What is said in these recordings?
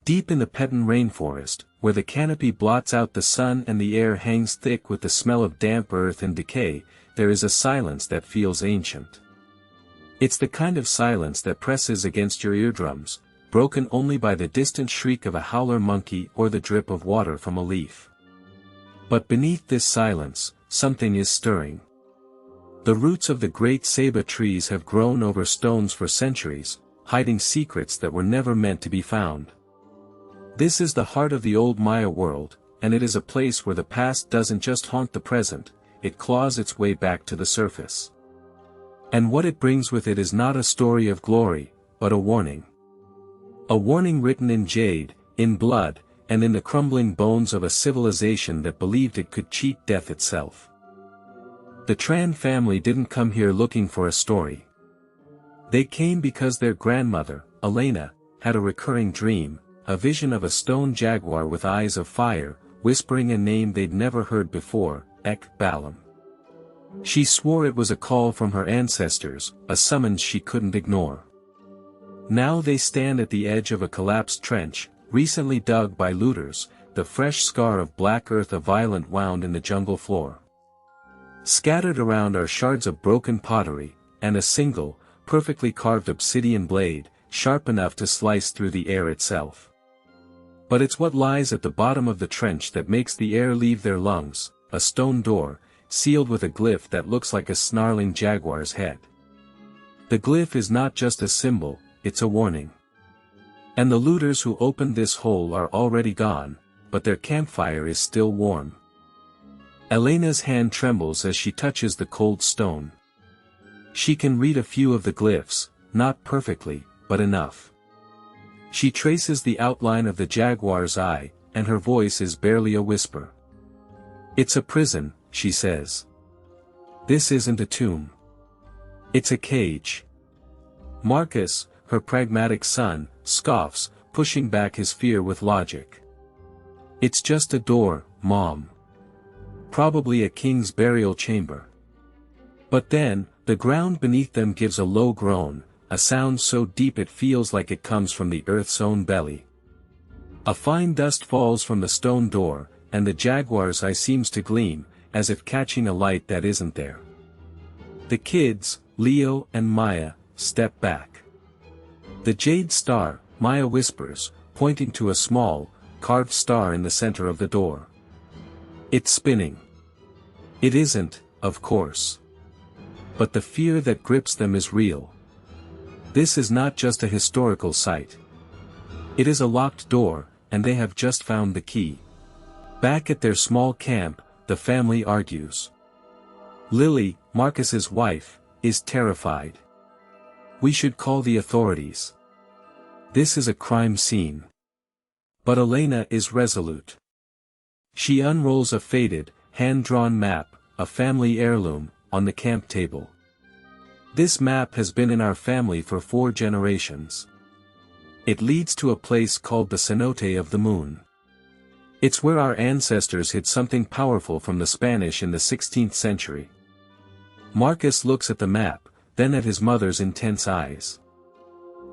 Deep in the Peton rainforest, where the canopy blots out the sun and the air hangs thick with the smell of damp earth and decay, there is a silence that feels ancient. It's the kind of silence that presses against your eardrums, broken only by the distant shriek of a howler monkey or the drip of water from a leaf. But beneath this silence, something is stirring. The roots of the great ceiba trees have grown over stones for centuries, hiding secrets that were never meant to be found. This is the heart of the old Maya world, and it is a place where the past doesn't just haunt the present, it claws its way back to the surface. And what it brings with it is not a story of glory, but a warning. A warning written in jade, in blood, and in the crumbling bones of a civilization that believed it could cheat death itself. The Tran family didn't come here looking for a story. They came because their grandmother, Elena, had a recurring dream, a vision of a stone jaguar with eyes of fire, whispering a name they'd never heard before, Ek Balam. She swore it was a call from her ancestors, a summons she couldn't ignore. Now they stand at the edge of a collapsed trench, recently dug by looters, the fresh scar of black earth a violent wound in the jungle floor. Scattered around are shards of broken pottery, and a single, perfectly carved obsidian blade, sharp enough to slice through the air itself. But it's what lies at the bottom of the trench that makes the air leave their lungs, a stone door, sealed with a glyph that looks like a snarling jaguar's head. The glyph is not just a symbol, it's a warning. And the looters who opened this hole are already gone, but their campfire is still warm. Elena's hand trembles as she touches the cold stone. She can read a few of the glyphs, not perfectly, but enough. She traces the outline of the jaguar's eye, and her voice is barely a whisper. "It's a prison," she says. "This isn't a tomb. It's a cage." Marcus, her pragmatic son, scoffs, pushing back his fear with logic. "It's just a door, Mom. Probably a king's burial chamber." But then, the ground beneath them gives a low groan, a sound so deep it feels like it comes from the earth's own belly. A fine dust falls from the stone door, and the jaguar's eye seems to gleam, as if catching a light that isn't there. The kids, Leo and Maya, step back. "The jade star," Maya whispers, pointing to a small, carved star in the center of the door. "It's spinning." It isn't, of course. But the fear that grips them is real. This is not just a historical site. It is a locked door, and they have just found the key. Back at their small camp, the family argues. Lily, Marcus's wife, is terrified. "We should call the authorities. This is a crime scene." But Elena is resolute. She unrolls a faded, hand-drawn map, a family heirloom, on the camp table. "This map has been in our family for 4 generations. It leads to a place called the Cenote of the Moon. It's where our ancestors hid something powerful from the Spanish in the 16th century." Marcus looks at the map, then at his mother's intense eyes.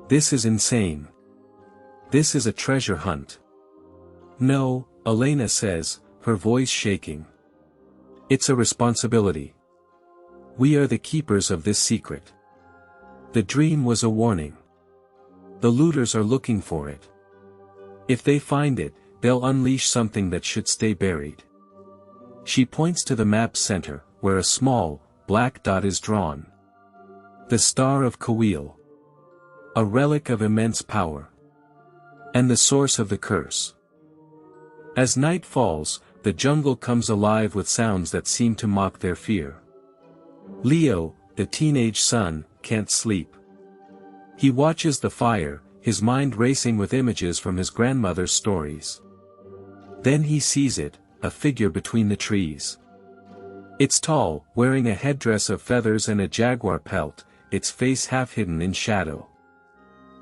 "This is insane. This is a treasure hunt." "No," Elena says, her voice shaking. "It's a responsibility. We are the keepers of this secret. The dream was a warning. The looters are looking for it. If they find it, they'll unleash something that should stay buried." She points to the map's center, where a small, black dot is drawn. The Star of Kawil. A relic of immense power. And the source of the curse. As night falls, the jungle comes alive with sounds that seem to mock their fear. Leo, the teenage son, can't sleep. He watches the fire, his mind racing with images from his grandmother's stories. Then he sees it, a figure between the trees. It's tall, wearing a headdress of feathers and a jaguar pelt, its face half hidden in shadow.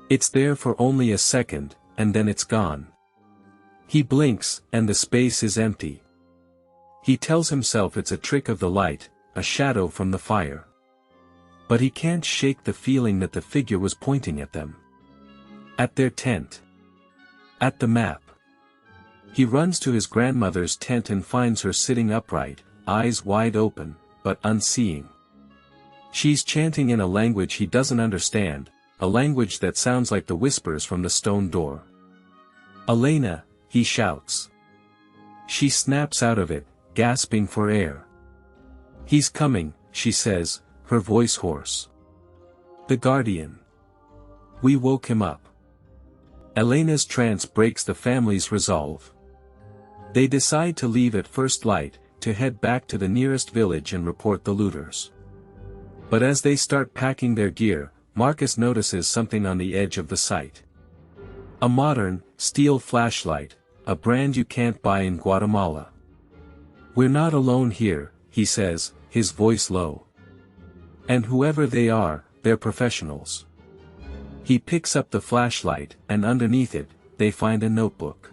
It's there for only a second, and then it's gone. He blinks, and the space is empty. He tells himself it's a trick of the light, a shadow from the fire. But he can't shake the feeling that the figure was pointing at them. At their tent. At the map. He runs to his grandmother's tent and finds her sitting upright, eyes wide open, but unseeing. She's chanting in a language he doesn't understand, a language that sounds like the whispers from the stone door. "Elena," he shouts. She snaps out of it, gasping for air. "He's coming," she says, her voice hoarse. "The guardian. We woke him up." Elena's trance breaks the family's resolve. They decide to leave at first light, to head back to the nearest village and report the looters. But as they start packing their gear, Marcus notices something on the edge of the site. A modern, steel flashlight, a brand you can't buy in Guatemala. "We're not alone here," he says, his voice low. "And whoever they are, they're professionals." He picks up the flashlight, and underneath it, they find a notebook.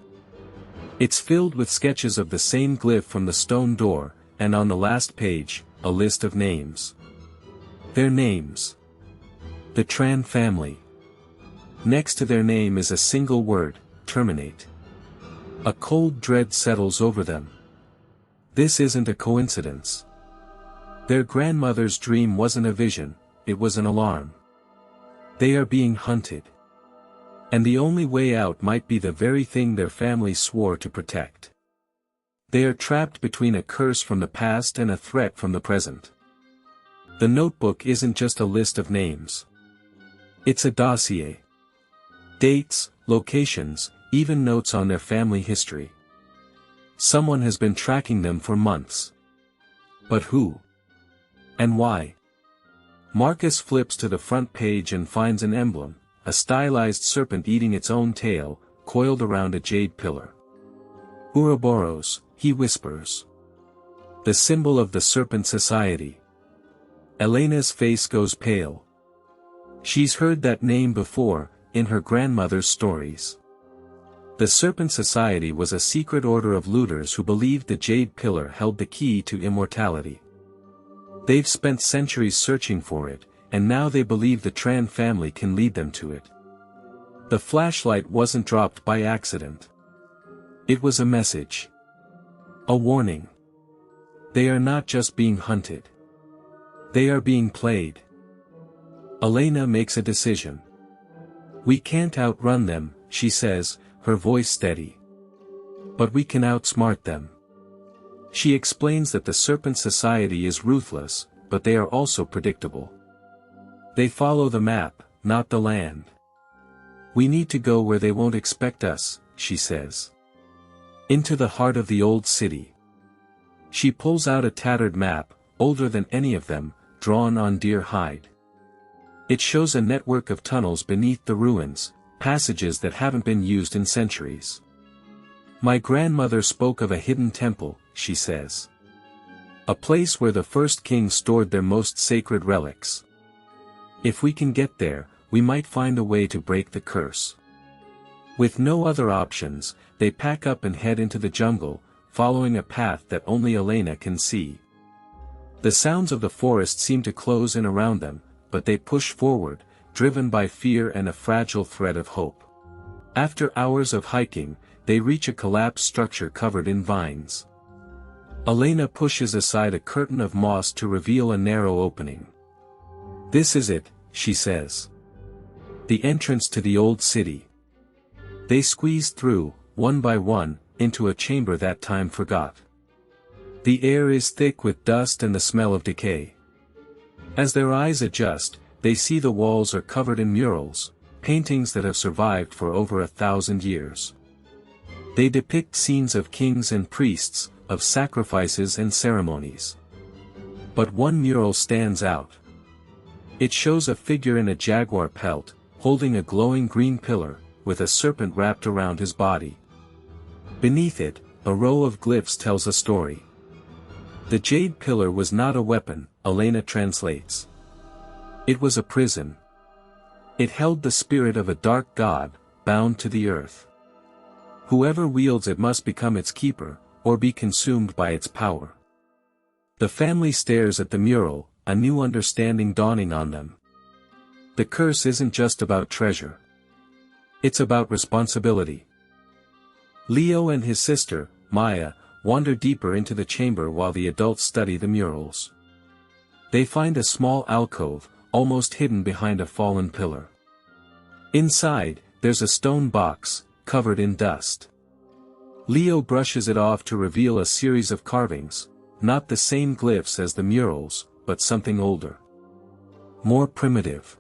It's filled with sketches of the same glyph from the stone door, and on the last page, a list of names. Their names. The Tran family. Next to their name is a single word, terminate. A cold dread settles over them. This isn't a coincidence. Their grandmother's dream wasn't a vision, it was an alarm. They are being hunted. And the only way out might be the very thing their family swore to protect. They are trapped between a curse from the past and a threat from the present. The notebook isn't just a list of names. It's a dossier. Dates, locations, even notes on their family history. Someone has been tracking them for months. But who? And why? Marcus flips to the front page and finds an emblem, a stylized serpent eating its own tail, coiled around a jade pillar. "Ouroboros," he whispers. "The symbol of the Serpent Society." Elena's face goes pale. She's heard that name before, in her grandmother's stories. The Serpent Society was a secret order of looters who believed the jade pillar held the key to immortality. They've spent centuries searching for it, and now they believe the Tran family can lead them to it. The flashlight wasn't dropped by accident. It was a message. A warning. They are not just being hunted. They are being played. Elena makes a decision. "We can't outrun them," she says, her voice steady. "But we can outsmart them." She explains that the Serpent Society is ruthless, but they are also predictable. They follow the map, not the land. "We need to go where they won't expect us," she says. "Into the heart of the old city." She pulls out a tattered map, older than any of them, drawn on deer hide. It shows a network of tunnels beneath the ruins, passages that haven't been used in centuries. "My grandmother spoke of a hidden temple," she says. "A place where the first kings stored their most sacred relics. If we can get there, we might find a way to break the curse." With no other options, they pack up and head into the jungle, following a path that only Elena can see. The sounds of the forest seem to close in around them, but they push forward, driven by fear and a fragile thread of hope. After hours of hiking, they reach a collapsed structure covered in vines. Elena pushes aside a curtain of moss to reveal a narrow opening. "This is it," she says. "The entrance to the old city." They squeeze through, one by one, into a chamber that time forgot. The air is thick with dust and the smell of decay. As their eyes adjust, they see the walls are covered in murals, paintings that have survived for over 1,000 years. They depict scenes of kings and priests, of sacrifices and ceremonies. But one mural stands out. It shows a figure in a jaguar pelt, holding a glowing green pillar, with a serpent wrapped around his body. Beneath it, a row of glyphs tells a story. The jade pillar was not a weapon, Elena translates. It was a prison. It held the spirit of a dark god, bound to the earth. Whoever wields it must become its keeper, or be consumed by its power. The family stares at the mural, a new understanding dawning on them. The curse isn't just about treasure. It's about responsibility. Leo and his sister, Maya, wander deeper into the chamber while the adults study the murals. They find a small alcove, almost hidden behind a fallen pillar. Inside, there's a stone box, covered in dust. Leo brushes it off to reveal a series of carvings, not the same glyphs as the murals, but something older. More primitive.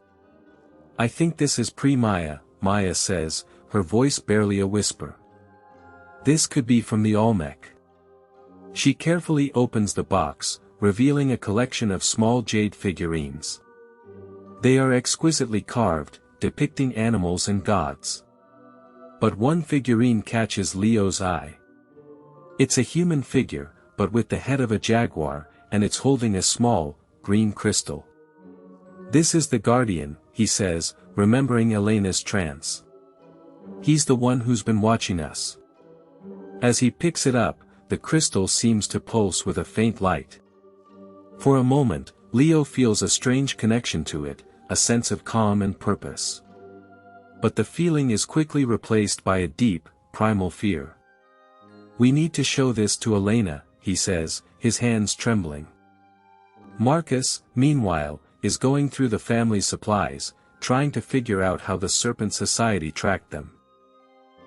I think this is pre-Maya, Maya says, her voice barely a whisper. This could be from the Olmec. She carefully opens the box, revealing a collection of small jade figurines. They are exquisitely carved, depicting animals and gods. But one figurine catches Leo's eye. It's a human figure, but with the head of a jaguar, and it's holding a small, green crystal. This is the guardian, he says, remembering Elena's trance. He's the one who's been watching us. As he picks it up, the crystal seems to pulse with a faint light. For a moment, Leo feels a strange connection to it, a sense of calm and purpose. But the feeling is quickly replaced by a deep, primal fear. We need to show this to Elena, he says, his hands trembling. Marcus, meanwhile, is going through the family's supplies, trying to figure out how the Serpent Society tracked them.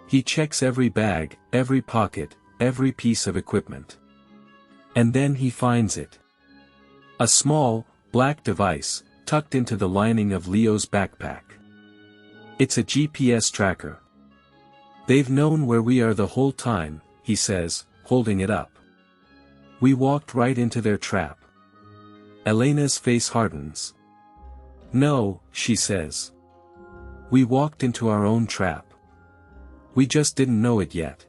He checks every bag, every pocket, every piece of equipment. And then he finds it. A small, black device, tucked into the lining of Leo's backpack. It's a GPS tracker. They've known where we are the whole time, he says, holding it up. We walked right into their trap. Elena's face hardens. No, she says. We walked into our own trap. We just didn't know it yet.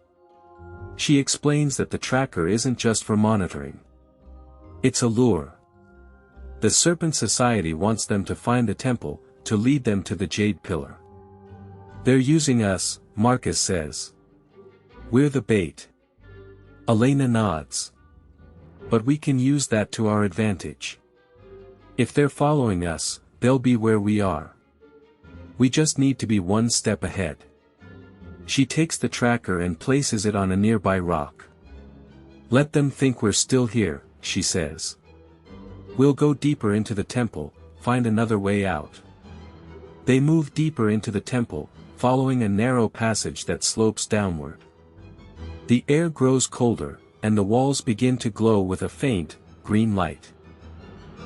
She explains that the tracker isn't just for monitoring. It's a lure. The Serpent Society wants them to find the temple, to lead them to the Jade Pillar. They're using us, Marcus says. We're the bait. Elena nods. But we can use that to our advantage. If they're following us, they'll be where we are. We just need to be one step ahead. She takes the tracker and places it on a nearby rock. Let them think we're still here, she says. We'll go deeper into the temple, find another way out. They move deeper into the temple, following a narrow passage that slopes downward. The air grows colder, and the walls begin to glow with a faint, green light.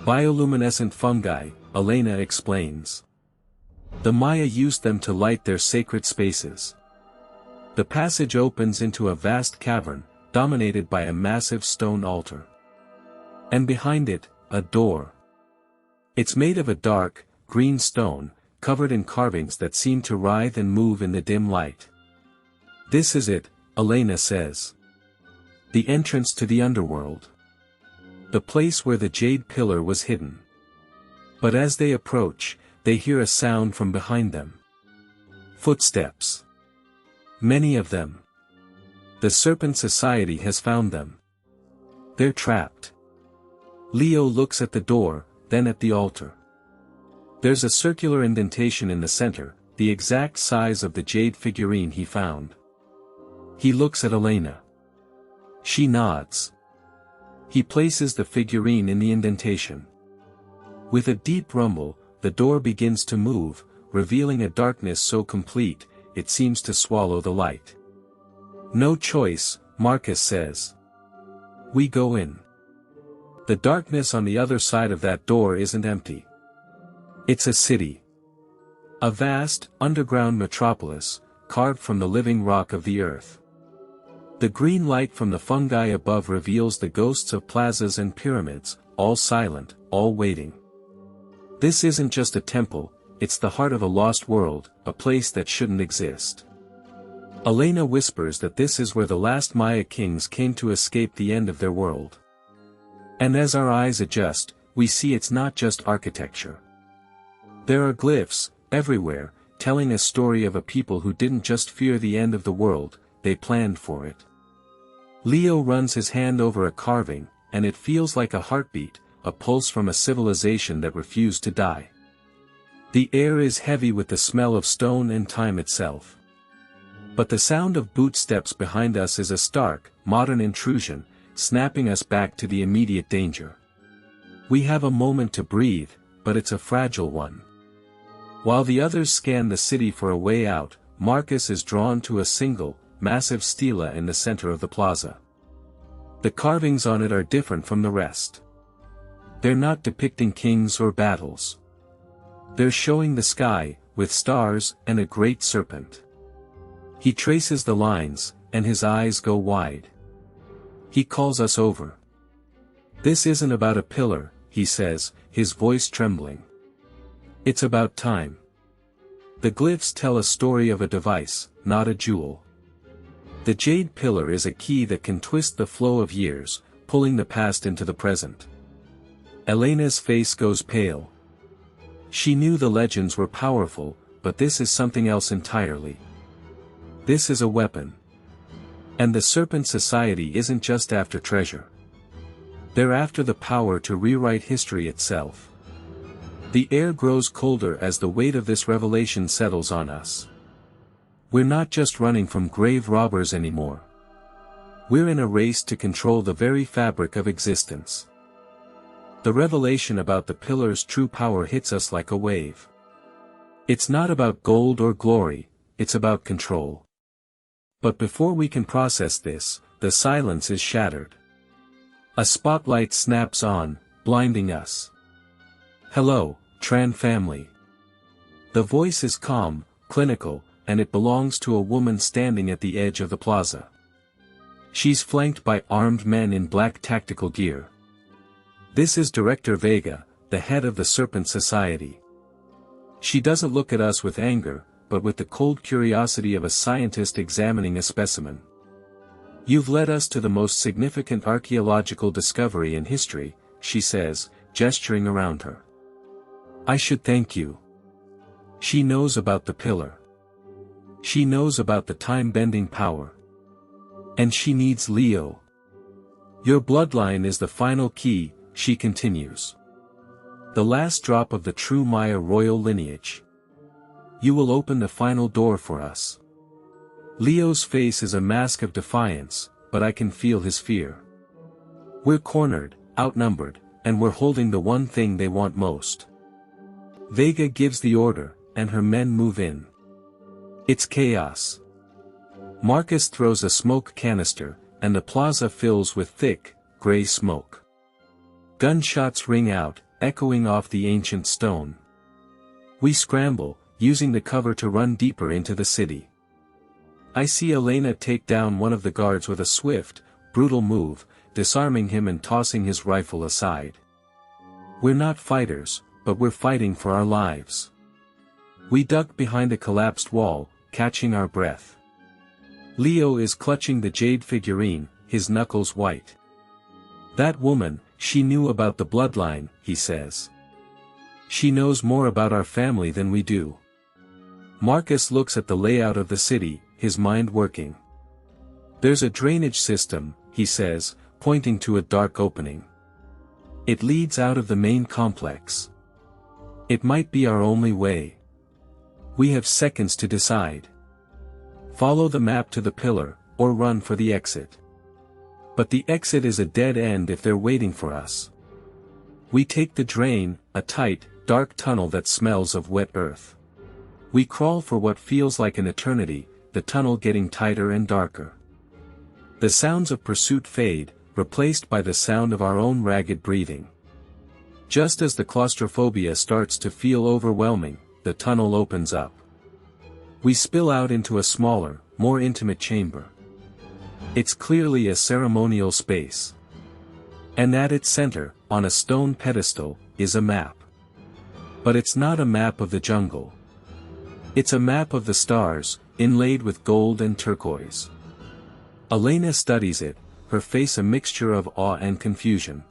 Bioluminescent fungi, Elena explains. The Maya used them to light their sacred spaces. The passage opens into a vast cavern, dominated by a massive stone altar. And behind it, a door. It's made of a dark, green stone, covered in carvings that seem to writhe and move in the dim light. This is it, Elena says. The entrance to the underworld. The place where the Jade Pillar was hidden. But as they approach, they hear a sound from behind them. Footsteps. Many of them. The Serpent Society has found them. They're trapped. Leo looks at the door, then at the altar. There's a circular indentation in the center, the exact size of the jade figurine he found. He looks at Elena. She nods. He places the figurine in the indentation. With a deep rumble, the door begins to move, revealing a darkness so complete, it seems to swallow the light. No choice, Marcus says. We go in. The darkness on the other side of that door isn't empty. It's a city. A vast, underground metropolis, carved from the living rock of the earth. The green light from the fungi above reveals the ghosts of plazas and pyramids, all silent, all waiting. This isn't just a temple, it's the heart of a lost world, a place that shouldn't exist. Elena whispers that this is where the last Maya kings came to escape the end of their world. And as our eyes adjust, we see it's not just architecture. There are glyphs, everywhere, telling a story of a people who didn't just fear the end of the world, they planned for it. Leo runs his hand over a carving, and it feels like a heartbeat, a pulse from a civilization that refused to die. The air is heavy with the smell of stone and time itself. But the sound of bootsteps behind us is a stark, modern intrusion, snapping us back to the immediate danger. We have a moment to breathe, but it's a fragile one. While the others scan the city for a way out, Marcus is drawn to a single, massive stela in the center of the plaza. The carvings on it are different from the rest. They're not depicting kings or battles. They're showing the sky, with stars and a great serpent. He traces the lines, and his eyes go wide. He calls us over. "This isn't about a pillar," he says, his voice trembling. "It's about time." The glyphs tell a story of a device, not a jewel. The jade pillar is a key that can twist the flow of years, pulling the past into the present. Elena's face goes pale. She knew the legends were powerful, but this is something else entirely. This is a weapon. And the Serpent Society isn't just after treasure. They're after the power to rewrite history itself. The air grows colder as the weight of this revelation settles on us. We're not just running from grave robbers anymore. We're in a race to control the very fabric of existence. The revelation about the pillar's true power hits us like a wave. It's not about gold or glory, it's about control. But before we can process this, the silence is shattered. A spotlight snaps on, blinding us. "Hello, Tran family." The voice is calm, clinical, and it belongs to a woman standing at the edge of the plaza. She's flanked by armed men in black tactical gear. This is Director Vega, the head of the Serpent Society. She doesn't look at us with anger, but with the cold curiosity of a scientist examining a specimen. "You've led us to the most significant archaeological discovery in history," she says, gesturing around her. "I should thank you." She knows about the pillar. She knows about the time-bending power. And she needs Leo. "Your bloodline is the final key," she continues. "The last drop of the true Maya royal lineage. You will open the final door for us." Leo's face is a mask of defiance, but I can feel his fear. We're cornered, outnumbered, and we're holding the one thing they want most. Vega gives the order, and her men move in. It's chaos. Marcus throws a smoke canister, and the plaza fills with thick, gray smoke. Gunshots ring out, echoing off the ancient stone. We scramble, using the cover to run deeper into the city. I see Elena take down one of the guards with a swift, brutal move, disarming him and tossing his rifle aside. We're not fighters, but we're fighting for our lives. We duck behind a collapsed wall, catching our breath. Leo is clutching the jade figurine, his knuckles white. "That woman, she knew about the bloodline," he says. "She knows more about our family than we do." Marcus looks at the layout of the city, his mind working. "There's a drainage system," he says, pointing to a dark opening. "It leads out of the main complex. It might be our only way. We have seconds to decide. Follow the map to the pillar, or run for the exit. But the exit is a dead end if they're waiting for us. We take the drain, a tight, dark tunnel that smells of wet earth. We crawl for what feels like an eternity, the tunnel getting tighter and darker. The sounds of pursuit fade, replaced by the sound of our own ragged breathing. Just as the claustrophobia starts to feel overwhelming, the tunnel opens up. We spill out into a smaller, more intimate chamber. It's clearly a ceremonial space. And at its center, on a stone pedestal, is a map. But it's not a map of the jungle. It's a map of the stars, inlaid with gold and turquoise. Elena studies it, her face a mixture of awe and confusion.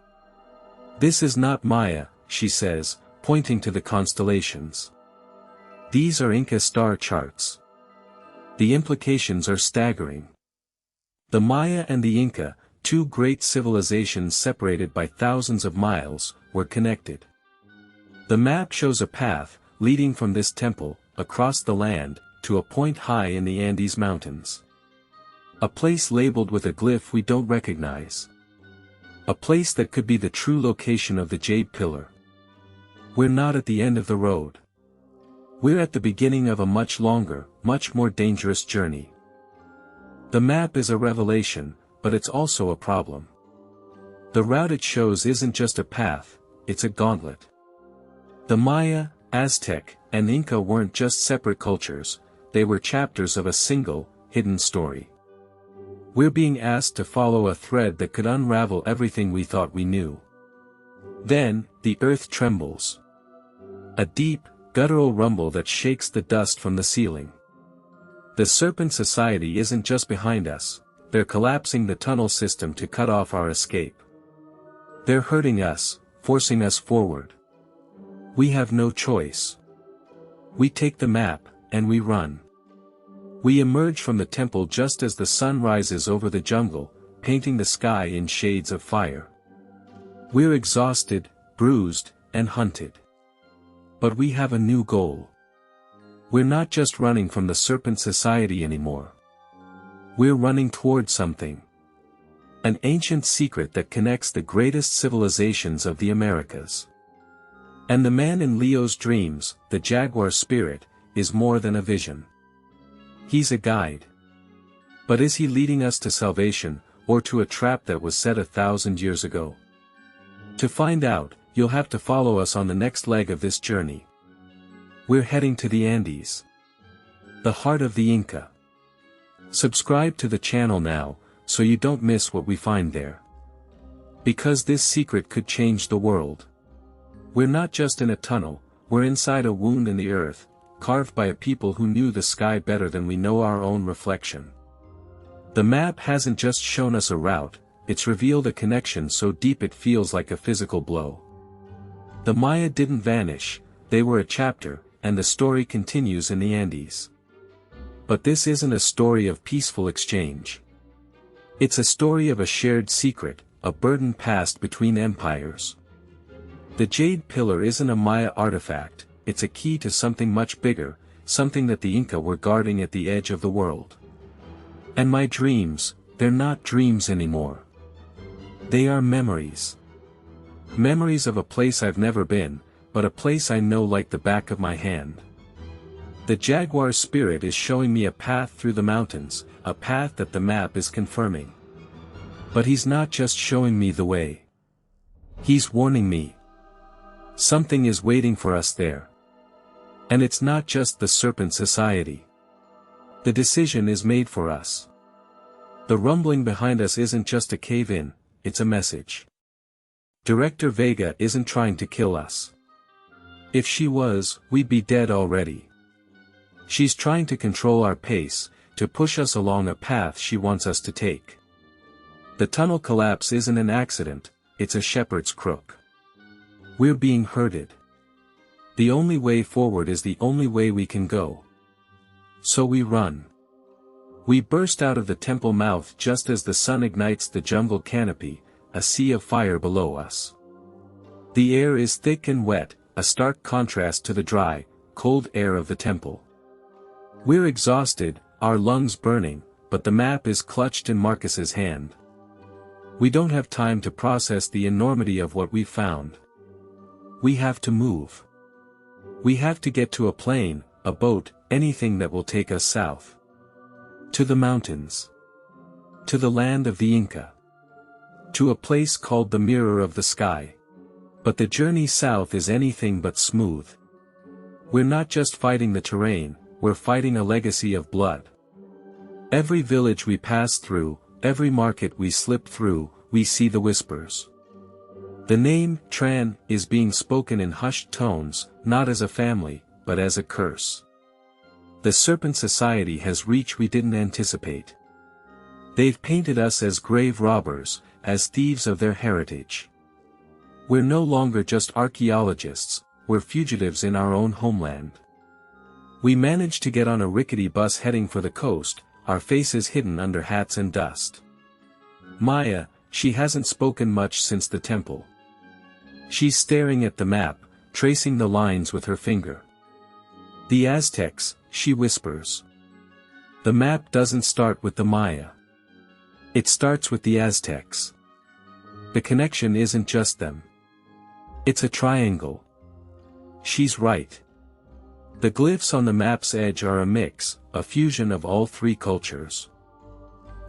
"This is not Maya," she says, pointing to the constellations. "These are Inca star charts. The implications are staggering. The Maya and the Inca, two great civilizations separated by thousands of miles, were connected. The map shows a path, leading from this temple, across the land, to a point high in the Andes Mountains. A place labeled with a glyph we don't recognize. A place that could be the true location of the Jade Pillar. We're not at the end of the road. We're at the beginning of a much longer, much more dangerous journey. The map is a revelation, but it's also a problem. The route it shows isn't just a path, it's a gauntlet. The Maya, Aztec, and Inca weren't just separate cultures, they were chapters of a single, hidden story. We're being asked to follow a thread that could unravel everything we thought we knew. Then, the earth trembles. A deep, guttural rumble that shakes the dust from the ceiling. The Serpent Society isn't just behind us, they're collapsing the tunnel system to cut off our escape. They're hurting us, forcing us forward. We have no choice. We take the map, and we run. We emerge from the temple just as the sun rises over the jungle, painting the sky in shades of fire. We're exhausted, bruised, and hunted. But we have a new goal. We're not just running from the Serpent Society anymore. We're running toward something. An ancient secret that connects the greatest civilizations of the Americas. And the man in Leo's dreams, the jaguar spirit, is more than a vision. He's a guide. But is he leading us to salvation, or to a trap that was set 1,000 years ago? To find out, you'll have to follow us on the next leg of this journey. We're heading to the Andes. The heart of the Inca. Subscribe to the channel now, so you don't miss what we find there. Because this secret could change the world. We're not just in a tunnel, we're inside a wound in the earth, carved by a people who knew the sky better than we know our own reflection. The map hasn't just shown us a route, it's revealed a connection so deep it feels like a physical blow. The Maya didn't vanish, they were a chapter, and the story continues in the Andes. But this isn't a story of peaceful exchange. It's a story of a shared secret, a burden passed between empires. The Jade Pillar isn't a Maya artifact, it's a key to something much bigger, something that the Inca were guarding at the edge of the world. And my dreams, they're not dreams anymore. They are memories. Memories of a place I've never been, but a place I know like the back of my hand. The jaguar spirit is showing me a path through the mountains, a path that the map is confirming. But he's not just showing me the way. He's warning me. Something is waiting for us there. And it's not just the Serpent Society. The decision is made for us. The rumbling behind us isn't just a cave-in, it's a message. Director Vega isn't trying to kill us. If she was, we'd be dead already. She's trying to control our pace, to push us along a path she wants us to take. The tunnel collapse isn't an accident, it's a shepherd's crook. We're being herded. The only way forward is the only way we can go. So we run. We burst out of the temple mouth just as the sun ignites the jungle canopy, a sea of fire below us. The air is thick and wet, a stark contrast to the dry, cold air of the temple. We're exhausted, our lungs burning, but the map is clutched in Marcus's hand. We don't have time to process the enormity of what we've found. We have to move. We have to get to a plane, a boat, anything that will take us south. To the mountains. To the land of the Inca. To a place called the Mirror of the Sky. But the journey south is anything but smooth. We're not just fighting the terrain, we're fighting a legacy of blood. Every village we pass through, every market we slip through, we see the whispers. The name, Tran, is being spoken in hushed tones, not as a family, but as a curse. The Serpent Society has reach we didn't anticipate. They've painted us as grave robbers, as thieves of their heritage. We're no longer just archaeologists, we're fugitives in our own homeland. We managed to get on a rickety bus heading for the coast, our faces hidden under hats and dust. Maya, she hasn't spoken much since the temple. She's staring at the map, tracing the lines with her finger. The Aztecs, she whispers. The map doesn't start with the Maya. It starts with the Aztecs. The connection isn't just them. It's a triangle. She's right. The glyphs on the map's edge are a mix, a fusion of all three cultures.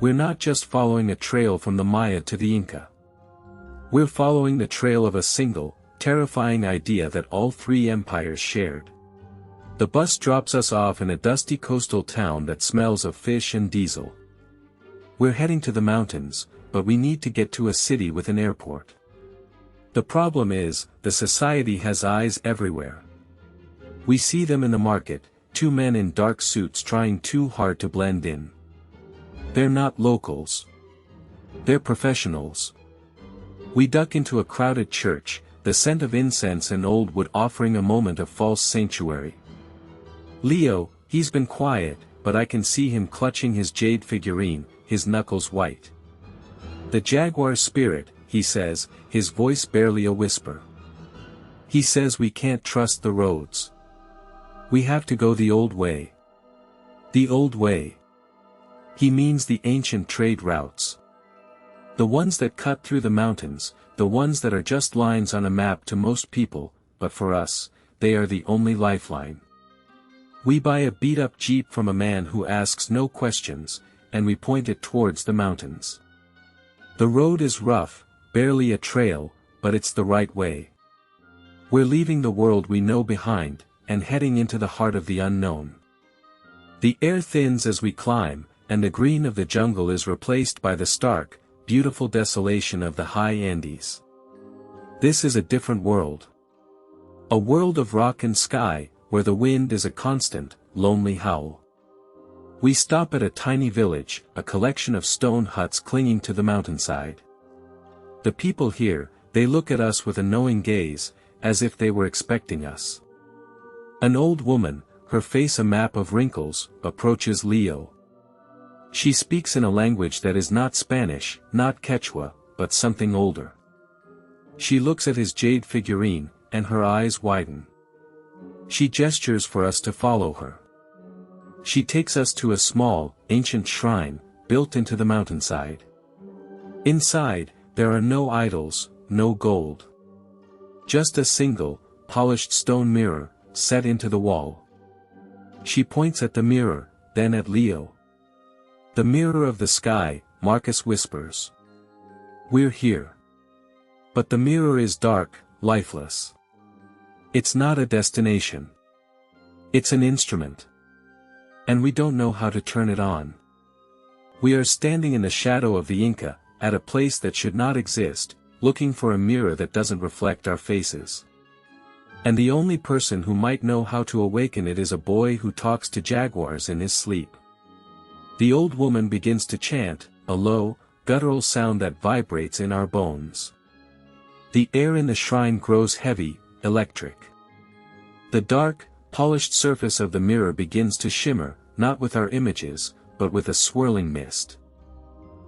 We're not just following a trail from the Maya to the Inca. We're following the trail of a single, terrifying idea that all three empires shared. The bus drops us off in a dusty coastal town that smells of fish and diesel. We're heading to the mountains, but we need to get to a city with an airport. The problem is, the society has eyes everywhere. We see them in the market, two men in dark suits trying too hard to blend in. They're not locals. They're professionals. We duck into a crowded church, the scent of incense and old wood offering a moment of false sanctuary. Leo, he's been quiet, but I can see him clutching his jade figurine, his knuckles white. The jaguar spirit, he says, his voice barely a whisper. He says we can't trust the roads. We have to go the old way. The old way. He means the ancient trade routes. The ones that cut through the mountains, the ones that are just lines on a map to most people, but for us, they are the only lifeline. We buy a beat-up jeep from a man who asks no questions, and we point it towards the mountains. The road is rough, barely a trail, but it's the right way. We're leaving the world we know behind, and heading into the heart of the unknown. The air thins as we climb, and the green of the jungle is replaced by the stark, beautiful desolation of the high Andes. This is a different world. A world of rock and sky, where the wind is a constant, lonely howl. We stop at a tiny village, a collection of stone huts clinging to the mountainside. The people here, they look at us with a knowing gaze, as if they were expecting us. An old woman, her face a map of wrinkles, approaches Leo. She speaks in a language that is not Spanish, not Quechua, but something older. She looks at his jade figurine, and her eyes widen. She gestures for us to follow her. She takes us to a small, ancient shrine, built into the mountainside. Inside, there are no idols, no gold. Just a single, polished stone mirror, set into the wall. She points at the mirror, then at Leo. The mirror of the sky, Marcus whispers. We're here. But the mirror is dark, lifeless. It's not a destination. It's an instrument. And we don't know how to turn it on. We are standing in the shadow of the Inca, at a place that should not exist, looking for a mirror that doesn't reflect our faces. And the only person who might know how to awaken it is a boy who talks to jaguars in his sleep. The old woman begins to chant, a low, guttural sound that vibrates in our bones. The air in the shrine grows heavy, electric. The dark, polished surface of the mirror begins to shimmer, not with our images, but with a swirling mist.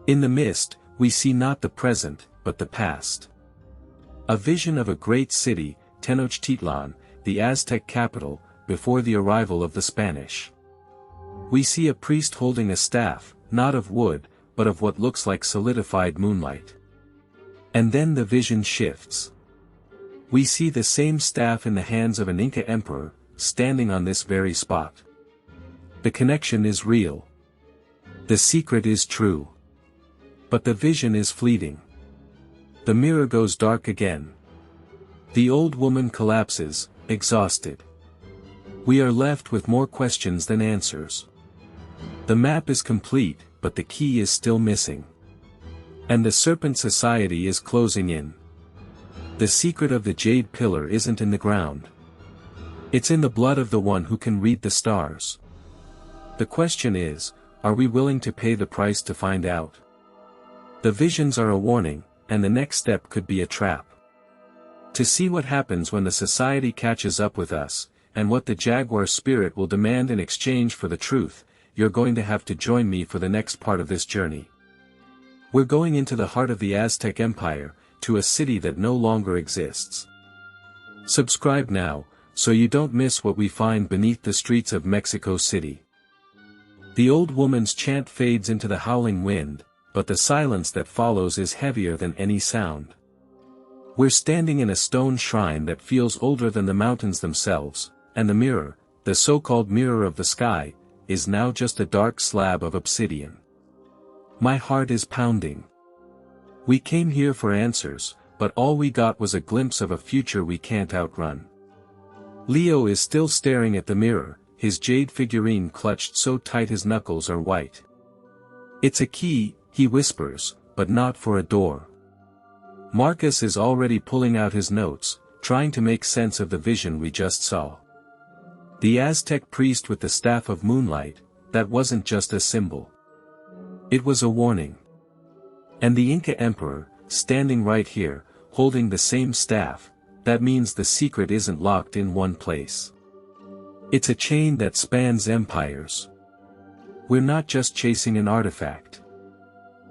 In the mist, we see not the present, but the past. A vision of a great city, Tenochtitlan, the Aztec capital, before the arrival of the Spanish. We see a priest holding a staff, not of wood, but of what looks like solidified moonlight. And then the vision shifts. We see the same staff in the hands of an Inca emperor, standing on this very spot. The connection is real. The secret is true. But the vision is fleeting. The mirror goes dark again. The old woman collapses, exhausted. We are left with more questions than answers. The map is complete, but the key is still missing. And the Serpent Society is closing in. The secret of the jade pillar isn't in the ground. It's in the blood of the one who can read the stars. The question is, are we willing to pay the price to find out? The visions are a warning, and the next step could be a trap. To see what happens when the society catches up with us, and what the jaguar spirit will demand in exchange for the truth, you're going to have to join me for the next part of this journey. We're going into the heart of the Aztec Empire, to a city that no longer exists. Subscribe now, so you don't miss what we find beneath the streets of Mexico City. The old woman's chant fades into the howling wind, but the silence that follows is heavier than any sound. We're standing in a stone shrine that feels older than the mountains themselves, and the mirror, the so-called mirror of the sky, is now just a dark slab of obsidian. My heart is pounding. We came here for answers, but all we got was a glimpse of a future we can't outrun. Leo is still staring at the mirror, his jade figurine clutched so tight his knuckles are white. It's a key, he whispers, but not for a door. Marcus is already pulling out his notes, trying to make sense of the vision we just saw. The Aztec priest with the staff of moonlight, that wasn't just a symbol. It was a warning. And the Inca emperor, standing right here, holding the same staff, that means the secret isn't locked in one place. It's a chain that spans empires. We're not just chasing an artifact.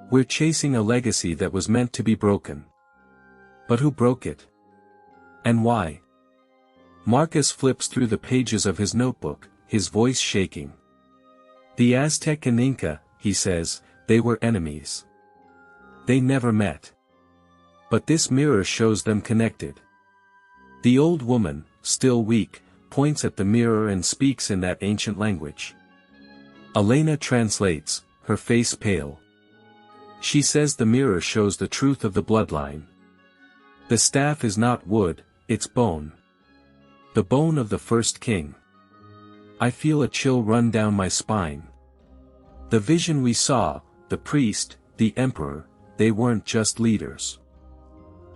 We're chasing a legacy that was meant to be broken. But who broke it? And why? Marcus flips through the pages of his notebook, his voice shaking. The Aztec and Inca, he says, they were enemies. They never met. But this mirror shows them connected. The old woman, still weak, points at the mirror and speaks in that ancient language. Elena translates, her face pale. She says the mirror shows the truth of the bloodline. The staff is not wood, it's bone. The bone of the first king. I feel a chill run down my spine. The vision we saw, the priest, the emperor, they weren't just leaders.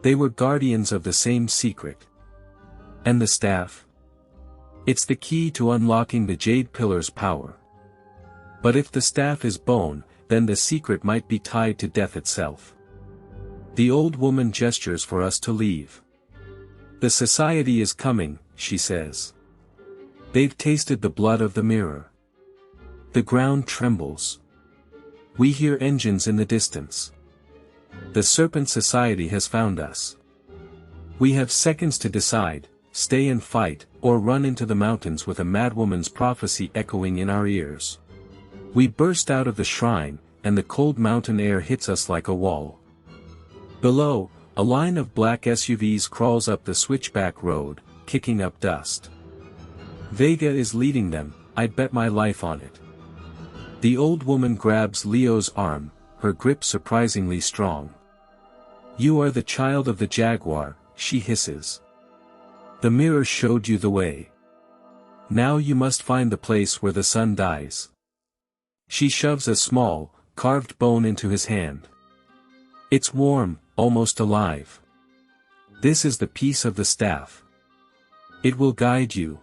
They were guardians of the same secret. And the staff? It's the key to unlocking the jade pillar's power. But if the staff is bone, then the secret might be tied to death itself. The old woman gestures for us to leave. The society is coming, she says. They've tasted the blood of the mirror. The ground trembles. We hear engines in the distance. The Serpent Society has found us. We have seconds to decide, stay and fight, or run into the mountains with a madwoman's prophecy echoing in our ears. We burst out of the shrine, and the cold mountain air hits us like a wall. Below, a line of black SUVs crawls up the switchback road, kicking up dust. Vega is leading them, I'd bet my life on it. The old woman grabs Leo's arm, her grip surprisingly strong. You are the child of the jaguar, she hisses. The mirror showed you the way. Now you must find the place where the sun dies. She shoves a small, carved bone into his hand. It's warm, almost alive. This is the piece of the staff. It will guide you.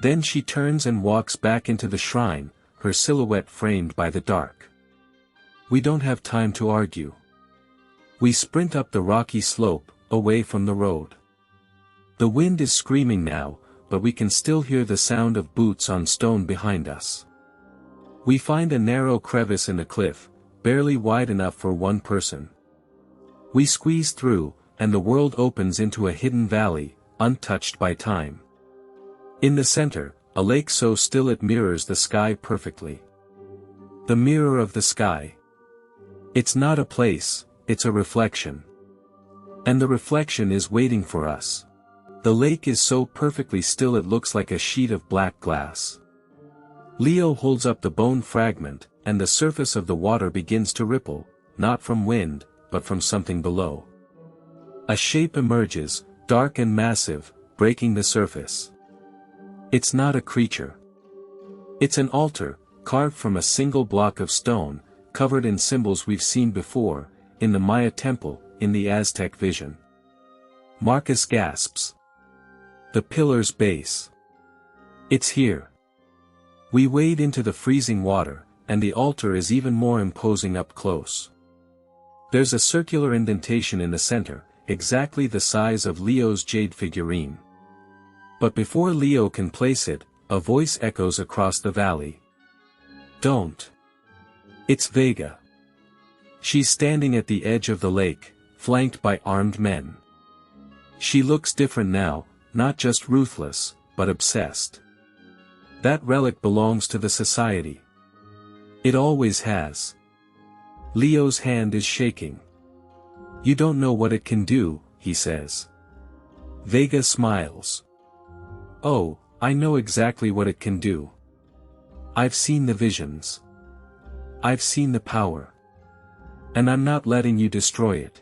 Then she turns and walks back into the shrine, her silhouette framed by the dark. We don't have time to argue. We sprint up the rocky slope, away from the road. The wind is screaming now, but we can still hear the sound of boots on stone behind us. We find a narrow crevice in the cliff, barely wide enough for one person. We squeeze through, and the world opens into a hidden valley, untouched by time. In the center, a lake so still it mirrors the sky perfectly. The mirror of the sky. It's not a place, it's a reflection. And the reflection is waiting for us. The lake is so perfectly still it looks like a sheet of black glass. Leo holds up the bone fragment, and the surface of the water begins to ripple, not from wind, but from something below. A shape emerges, dark and massive, breaking the surface. It's not a creature. It's an altar, carved from a single block of stone, covered in symbols we've seen before, in the Maya temple, in the Aztec vision. Marcus gasps. The pillar's base. It's here. We wade into the freezing water, and the altar is even more imposing up close. There's a circular indentation in the center, exactly the size of Leo's jade figurine. But before Leo can place it, a voice echoes across the valley. Don't. It's Vega. She's standing at the edge of the lake, flanked by armed men. She looks different now, not just ruthless, but obsessed. That relic belongs to the society. It always has. Leo's hand is shaking. You don't know what it can do, he says. Vega smiles. Oh, I know exactly what it can do. I've seen the visions. I've seen the power. And I'm not letting you destroy it.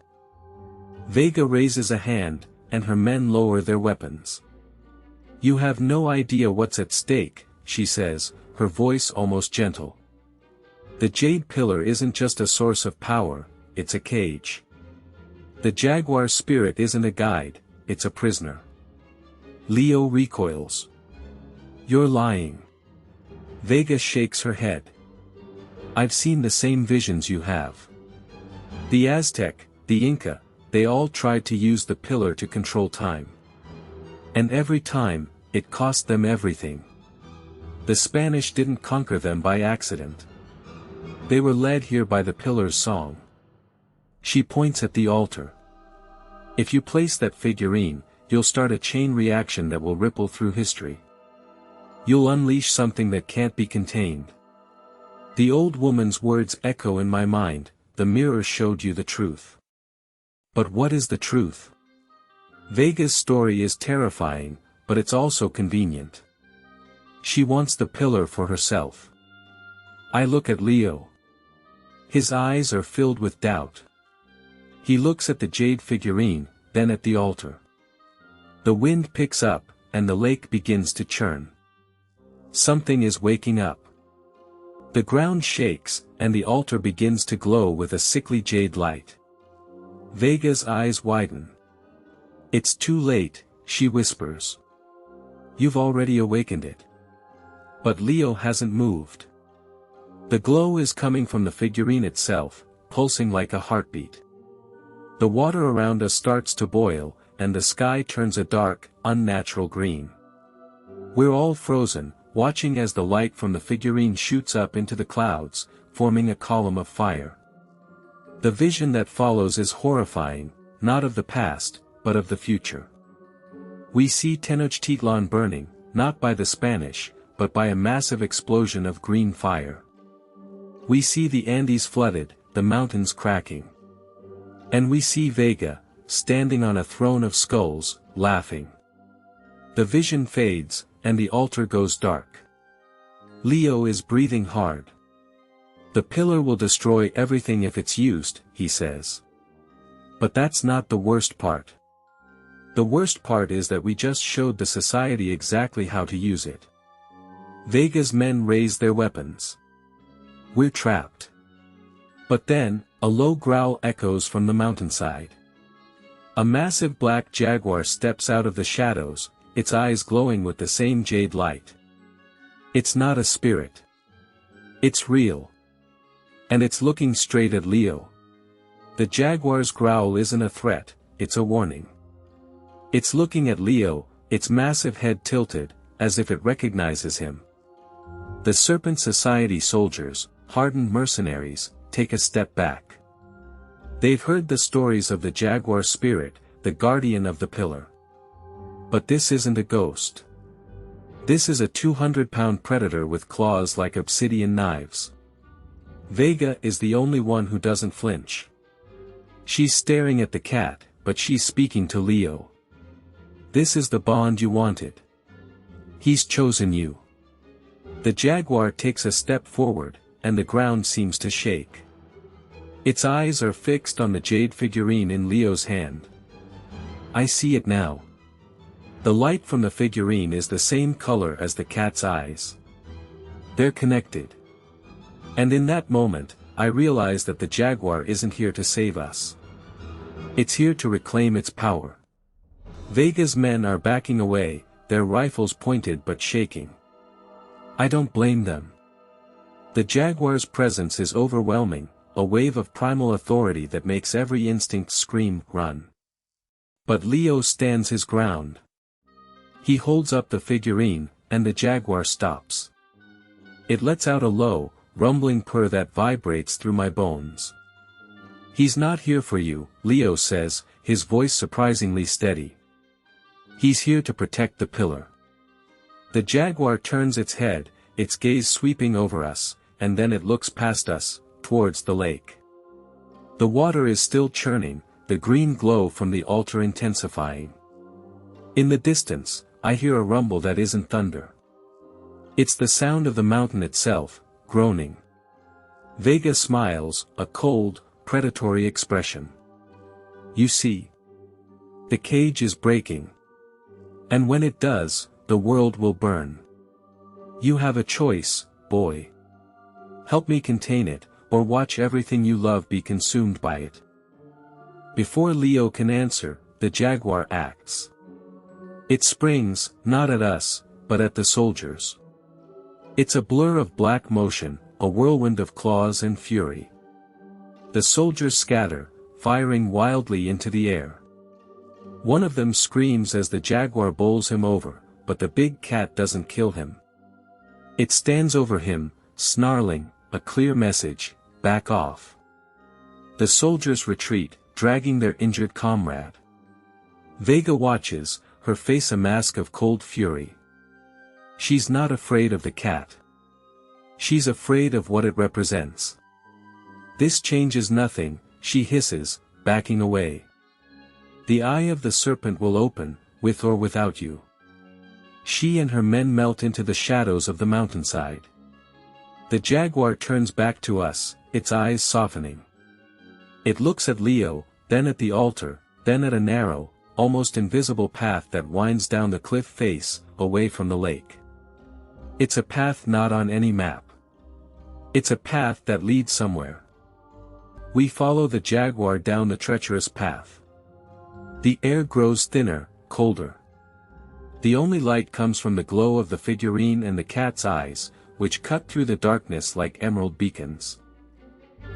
Vega raises a hand, and her men lower their weapons. You have no idea what's at stake, she says, her voice almost gentle. The jade pillar isn't just a source of power, it's a cage. The jaguar spirit isn't a guide, it's a prisoner. Leo recoils. You're lying. Vega shakes her head. I've seen the same visions you have. The Aztec, the Inca, they all tried to use the pillar to control time. And every time, it cost them everything. The Spanish didn't conquer them by accident. They were led here by the pillar's song. She points at the altar. If you place that figurine, you'll start a chain reaction that will ripple through history. You'll unleash something that can't be contained. The old woman's words echo in my mind, the mirror showed you the truth. But what is the truth? Vega's story is terrifying, but it's also convenient. She wants the pillar for herself. I look at Leo. His eyes are filled with doubt. He looks at the jade figurine, then at the altar. The wind picks up, and the lake begins to churn. Something is waking up. The ground shakes, and the altar begins to glow with a sickly jade light. Vega's eyes widen. It's too late, she whispers. You've already awakened it. But Leo hasn't moved. The glow is coming from the figurine itself, pulsing like a heartbeat. The water around us starts to boil, and the sky turns a dark, unnatural green. We're all frozen, watching as the light from the figurine shoots up into the clouds, forming a column of fire. The vision that follows is horrifying, not of the past, but of the future. We see Tenochtitlan burning, not by the Spanish, but by a massive explosion of green fire. We see the Andes flooded, the mountains cracking. And we see Vega, standing on a throne of skulls, laughing. The vision fades, and the altar goes dark. Leo is breathing hard. The pillar will destroy everything if it's used, he says. But that's not the worst part. The worst part is that we just showed the society exactly how to use it. Vega's men raise their weapons. We're trapped. But then, a low growl echoes from the mountainside. A massive black jaguar steps out of the shadows, its eyes glowing with the same jade light. It's not a spirit. It's real. And it's looking straight at Leo. The jaguar's growl isn't a threat, it's a warning. It's looking at Leo, its massive head tilted, as if it recognizes him. The Serpent Society soldiers, hardened mercenaries, take a step back. They've heard the stories of the jaguar spirit, the guardian of the pillar. But this isn't a ghost. This is a 200-pound predator with claws like obsidian knives. Vega is the only one who doesn't flinch. She's staring at the cat, but she's speaking to Leo. This is the bond you wanted. He's chosen you. The jaguar takes a step forward, and the ground seems to shake. Its eyes are fixed on the jade figurine in Leo's hand. I see it now. The light from the figurine is the same color as the cat's eyes. They're connected. And in that moment, I realize that the jaguar isn't here to save us. It's here to reclaim its power. Vega's men are backing away, their rifles pointed but shaking. I don't blame them. The jaguar's presence is overwhelming, a wave of primal authority that makes every instinct scream, run. But Leo stands his ground. He holds up the figurine, and the jaguar stops. It lets out a low, rumbling purr that vibrates through my bones. He's not here for you, Leo says, his voice surprisingly steady. He's here to protect the pillar. The jaguar turns its head, its gaze sweeping over us, and then it looks past us, towards the lake. The water is still churning, the green glow from the altar intensifying. In the distance, I hear a rumble that isn't thunder. It's the sound of the mountain itself, groaning. Vega smiles, a cold, predatory expression. You see, the cage is breaking. And when it does, the world will burn. You have a choice, boy. Help me contain it, or watch everything you love be consumed by it. Before Leo can answer, the jaguar acts. It springs, not at us, but at the soldiers. It's a blur of black motion, a whirlwind of claws and fury. The soldiers scatter, firing wildly into the air. One of them screams as the jaguar bowls him over, but the big cat doesn't kill him. It stands over him, snarling, a clear message, back off. The soldiers retreat, dragging their injured comrade. Vega watches, her face a mask of cold fury. She's not afraid of the cat. She's afraid of what it represents. This changes nothing, she hisses, backing away. The eye of the serpent will open, with or without you. She and her men melt into the shadows of the mountainside. The jaguar turns back to us, its eyes softening. It looks at Leo, then at the altar, then at a narrow, almost invisible path that winds down the cliff face, away from the lake. It's a path not on any map. It's a path that leads somewhere. We follow the jaguar down the treacherous path. The air grows thinner, colder. The only light comes from the glow of the figurine and the cat's eyes, which cut through the darkness like emerald beacons.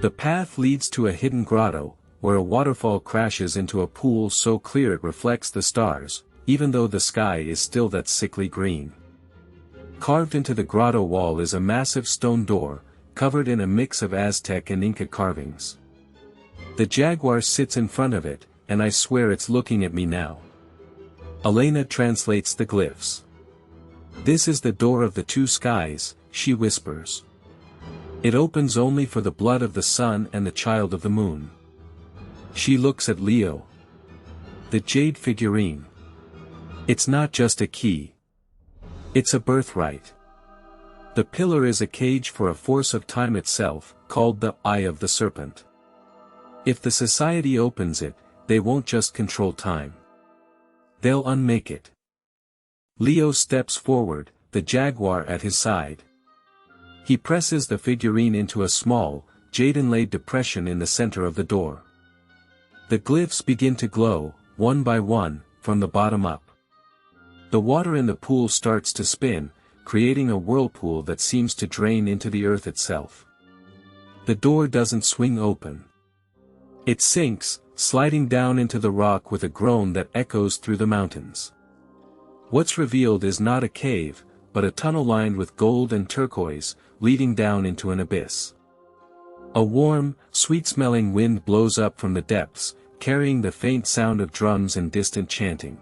The path leads to a hidden grotto, where a waterfall crashes into a pool so clear it reflects the stars, even though the sky is still that sickly green. Carved into the grotto wall is a massive stone door, covered in a mix of Aztec and Inca carvings. The jaguar sits in front of it, and I swear it's looking at me now. Elena translates the glyphs. This is the door of the two skies, she whispers. It opens only for the blood of the sun and the child of the moon. She looks at Leo. The jade figurine. It's not just a key. It's a birthright. The pillar is a cage for a force of time itself, called the Eye of the Serpent. If the society opens it, they won't just control time. They'll unmake it. Leo steps forward, the jaguar at his side. He presses the figurine into a small, jade-inlaid depression in the center of the door. The glyphs begin to glow, one by one, from the bottom up. The water in the pool starts to spin, creating a whirlpool that seems to drain into the earth itself. The door doesn't swing open. It sinks, sliding down into the rock with a groan that echoes through the mountains. What's revealed is not a cave, but a tunnel lined with gold and turquoise, leading down into an abyss. A warm, sweet-smelling wind blows up from the depths, carrying the faint sound of drums and distant chanting.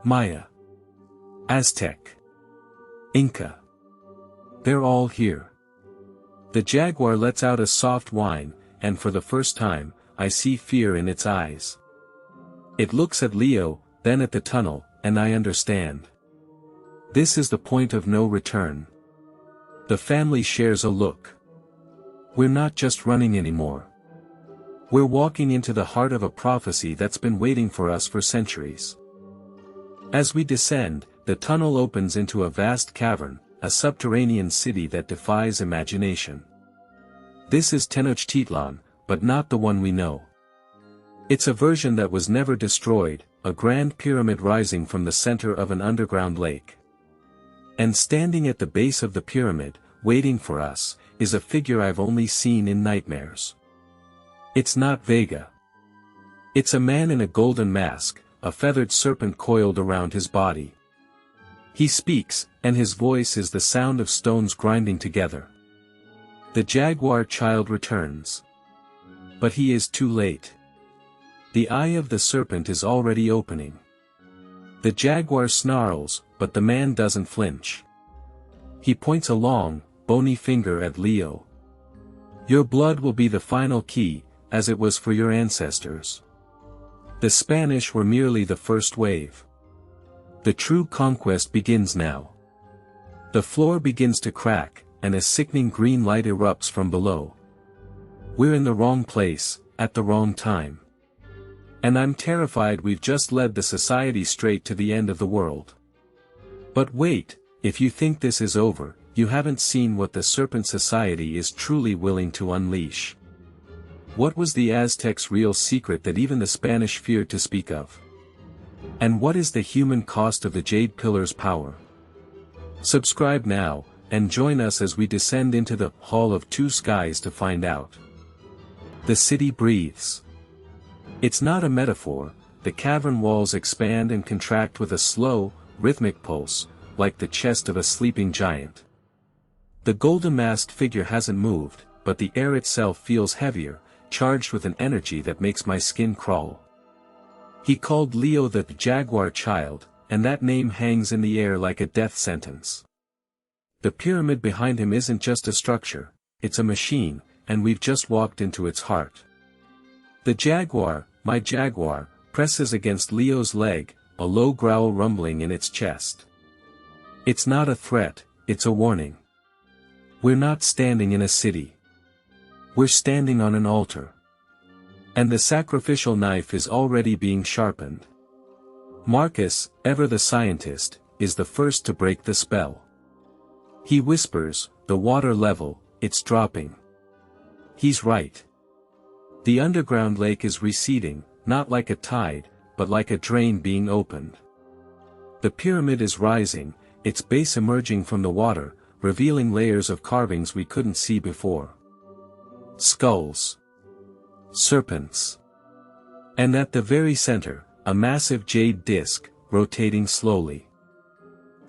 Maya. Aztec. Inca. They're all here. The jaguar lets out a soft whine, and for the first time, I see fear in its eyes. It looks at Leo, then at the tunnel, and I understand. This is the point of no return. The family shares a look. We're not just running anymore. We're walking into the heart of a prophecy that's been waiting for us for centuries. As we descend, the tunnel opens into a vast cavern, a subterranean city that defies imagination. This is Tenochtitlan, but not the one we know. It's a version that was never destroyed, a grand pyramid rising from the center of an underground lake. And standing at the base of the pyramid, waiting for us, is a figure I've only seen in nightmares. It's not Vega. It's a man in a golden mask, a feathered serpent coiled around his body. He speaks, and his voice is the sound of stones grinding together. The jaguar child returns. But he is too late. The eye of the serpent is already opening. The jaguar snarls, but the man doesn't flinch. He points a long, bony finger at Leo. Your blood will be the final key, as it was for your ancestors. The Spanish were merely the first wave. The true conquest begins now. The floor begins to crack, and a sickening green light erupts from below. We're in the wrong place, at the wrong time. And I'm terrified we've just led the society straight to the end of the world. But wait, if you think this is over, you haven't seen what the Serpent Society is truly willing to unleash. What was the Aztecs' real secret that even the Spanish feared to speak of? And what is the human cost of the Jade Pillar's power? Subscribe now, and join us as we descend into the Hall of Two Skies to find out. The city breathes. It's not a metaphor, the cavern walls expand and contract with a slow, rhythmic pulse, like the chest of a sleeping giant. The golden-masked figure hasn't moved, but the air itself feels heavier, charged with an energy that makes my skin crawl. He called Leo the Jaguar Child, and that name hangs in the air like a death sentence. The pyramid behind him isn't just a structure, it's a machine, and we've just walked into its heart. The jaguar, my jaguar, presses against Leo's leg, a low growl rumbling in its chest. It's not a threat, it's a warning. We're not standing in a city. We're standing on an altar. And the sacrificial knife is already being sharpened. Marcus, ever the scientist, is the first to break the spell. He whispers, the water level, it's dropping. He's right. The underground lake is receding, not like a tide, but like a drain being opened. The pyramid is rising, its base emerging from the water, revealing layers of carvings we couldn't see before. Skulls. Serpents. And at the very center, a massive jade disc, rotating slowly.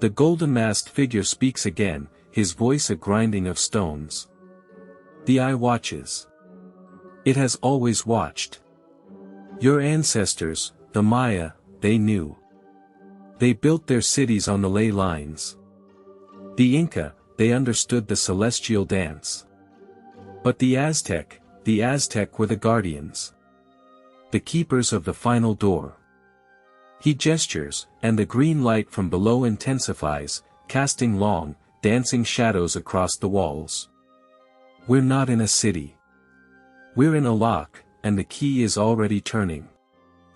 The golden-masked figure speaks again, his voice a grinding of stones. The eye watches. It has always watched. Your ancestors, the Maya, they knew. They built their cities on the ley lines. The Inca, they understood the celestial dance. But the Aztec were the guardians. The keepers of the final door. He gestures, and the green light from below intensifies, casting long, dancing shadows across the walls. We're not in a city. We're in a lock, and the key is already turning.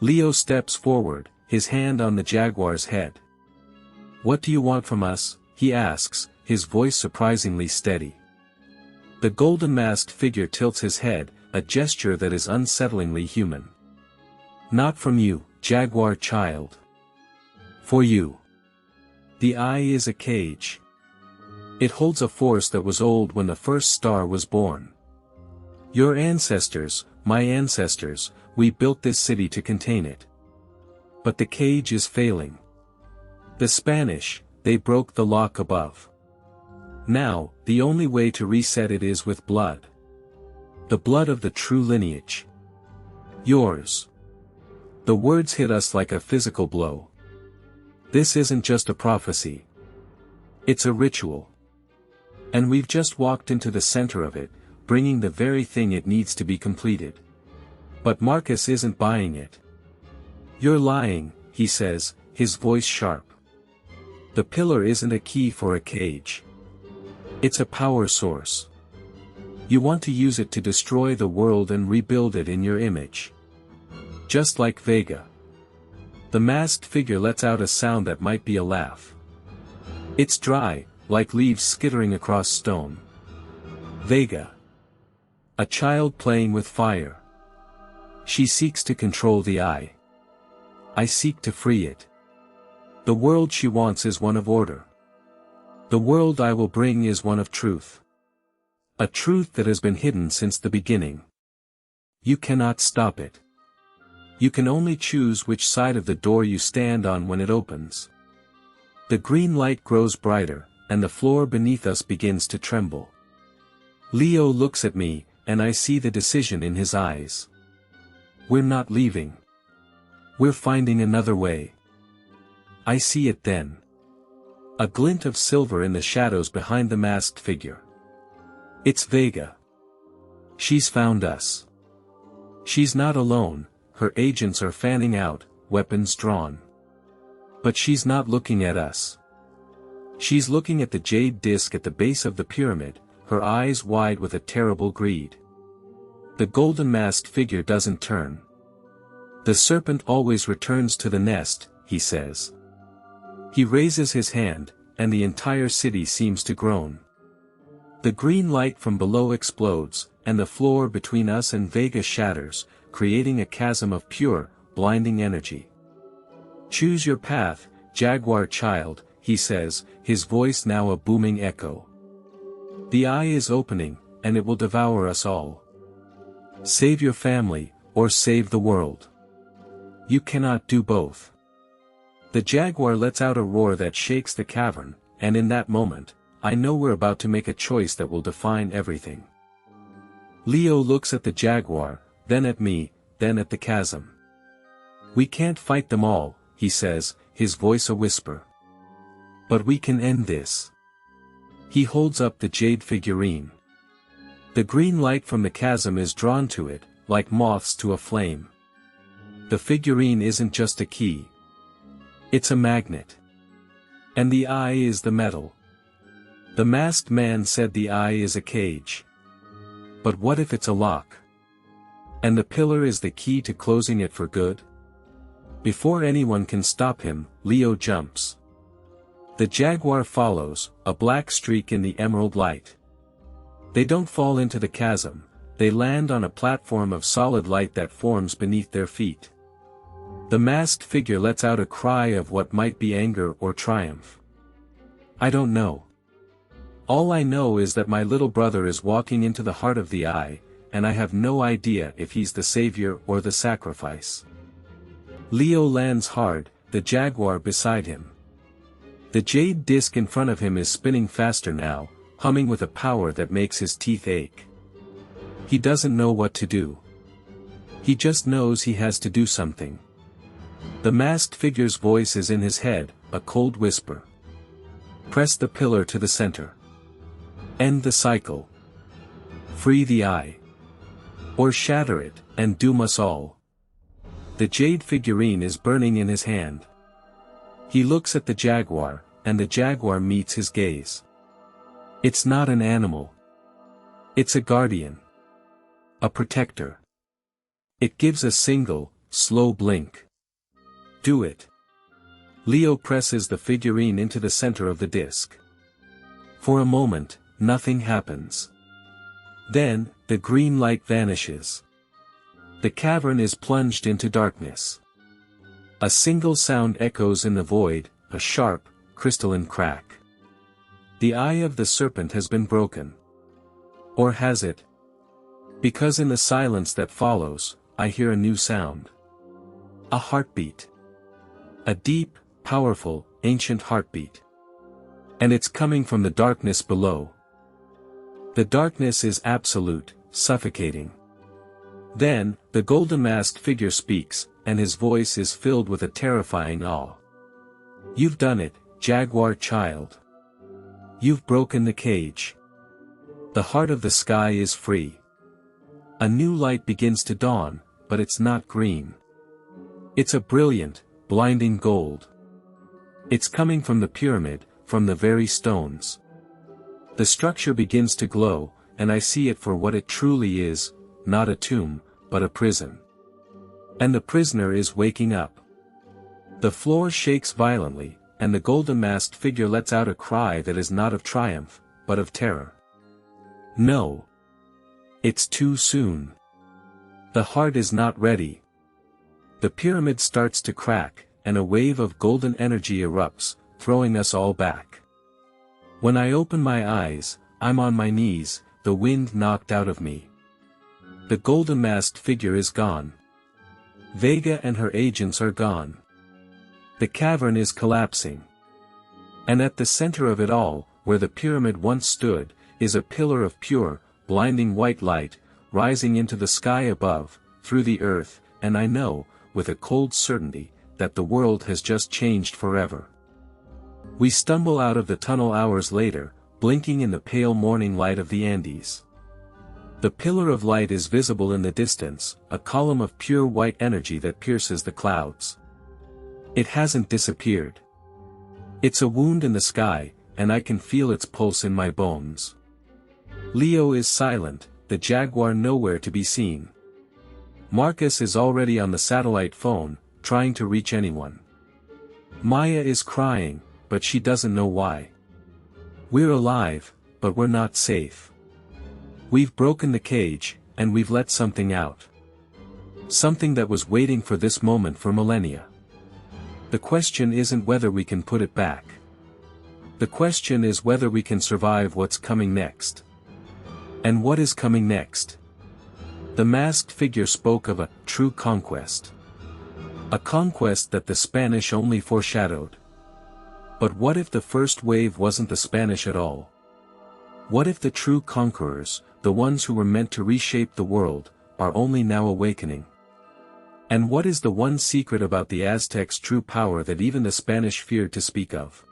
Leo steps forward, his hand on the jaguar's head. What do you want from us? He asks, his voice surprisingly steady. The golden-masked figure tilts his head, a gesture that is unsettlingly human. Not from you, jaguar child. For you. The eye is a cage. It holds a force that was old when the first star was born. Your ancestors, my ancestors, we built this city to contain it. But the cage is failing. The Spanish, they broke the lock above. Now, the only way to reset it is with blood. The blood of the true lineage. Yours. The words hit us like a physical blow. This isn't just a prophecy. It's a ritual. And we've just walked into the center of it, bringing the very thing it needs to be completed. But Marcus isn't buying it. You're lying, he says, his voice sharp. The pillar isn't a key for a cage. It's a power source. You want to use it to destroy the world and rebuild it in your image. Just like Vega. The masked figure lets out a sound that might be a laugh. It's dry, like leaves skittering across stone. Vega. A child playing with fire. She seeks to control the eye. I seek to free it. The world she wants is one of order. The world I will bring is one of truth. A truth that has been hidden since the beginning. You cannot stop it. You can only choose which side of the door you stand on when it opens. The green light grows brighter, and the floor beneath us begins to tremble. Leo looks at me, and I see the decision in his eyes. We're not leaving. We're finding another way. I see it then. A glint of silver in the shadows behind the masked figure. It's Vega. She's found us. She's not alone, her agents are fanning out, weapons drawn. But she's not looking at us. She's looking at the jade disc at the base of the pyramid, her eyes wide with a terrible greed. The golden masked figure doesn't turn. The serpent always returns to the nest, he says. He raises his hand, and the entire city seems to groan. The green light from below explodes, and the floor between us and Vega shatters, creating a chasm of pure, blinding energy. Choose your path, jaguar child, he says, his voice now a booming echo. The eye is opening, and it will devour us all. Save your family, or save the world. You cannot do both. The jaguar lets out a roar that shakes the cavern, and in that moment, I know we're about to make a choice that will define everything. Leo looks at the jaguar, then at me, then at the chasm. We can't fight them all, he says, his voice a whisper. But we can end this. He holds up the jade figurine. The green light from the chasm is drawn to it, like moths to a flame. The figurine isn't just a key. It's a magnet. And the eye is the metal. The masked man said the eye is a cage. But what if it's a lock? And the pillar is the key to closing it for good? Before anyone can stop him, Leo jumps. The jaguar follows, a black streak in the emerald light. They don't fall into the chasm, they land on a platform of solid light that forms beneath their feet. The masked figure lets out a cry of what might be anger or triumph. I don't know. All I know is that my little brother is walking into the heart of the eye, and I have no idea if he's the savior or the sacrifice. Leo lands hard, the jaguar beside him. The jade disc in front of him is spinning faster now, humming with a power that makes his teeth ache. He doesn't know what to do. He just knows he has to do something. The masked figure's voice is in his head, a cold whisper. Press the pillar to the center. End the cycle. Free the eye. Or shatter it, and doom us all. The jade figurine is burning in his hand. He looks at the jaguar, and the jaguar meets his gaze. It's not an animal. It's a guardian. A protector. It gives a single, slow blink. Do it. Leo presses the figurine into the center of the disc. For a moment, nothing happens. Then, the green light vanishes. The cavern is plunged into darkness. A single sound echoes in the void, a sharp, crystalline crack. The eye of the serpent has been broken. Or has it? Because in the silence that follows, I hear a new sound. A heartbeat. A deep, powerful, ancient heartbeat. And it's coming from the darkness below. The darkness is absolute, suffocating. Then, the golden masked figure speaks, and his voice is filled with a terrifying awe. You've done it, jaguar child. You've broken the cage. The heart of the sky is free. A new light begins to dawn, but it's not green. It's a brilliant, blinding gold. It's coming from the pyramid, from the very stones. The structure begins to glow, and I see it for what it truly is, not a tomb, but a prison. And the prisoner is waking up. The floor shakes violently, and the golden masked figure lets out a cry that is not of triumph, but of terror. No. It's too soon. The heart is not ready. The pyramid starts to crack, and a wave of golden energy erupts, throwing us all back. When I open my eyes, I'm on my knees, the wind knocked out of me. The golden masked figure is gone. Vega and her agents are gone. The cavern is collapsing. And at the center of it all, where the pyramid once stood, is a pillar of pure, blinding white light, rising into the sky above, through the earth, and I know, with a cold certainty, that the world has just changed forever. We stumble out of the tunnel hours later, blinking in the pale morning light of the Andes. The pillar of light is visible in the distance, a column of pure white energy that pierces the clouds. It hasn't disappeared. It's a wound in the sky, and I can feel its pulse in my bones. Leo is silent, the jaguar nowhere to be seen. Marcus is already on the satellite phone, trying to reach anyone. Maya is crying, but she doesn't know why. We're alive, but we're not safe. We've broken the cage, and we've let something out. Something that was waiting for this moment for millennia. The question isn't whether we can put it back. The question is whether we can survive what's coming next. And what is coming next? The masked figure spoke of a true conquest. A conquest that the Spanish only foreshadowed. But what if the first wave wasn't the Spanish at all? What if the true conquerors, the ones who were meant to reshape the world, are only now awakening? And what is the one secret about the Aztecs' true power that even the Spanish feared to speak of?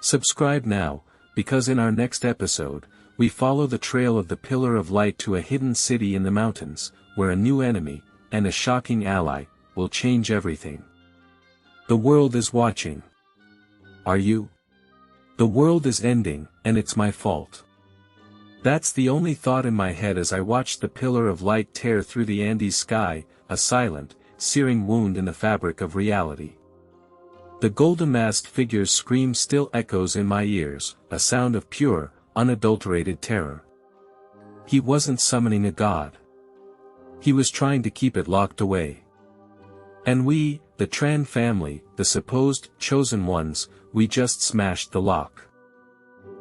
Subscribe now, because in our next episode, we follow the trail of the Pillar of Light to a hidden city in the mountains, where a new enemy, and a shocking ally, will change everything. The world is watching. Are you? The world is ending, and it's my fault. That's the only thought in my head as I watch the Pillar of Light tear through the Andes sky, a silent, searing wound in the fabric of reality. The golden-masked figure's scream still echoes in my ears, a sound of pure, unadulterated terror. He wasn't summoning a god. He was trying to keep it locked away. And we, the Tran family, the supposed chosen ones, we just smashed the lock.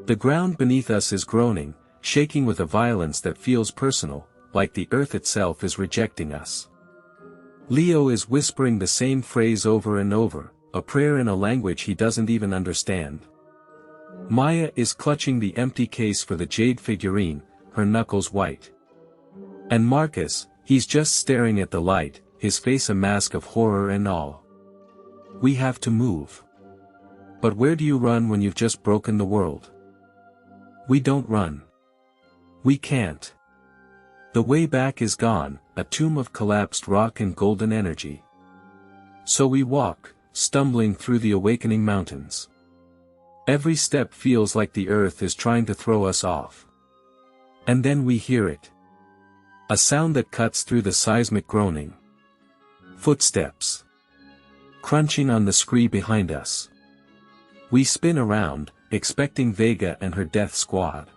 The ground beneath us is groaning, shaking with a violence that feels personal, like the earth itself is rejecting us. Leo is whispering the same phrase over and over, a prayer in a language he doesn't even understand. Maya is clutching the empty case for the jade figurine, her knuckles white. And Marcus, he's just staring at the light, his face a mask of horror and awe. We have to move. But where do you run when you've just broken the world? We don't run. We can't. The way back is gone, a tomb of collapsed rock and golden energy. So we walk, stumbling through the awakening mountains. Every step feels like the earth is trying to throw us off. And then we hear it. A sound that cuts through the seismic groaning. Footsteps. Crunching on the scree behind us. We spin around, expecting Vega and her death squad.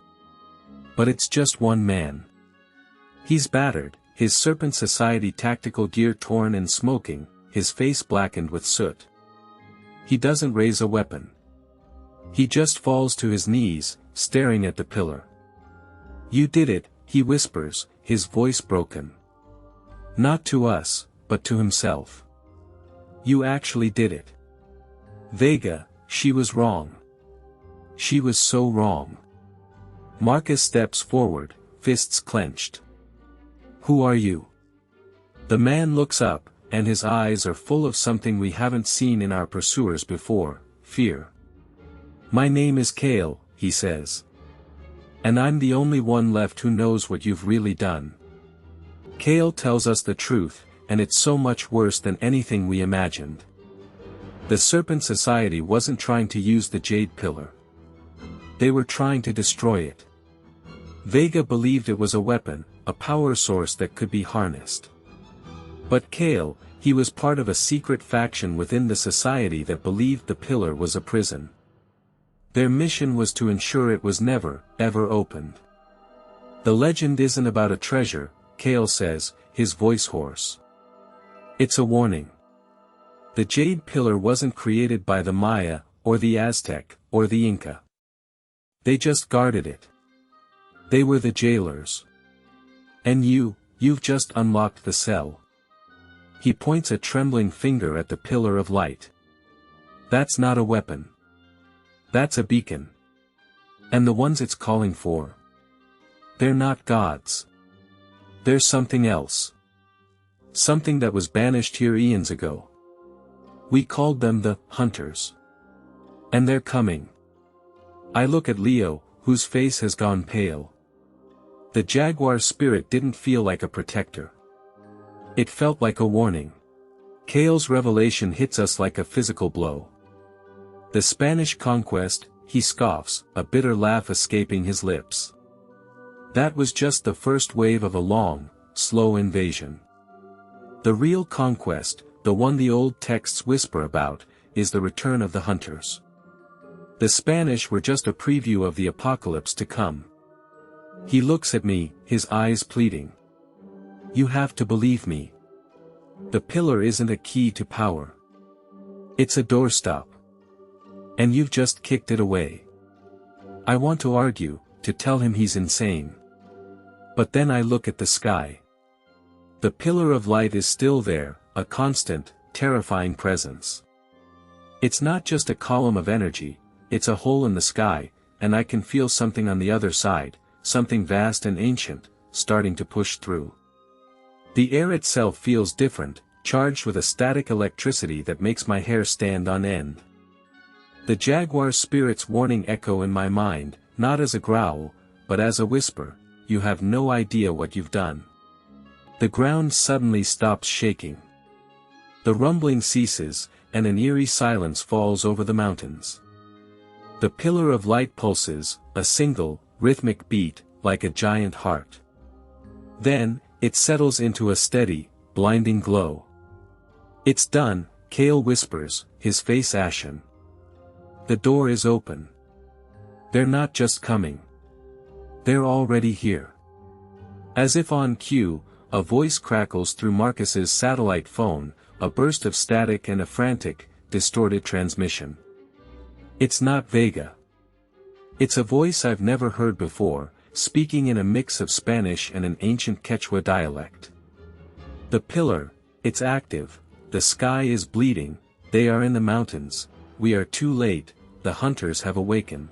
But it's just one man. He's battered, his Serpent Society tactical gear torn and smoking, his face blackened with soot. He doesn't raise a weapon. He just falls to his knees, staring at the pillar. You did it, he whispers, his voice broken. Not to us, but to himself. You actually did it. Vega, she was wrong. She was so wrong. Marcus steps forward, fists clenched. Who are you? The man looks up, and his eyes are full of something we haven't seen in our pursuers before, fear. My name is Kale, he says. And I'm the only one left who knows what you've really done. Kale tells us the truth, and it's so much worse than anything we imagined. The Serpent Society wasn't trying to use the Jade Pillar. They were trying to destroy it. Vega believed it was a weapon, a power source that could be harnessed. But Kale, he was part of a secret faction within the society that believed the pillar was a prison. Their mission was to ensure it was never, ever opened. The legend isn't about a treasure, Kale says, his voice hoarse. It's a warning. The Jade Pillar wasn't created by the Maya, or the Aztec, or the Inca. They just guarded it. They were the jailers. And you've just unlocked the cell. He points a trembling finger at the Pillar of Light. That's not a weapon. That's a beacon. And the ones it's calling for. They're not gods. They're something else. Something that was banished here eons ago. We called them the hunters. And they're coming. I look at Leo, whose face has gone pale. The jaguar spirit didn't feel like a protector. It felt like a warning. Kale's revelation hits us like a physical blow. The Spanish conquest, he scoffs, a bitter laugh escaping his lips. That was just the first wave of a long, slow invasion. The real conquest, the one the old texts whisper about, is the return of the hunters. The Spanish were just a preview of the apocalypse to come. He looks at me, his eyes pleading. You have to believe me. The pillar isn't a key to power. It's a doorstop. And you've just kicked it away. I want to argue, to tell him he's insane. But then I look at the sky. The pillar of light is still there, a constant, terrifying presence. It's not just a column of energy, it's a hole in the sky, and I can feel something on the other side, something vast and ancient, starting to push through. The air itself feels different, charged with a static electricity that makes my hair stand on end. The jaguar spirit's warning echo in my mind, not as a growl, but as a whisper, you have no idea what you've done. The ground suddenly stops shaking. The rumbling ceases, and an eerie silence falls over the mountains. The pillar of light pulses, a single, rhythmic beat, like a giant heart. Then, it settles into a steady, blinding glow. It's done, Kale whispers, his face ashen. The door is open. They're not just coming. They're already here. As if on cue, a voice crackles through Marcus's satellite phone, a burst of static and a frantic, distorted transmission. It's not Vega. It's a voice I've never heard before, speaking in a mix of Spanish and an ancient Quechua dialect. The pillar, it's active, the sky is bleeding, they are in the mountains, we are too late, the hunters have awakened.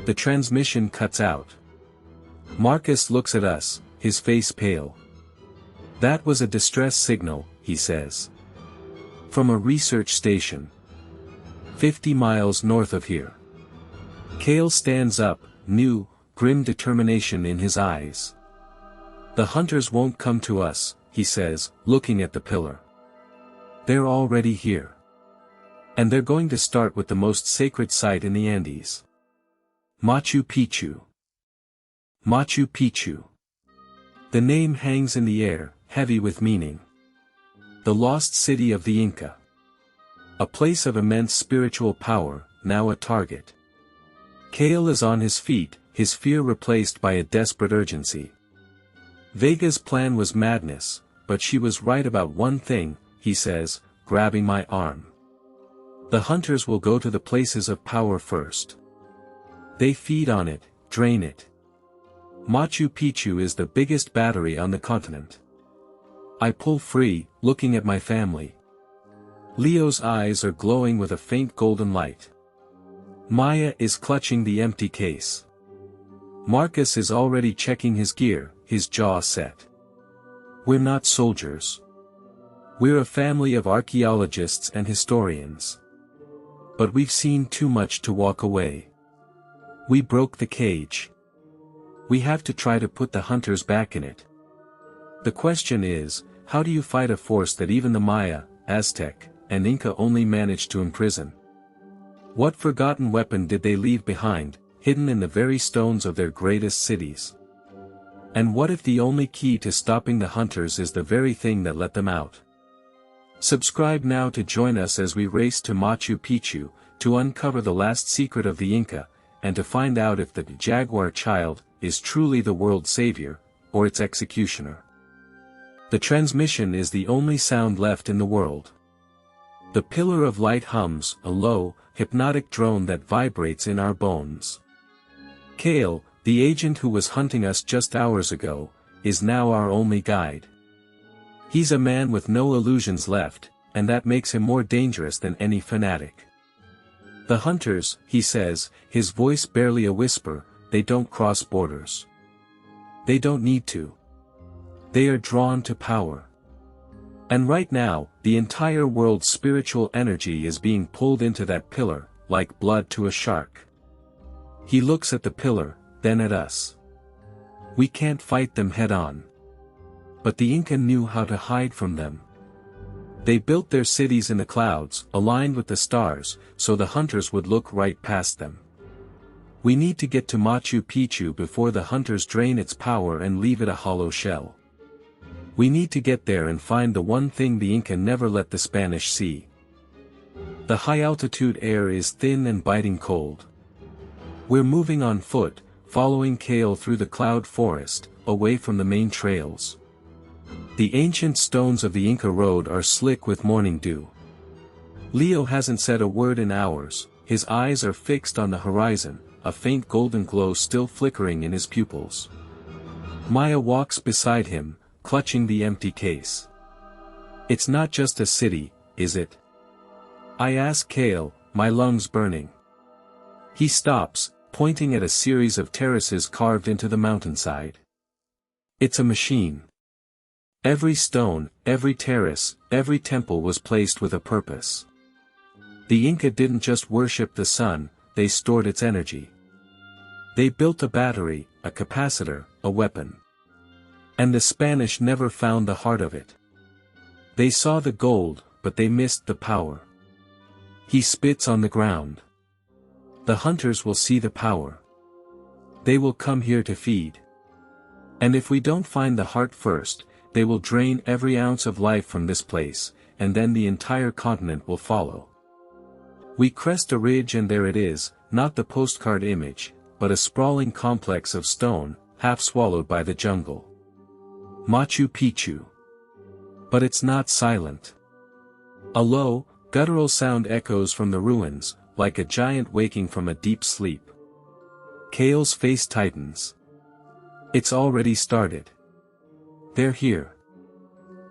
The transmission cuts out. Marcus looks at us, his face pale. That was a distress signal, he says. From a research station. 50 miles north of here. Kale stands up, new, grim determination in his eyes. The hunters won't come to us, he says, looking at the pillar. They're already here. And they're going to start with the most sacred site in the Andes. Machu Picchu. Machu Picchu. The name hangs in the air, heavy with meaning. The lost city of the Inca. A place of immense spiritual power, now a target. Kale is on his feet, his fear replaced by a desperate urgency. Vega's plan was madness, but she was right about one thing, he says, grabbing my arm. The hunters will go to the places of power first. They feed on it, drain it. Machu Picchu is the biggest battery on the continent. I pull free, looking at my family. Leo's eyes are glowing with a faint golden light. Maya is clutching the empty case. Marcus is already checking his gear, his jaw set. We're not soldiers. We're a family of archaeologists and historians. But we've seen too much to walk away. We broke the cage. We have to try to put the hunters back in it. The question is, how do you fight a force that even the Maya, Aztec, and Inca only managed to imprison? What forgotten weapon did they leave behind, hidden in the very stones of their greatest cities? And what if the only key to stopping the hunters is the very thing that let them out? Subscribe now to join us as we race to Machu Picchu, to uncover the last secret of the Inca, and to find out if the jaguar child is truly the world's savior, or its executioner. The transmission is the only sound left in the world. The pillar of light hums, a low, hypnotic drone that vibrates in our bones. Kale, the agent who was hunting us just hours ago, is now our only guide. He's a man with no illusions left, and that makes him more dangerous than any fanatic. The hunters, he says, his voice barely a whisper, they don't cross borders. They don't need to. They are drawn to power. And right now, the entire world's spiritual energy is being pulled into that pillar, like blood to a shark. He looks at the pillar, then at us. We can't fight them head-on. But the Inca knew how to hide from them. They built their cities in the clouds, aligned with the stars, so the hunters would look right past them. We need to get to Machu Picchu before the hunters drain its power and leave it a hollow shell. We need to get there and find the one thing the Inca never let the Spanish see. The high-altitude air is thin and biting cold. We're moving on foot, following Kale through the cloud forest, away from the main trails. The ancient stones of the Inca road are slick with morning dew. Leo hasn't said a word in hours, his eyes are fixed on the horizon, a faint golden glow still flickering in his pupils. Maya walks beside him, clutching the empty case. It's not just a city, is it? I ask Kale, my lungs burning. He stops, pointing at a series of terraces carved into the mountainside. It's a machine. Every stone, every terrace, every temple was placed with a purpose. The Inca didn't just worship the sun, they stored its energy. They built a battery, a capacitor, a weapon. And the Spanish never found the heart of it. They saw the gold, but they missed the power. He spits on the ground. The hunters will see the power. They will come here to feed. And if we don't find the heart first, they will drain every ounce of life from this place, and then the entire continent will follow. We crest a ridge and there it is, not the postcard image, but a sprawling complex of stone, half swallowed by the jungle. Machu Picchu. But it's not silent. A low, guttural sound echoes from the ruins, like a giant waking from a deep sleep. Kale's face tightens. It's already started. They're here.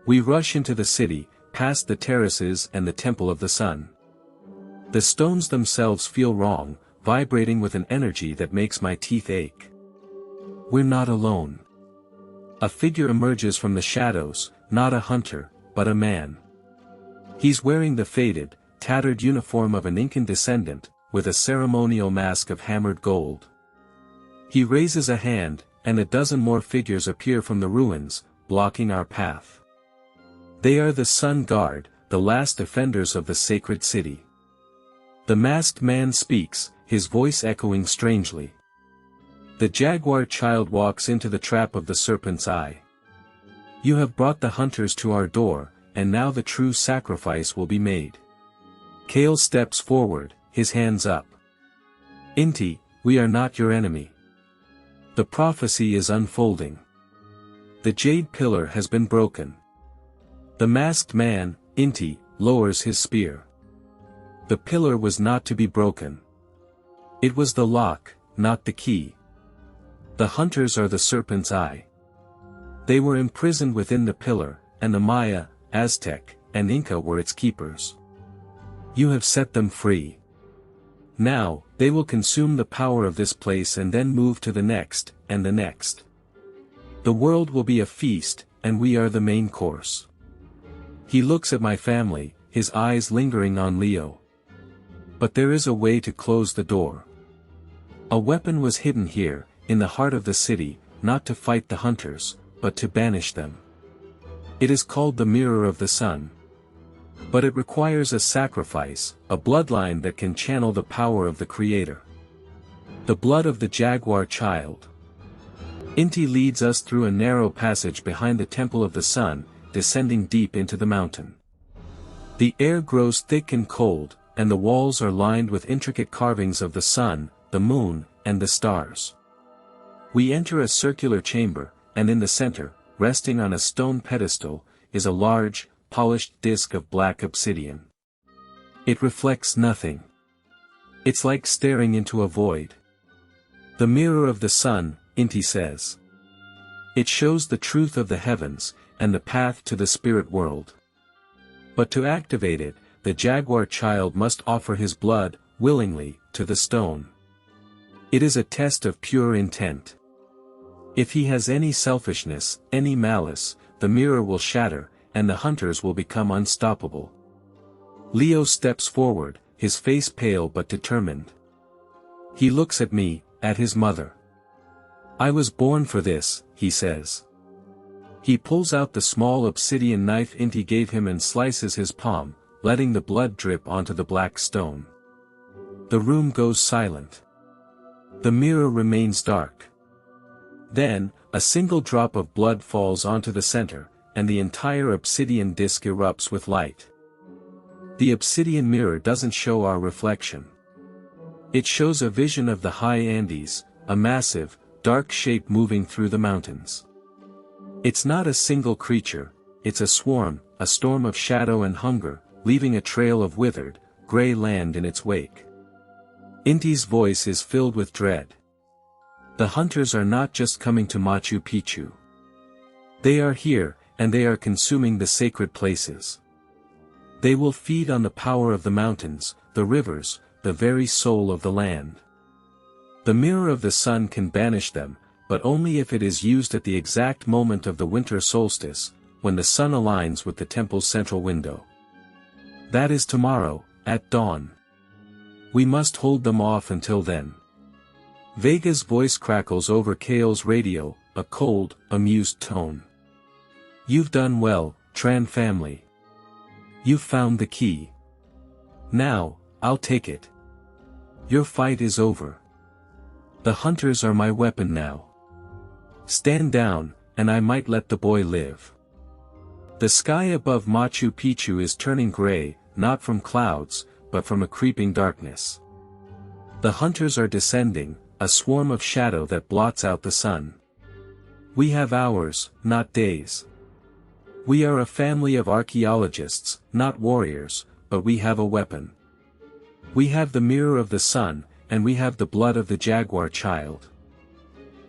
We rush into the city, past the terraces and the Temple of the Sun. The stones themselves feel wrong, vibrating with an energy that makes my teeth ache. We're not alone. A figure emerges from the shadows, not a hunter, but a man. He's wearing the faded, tattered uniform of an Incan descendant, with a ceremonial mask of hammered gold. He raises a hand, and a dozen more figures appear from the ruins, blocking our path. They are the Sun Guard, the last defenders of the sacred city. The masked man speaks, his voice echoing strangely. The jaguar child walks into the trap of the serpent's eye. You have brought the hunters to our door, and now the true sacrifice will be made. Kale steps forward, his hands up. Inti, we are not your enemy. The prophecy is unfolding. The jade pillar has been broken. The masked man, Inti, lowers his spear. The pillar was not to be broken. It was the lock, not the key. The hunters are the serpent's eye. They were imprisoned within the pillar, and the Maya, Aztec, and Inca were its keepers. You have set them free. Now, they will consume the power of this place and then move to the next, and the next. The world will be a feast, and we are the main course. He looks at my family, his eyes lingering on Leo. But there is a way to close the door. A weapon was hidden here, in the heart of the city, not to fight the hunters, but to banish them. It is called the Mirror of the Sun. But it requires a sacrifice, a bloodline that can channel the power of the Creator. The blood of the jaguar child. Inti leads us through a narrow passage behind the Temple of the Sun, descending deep into the mountain. The air grows thick and cold, and the walls are lined with intricate carvings of the sun, the moon, and the stars. We enter a circular chamber, and in the center, resting on a stone pedestal, is a large, polished disk of black obsidian. It reflects nothing. It's like staring into a void. The mirror of the sun, Inti says. It shows the truth of the heavens, and the path to the spirit world. But to activate it, the jaguar child must offer his blood, willingly, to the stone. It is a test of pure intent. If he has any selfishness, any malice, the mirror will shatter, and the hunters will become unstoppable. Leo steps forward, his face pale but determined. He looks at me, at his mother. "I was born for this," he says. He pulls out the small obsidian knife Inti gave him and slices his palm, letting the blood drip onto the black stone. The room goes silent. The mirror remains dark. Then, a single drop of blood falls onto the center, and the entire obsidian disc erupts with light. The obsidian mirror doesn't show our reflection. It shows a vision of the high Andes, a massive, dark shape moving through the mountains. It's not a single creature, it's a swarm, a storm of shadow and hunger, leaving a trail of withered, gray land in its wake. Inti's voice is filled with dread. The hunters are not just coming to Machu Picchu. They are here, and they are consuming the sacred places. They will feed on the power of the mountains, the rivers, the very soul of the land. The mirror of the sun can banish them, but only if it is used at the exact moment of the winter solstice, when the sun aligns with the temple's central window. That is tomorrow, at dawn. We must hold them off until then. Vega's voice crackles over Kale's radio, a cold, amused tone. "You've done well, Tran family. You've found the key. Now, I'll take it. Your fight is over. The hunters are my weapon now. Stand down, and I might let the boy live." The sky above Machu Picchu is turning gray, not from clouds, but from a creeping darkness. The hunters are descending, a swarm of shadow that blots out the sun. We have hours, not days. We are a family of archaeologists, not warriors, but we have a weapon. We have the mirror of the sun, and we have the blood of the jaguar child.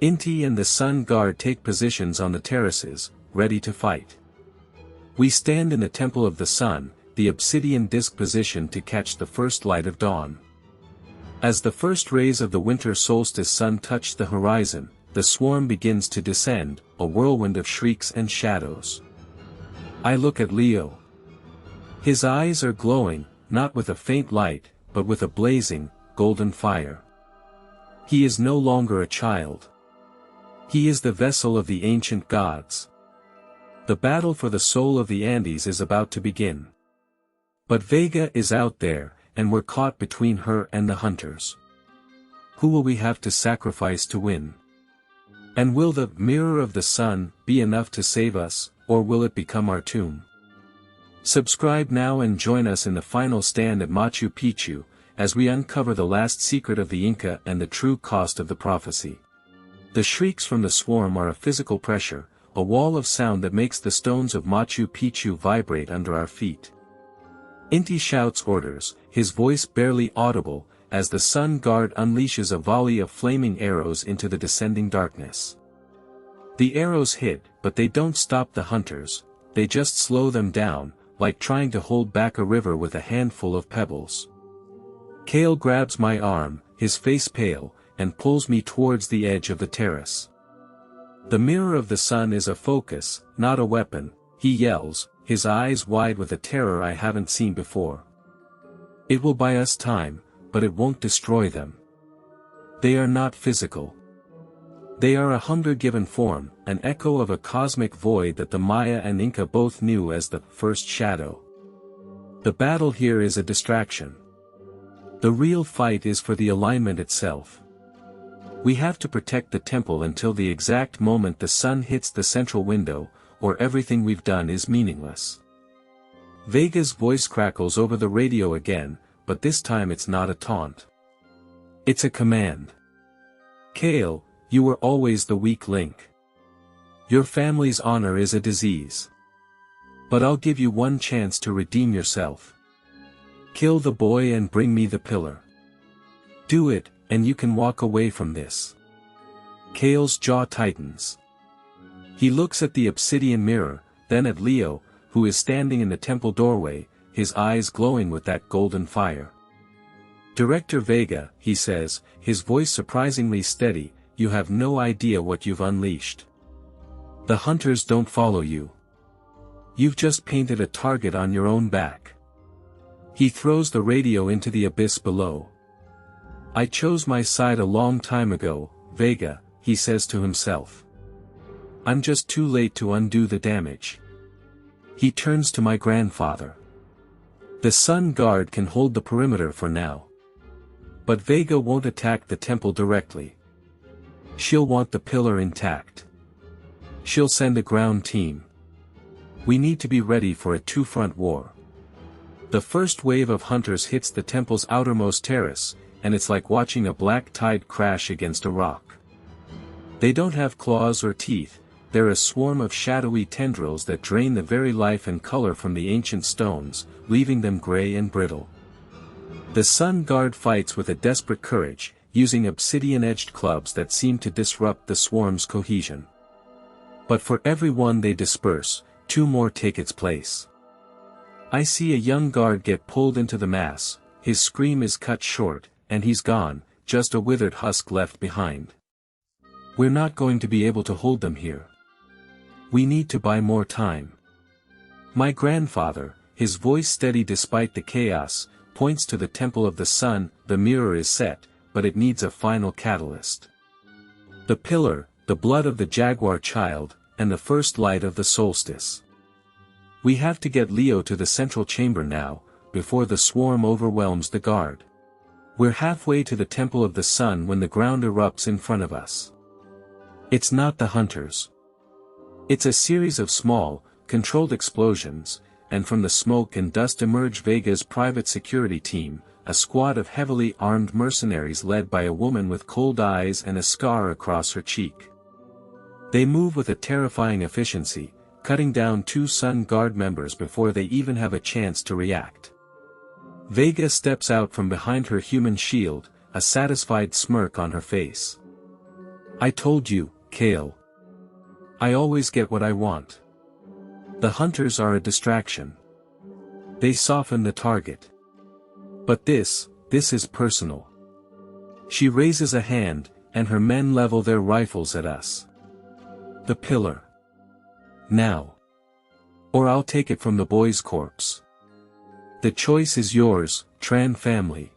Inti and the sun guard take positions on the terraces, ready to fight. We stand in the temple of the sun, the obsidian disc positioned to catch the first light of dawn. As the first rays of the winter solstice sun touch the horizon, the swarm begins to descend, a whirlwind of shrieks and shadows. I look at Leo. His eyes are glowing, not with a faint light, but with a blazing, golden fire. He is no longer a child. He is the vessel of the ancient gods. The battle for the soul of the Andes is about to begin. But Vega is out there, and we're caught between her and the hunters. Who will we have to sacrifice to win? And will the mirror of the sun be enough to save us, or will it become our tomb? Subscribe now and join us in the final stand at Machu Picchu, as we uncover the last secret of the Inca and the true cost of the prophecy. The shrieks from the swarm are a physical pressure, a wall of sound that makes the stones of Machu Picchu vibrate under our feet. Inti shouts orders, his voice barely audible, as the sun guard unleashes a volley of flaming arrows into the descending darkness. The arrows hit, but they don't stop the hunters, they just slow them down, like trying to hold back a river with a handful of pebbles. Kale grabs my arm, his face pale, and pulls me towards the edge of the terrace. The mirror of the sun is a focus, not a weapon, he yells, his eyes wide with a terror I haven't seen before. It will buy us time, but it won't destroy them. They are not physical. They are a hunger-given form, an echo of a cosmic void that the Maya and Inca both knew as the first shadow. The battle here is a distraction. The real fight is for the alignment itself. We have to protect the temple until the exact moment the sun hits the central window, or everything we've done is meaningless. Vega's voice crackles over the radio again, but this time it's not a taunt. It's a command. Kale, you were always the weak link. Your family's honor is a disease. But I'll give you one chance to redeem yourself. Kill the boy and bring me the pillar. Do it, and you can walk away from this. Kale's jaw tightens. He looks at the obsidian mirror, then at Leo, who is standing in the temple doorway, his eyes glowing with that golden fire. Director Vega, he says, his voice surprisingly steady, you have no idea what you've unleashed. The hunters don't follow you. You've just painted a target on your own back. He throws the radio into the abyss below. I chose my side a long time ago, Vega, he says to himself. I'm just too late to undo the damage. He turns to my grandfather. The Sun Guard can hold the perimeter for now. But Vega won't attack the temple directly. She'll want the pillar intact. She'll send a ground team. We need to be ready for a two-front war. The first wave of hunters hits the temple's outermost terrace, and it's like watching a black tide crash against a rock. They don't have claws or teeth, they're a swarm of shadowy tendrils that drain the very life and color from the ancient stones, leaving them gray and brittle. The Sun Guard fights with a desperate courage, using obsidian-edged clubs that seem to disrupt the swarm's cohesion. But for every one they disperse, two more take its place. I see a young guard get pulled into the mass, his scream is cut short, and he's gone, just a withered husk left behind. We're not going to be able to hold them here. We need to buy more time. My grandfather, his voice steady despite the chaos, points to the Temple of the Sun. The mirror is set, but it needs a final catalyst. The pillar, the blood of the jaguar child, and the first light of the solstice. We have to get Leo to the central chamber now, before the swarm overwhelms the guard. We're halfway to the Temple of the Sun when the ground erupts in front of us. It's not the hunters. It's a series of small, controlled explosions, and from the smoke and dust emerge Vega's private security team, a squad of heavily armed mercenaries led by a woman with cold eyes and a scar across her cheek. They move with a terrifying efficiency, cutting down two Sun Guard members before they even have a chance to react. Vega steps out from behind her human shield, a satisfied smirk on her face. I told you, Kale. I always get what I want. The hunters are a distraction. They soften the target. But this is personal. She raises a hand, and her men level their rifles at us. The pillar. Now. Or I'll take it from the boy's corpse. The choice is yours, Tran family.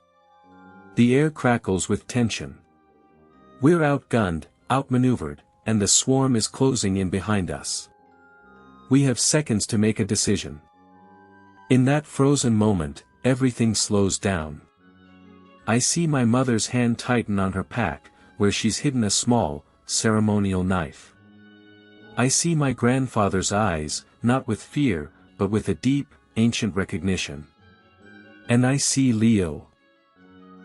The air crackles with tension. We're outgunned, outmaneuvered, and the swarm is closing in behind us. We have seconds to make a decision. In that frozen moment, everything slows down. I see my mother's hand tighten on her pack, where she's hidden a small, ceremonial knife. I see my grandfather's eyes, not with fear, but with a deep, ancient recognition. And I see Leo.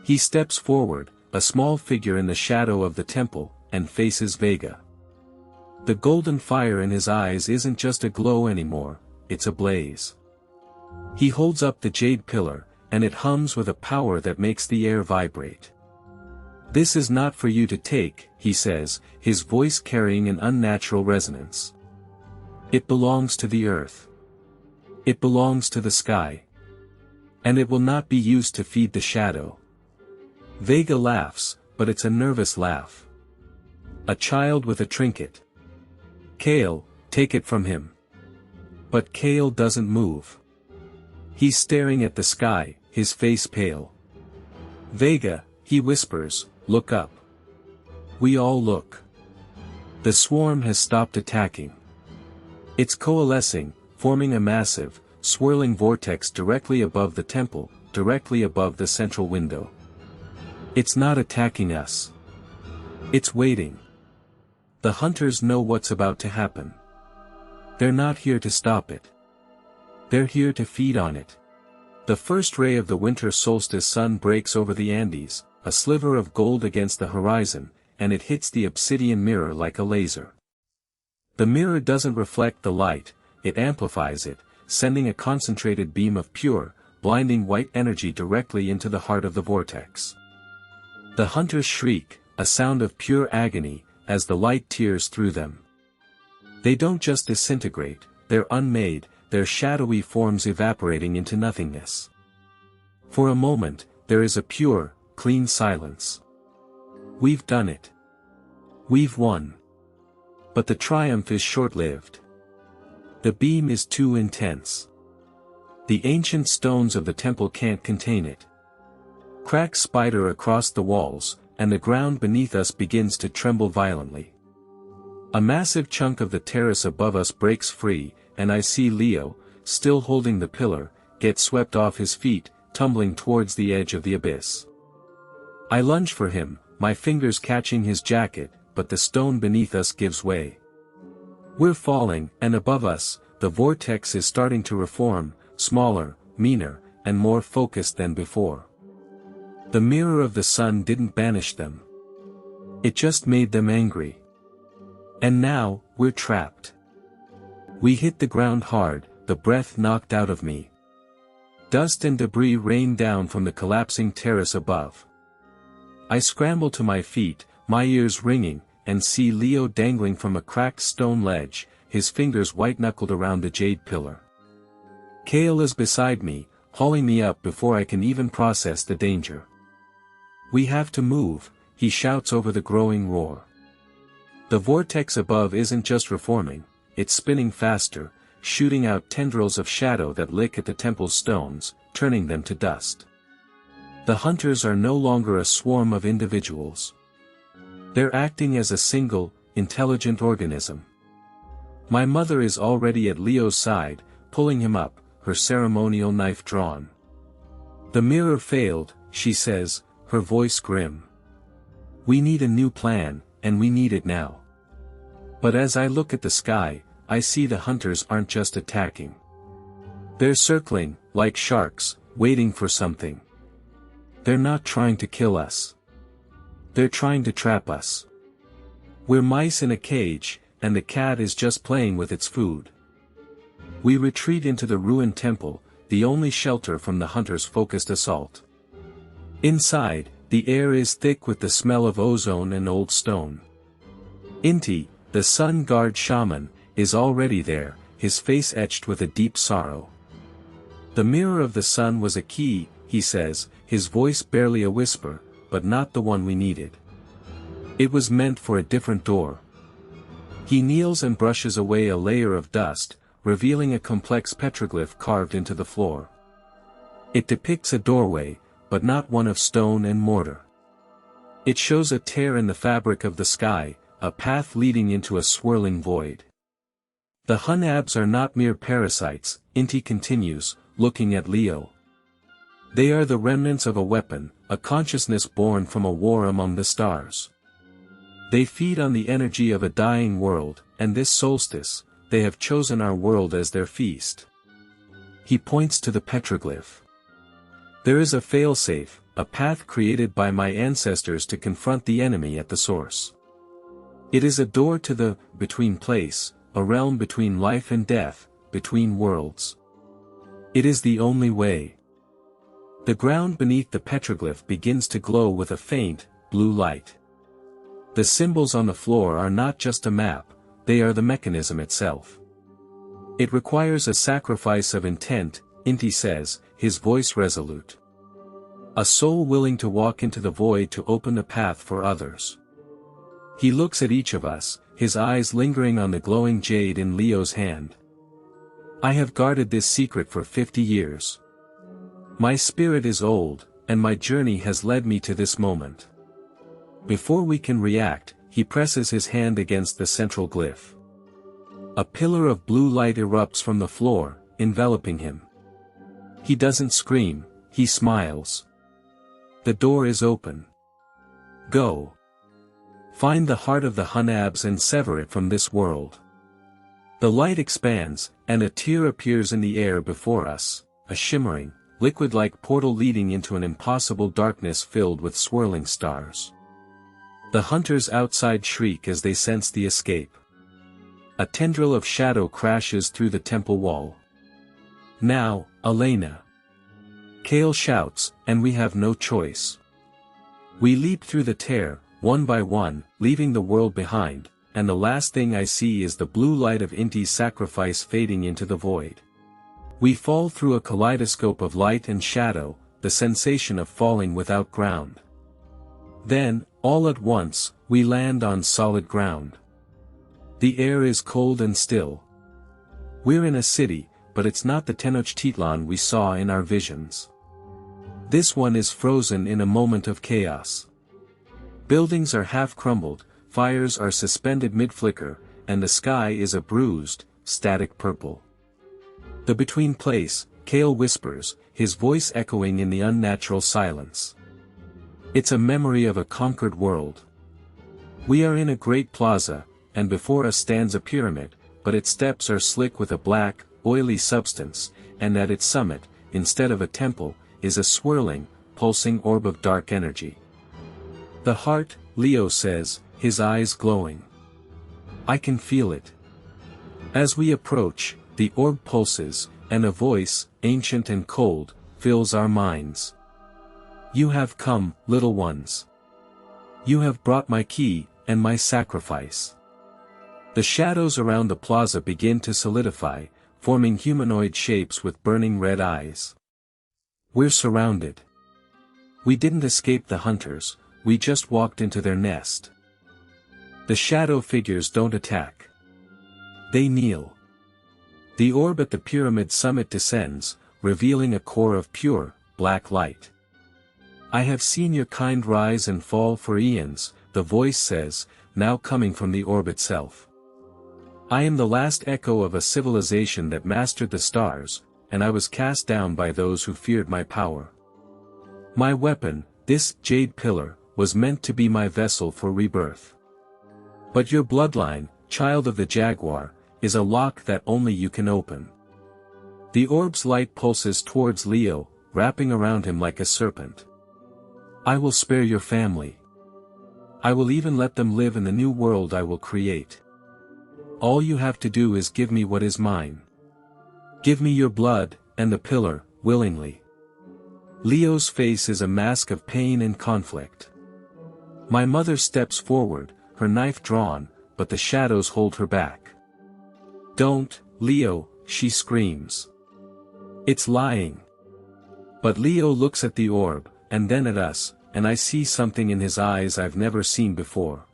He steps forward, a small figure in the shadow of the temple, and faces Vega. The golden fire in his eyes isn't just a glow anymore, it's a blaze. He holds up the jade pillar, and it hums with a power that makes the air vibrate. This is not for you to take, he says, his voice carrying an unnatural resonance. It belongs to the earth. It belongs to the sky. And it will not be used to feed the shadow. Vega laughs, but it's a nervous laugh. A child with a trinket. Kale, take it from him. But Kale doesn't move. He's staring at the sky, his face pale. Vega, he whispers, look up. We all look. The swarm has stopped attacking. It's coalescing, forming a massive, swirling vortex directly above the temple, directly above the central window. It's not attacking us. It's waiting. The hunters know what's about to happen. They're not here to stop it. They're here to feed on it. The first ray of the winter solstice sun breaks over the Andes, a sliver of gold against the horizon, and it hits the obsidian mirror like a laser. The mirror doesn't reflect the light, it amplifies it, sending a concentrated beam of pure, blinding white energy directly into the heart of the vortex. The hunters shriek, a sound of pure agony, as the light tears through them. They don't just disintegrate, they're unmade, their shadowy forms evaporating into nothingness. For a moment, there is a pure, clean silence. We've done it. We've won. But the triumph is short-lived. The beam is too intense. The ancient stones of the temple can't contain it. Cracks spider across the walls, and the ground beneath us begins to tremble violently. A massive chunk of the terrace above us breaks free, and I see Leo, still holding the pillar, get swept off his feet, tumbling towards the edge of the abyss. I lunge for him, my fingers catching his jacket, but the stone beneath us gives way. We're falling, and above us, the vortex is starting to reform, smaller, meaner, and more focused than before. The mirror of the sun didn't banish them. It just made them angry. And now, we're trapped. We hit the ground hard, the breath knocked out of me. Dust and debris rain down from the collapsing terrace above. I scramble to my feet, my ears ringing, and see Leo dangling from a cracked stone ledge, his fingers white-knuckled around the jade pillar. Kale is beside me, hauling me up before I can even process the danger. "We have to move," he shouts over the growing roar. The vortex above isn't just reforming, it's spinning faster, shooting out tendrils of shadow that lick at the temple's stones, turning them to dust. The hunters are no longer a swarm of individuals. They're acting as a single, intelligent organism. My mother is already at Leo's side, pulling him up, her ceremonial knife drawn. "The mirror failed," she says, her voice grim. "We need a new plan, and we need it now." But as I look at the sky, I see the hunters aren't just attacking. They're circling, like sharks, waiting for something. They're not trying to kill us. They're trying to trap us. We're mice in a cage, and the cat is just playing with its food. We retreat into the ruined temple, the only shelter from the hunters' focused assault. Inside, the air is thick with the smell of ozone and old stone. Inti, the sun guard shaman, is already there, his face etched with a deep sorrow. "The mirror of the sun was a key," he says, his voice barely a whisper, "but not the one we needed. It was meant for a different door." He kneels and brushes away a layer of dust, revealing a complex petroglyph carved into the floor. It depicts a doorway, but not one of stone and mortar. It shows a tear in the fabric of the sky, a path leading into a swirling void. "The Hunabs are not mere parasites," Inti continues, looking at Leo. "They are the remnants of a weapon, a consciousness born from a war among the stars. They feed on the energy of a dying world, and this solstice, they have chosen our world as their feast." He points to the petroglyph. "There is a failsafe, a path created by my ancestors to confront the enemy at the source. It is a door to the between place, a realm between life and death, between worlds. It is the only way." The ground beneath the petroglyph begins to glow with a faint, blue light. The symbols on the floor are not just a map, they are the mechanism itself. "It requires a sacrifice of intent," Inti says, his voice resolute. "A soul willing to walk into the void to open a path for others." He looks at each of us, his eyes lingering on the glowing jade in Leo's hand. "I have guarded this secret for 50 years. My spirit is old, and my journey has led me to this moment." Before we can react, he presses his hand against the central glyph. A pillar of blue light erupts from the floor, enveloping him. He doesn't scream, he smiles. "The door is open. Go. Find the heart of the Hunabs and sever it from this world." The light expands, and a tear appears in the air before us, a shimmering, liquid-like portal leading into an impossible darkness filled with swirling stars. The hunters outside shriek as they sense the escape. A tendril of shadow crashes through the temple wall. "Now, Elena!" Kale shouts, and we have no choice. We leap through the tear, one by one, leaving the world behind, and the last thing I see is the blue light of Inti's sacrifice fading into the void. We fall through a kaleidoscope of light and shadow, the sensation of falling without ground. Then, all at once, we land on solid ground. The air is cold and still. We're in a city, but it's not the Tenochtitlan we saw in our visions. This one is frozen in a moment of chaos. Buildings are half crumbled, fires are suspended mid-flicker, and the sky is a bruised, static purple. The between place, Kale whispers, his voice echoing in the unnatural silence. It's a memory of a conquered world. We are in a great plaza, and before us stands a pyramid, but its steps are slick with a black, oily substance, and at its summit, instead of a temple, is a swirling, pulsing orb of dark energy. The heart, Leo says, his eyes glowing. I can feel it. As we approach, the orb pulses, and a voice, ancient and cold, fills our minds. You have come, little ones. You have brought my key, and my sacrifice. The shadows around the plaza begin to solidify, forming humanoid shapes with burning red eyes. We're surrounded. We didn't escape the hunters, we just walked into their nest. The shadow figures don't attack. They kneel. The orb at the pyramid summit descends, revealing a core of pure, black light. I have seen your kind rise and fall for eons, the voice says, now coming from the orb itself. I am the last echo of a civilization that mastered the stars, and I was cast down by those who feared my power. My weapon, this jade pillar, was meant to be my vessel for rebirth. But your bloodline, child of the jaguar, is a lock that only you can open. The orb's light pulses towards Leo, wrapping around him like a serpent. I will spare your family. I will even let them live in the new world I will create. All you have to do is give me what is mine. Give me your blood, and the pillar, willingly. Leo's face is a mask of pain and conflict. My mother steps forward, her knife drawn, but the shadows hold her back. Don't, Leo, she screams. It's lying. But Leo looks at the orb, and then at us, and I see something in his eyes I've never seen before.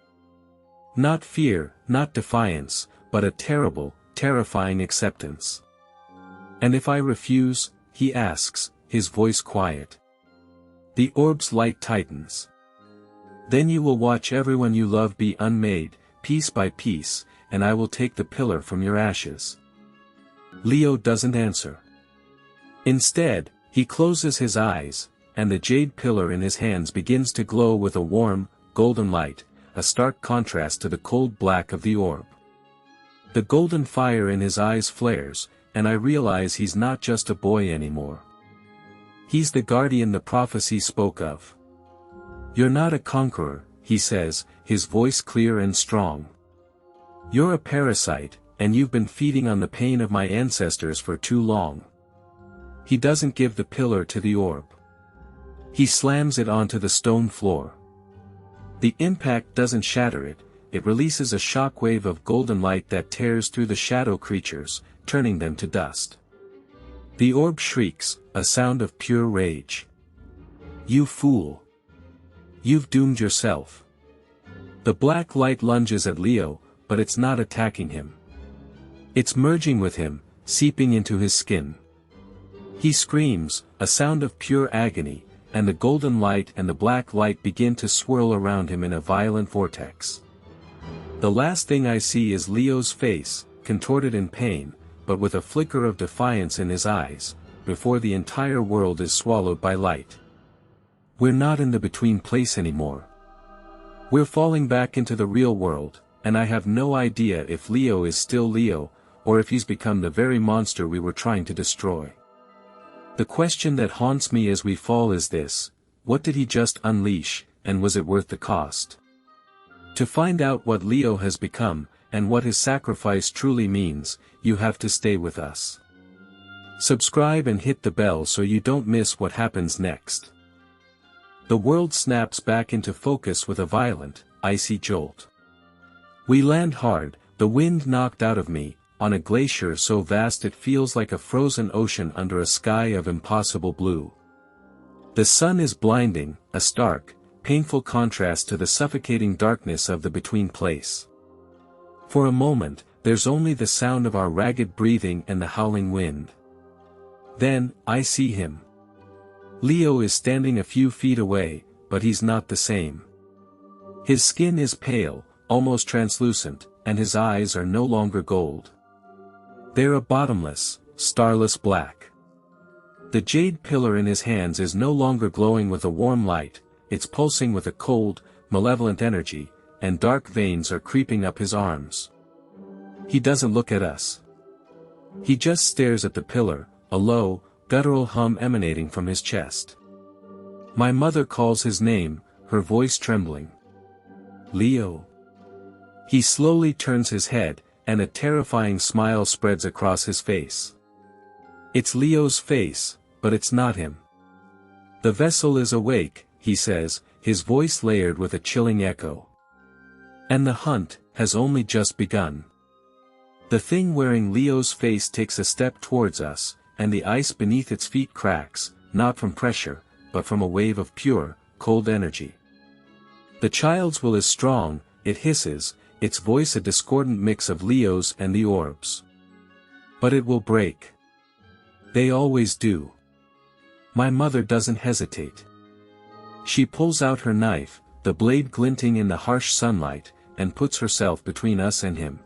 Not fear, not defiance, but a terrible, terrifying acceptance. And if I refuse, he asks, his voice quiet. The orb's light tightens. Then you will watch everyone you love be unmade, piece by piece, and I will take the pillar from your ashes. Leo doesn't answer. Instead, he closes his eyes, and the jade pillar in his hands begins to glow with a warm, golden light, a stark contrast to the cold black of the orb. The golden fire in his eyes flares, and I realize he's not just a boy anymore. He's the guardian the prophecy spoke of. You're not a conqueror, he says, his voice clear and strong. You're a parasite, and you've been feeding on the pain of my ancestors for too long. He doesn't give the pillar to the orb. He slams it onto the stone floor. The impact doesn't shatter it, it releases a shockwave of golden light that tears through the shadow creatures, turning them to dust. The orb shrieks, a sound of pure rage. You fool! You've doomed yourself. The black light lunges at Leo, but it's not attacking him. It's merging with him, seeping into his skin. He screams, a sound of pure agony, and the golden light and the black light begin to swirl around him in a violent vortex. The last thing I see is Leo's face, contorted in pain, but with a flicker of defiance in his eyes, before the entire world is swallowed by light. We're not in the between place anymore. We're falling back into the real world, and I have no idea if Leo is still Leo, or if he's become the very monster we were trying to destroy. The question that haunts me as we fall is this: what did he just unleash, and was it worth the cost? To find out what Leo has become, and what his sacrifice truly means, you have to stay with us. Subscribe and hit the bell so you don't miss what happens next. The world snaps back into focus with a violent, icy jolt. We land hard, the wind knocked out of me, on a glacier so vast it feels like a frozen ocean under a sky of impossible blue. The sun is blinding, a stark, painful contrast to the suffocating darkness of the between place. For a moment, there's only the sound of our ragged breathing and the howling wind. Then, I see him. Leo is standing a few feet away, but he's not the same. His skin is pale, almost translucent, and his eyes are no longer gold. They're a bottomless, starless black. The jade pillar in his hands is no longer glowing with a warm light, it's pulsing with a cold, malevolent energy, and dark veins are creeping up his arms. He doesn't look at us. He just stares at the pillar, a low, guttural hum emanating from his chest. My mother calls his name, her voice trembling. Leo. He slowly turns his head, and a terrifying smile spreads across his face. It's Leo's face, but it's not him. The vessel is awake, he says, his voice layered with a chilling echo. And the hunt has only just begun. The thing wearing Leo's face takes a step towards us, and the ice beneath its feet cracks, not from pressure, but from a wave of pure, cold energy. The child's will is strong, it hisses, its voice a discordant mix of Leo's and the orb's. But it will break. They always do. My mother doesn't hesitate. She pulls out her knife, the blade glinting in the harsh sunlight, and puts herself between us and him.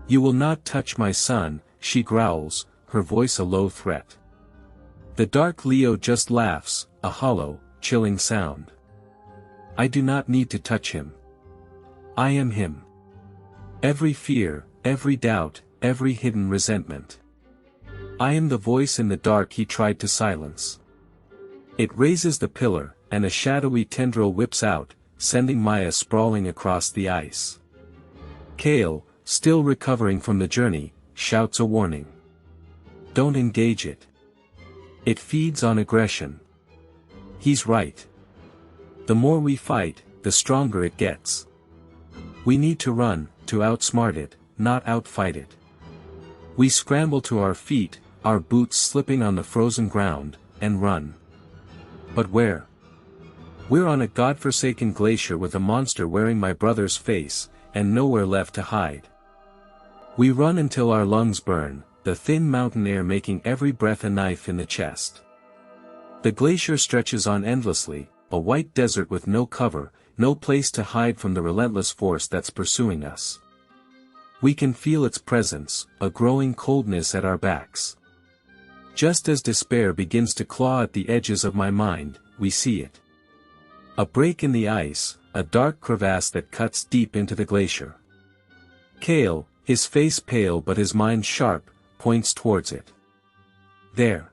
You will not touch my son, she growls, her voice a low threat. The dark Leo just laughs, a hollow, chilling sound. I do not need to touch him. I am him. Every fear, every doubt, every hidden resentment. I am the voice in the dark he tried to silence. It raises the pillar, and a shadowy tendril whips out, sending Maya sprawling across the ice. Kale, still recovering from the journey, shouts a warning. Don't engage it. It feeds on aggression. He's right. The more we fight, the stronger it gets. We need to run, to outsmart it, not outfight it. We scramble to our feet, our boots slipping on the frozen ground, and run. But where? We're on a godforsaken glacier with a monster wearing my brother's face, and nowhere left to hide. We run until our lungs burn, the thin mountain air making every breath a knife in the chest. The glacier stretches on endlessly, a white desert with no cover, no place to hide from the relentless force that's pursuing us. We can feel its presence, a growing coldness at our backs. Just as despair begins to claw at the edges of my mind, we see it. A break in the ice, a dark crevasse that cuts deep into the glacier. Kale, his face pale but his mind sharp, points towards it. There.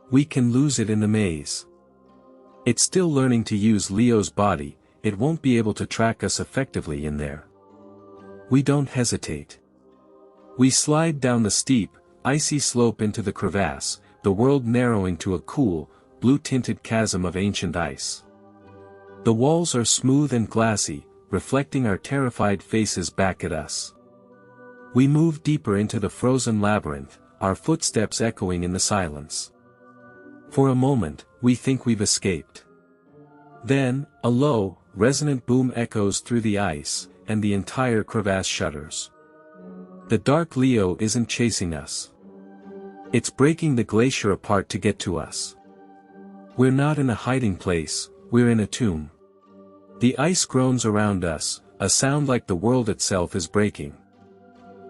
We can lose it in the maze. It's still learning to use Leo's body, it won't be able to track us effectively in there. We don't hesitate. We slide down the steep, icy slope into the crevasse, the world narrowing to a cool, blue-tinted chasm of ancient ice. The walls are smooth and glassy, reflecting our terrified faces back at us. We move deeper into the frozen labyrinth, our footsteps echoing in the silence. For a moment, we think we've escaped. Then, a low, resonant boom echoes through the ice, and the entire crevasse shudders. The dark Leo isn't chasing us. It's breaking the glacier apart to get to us. We're not in a hiding place, we're in a tomb. The ice groans around us, a sound like the world itself is breaking.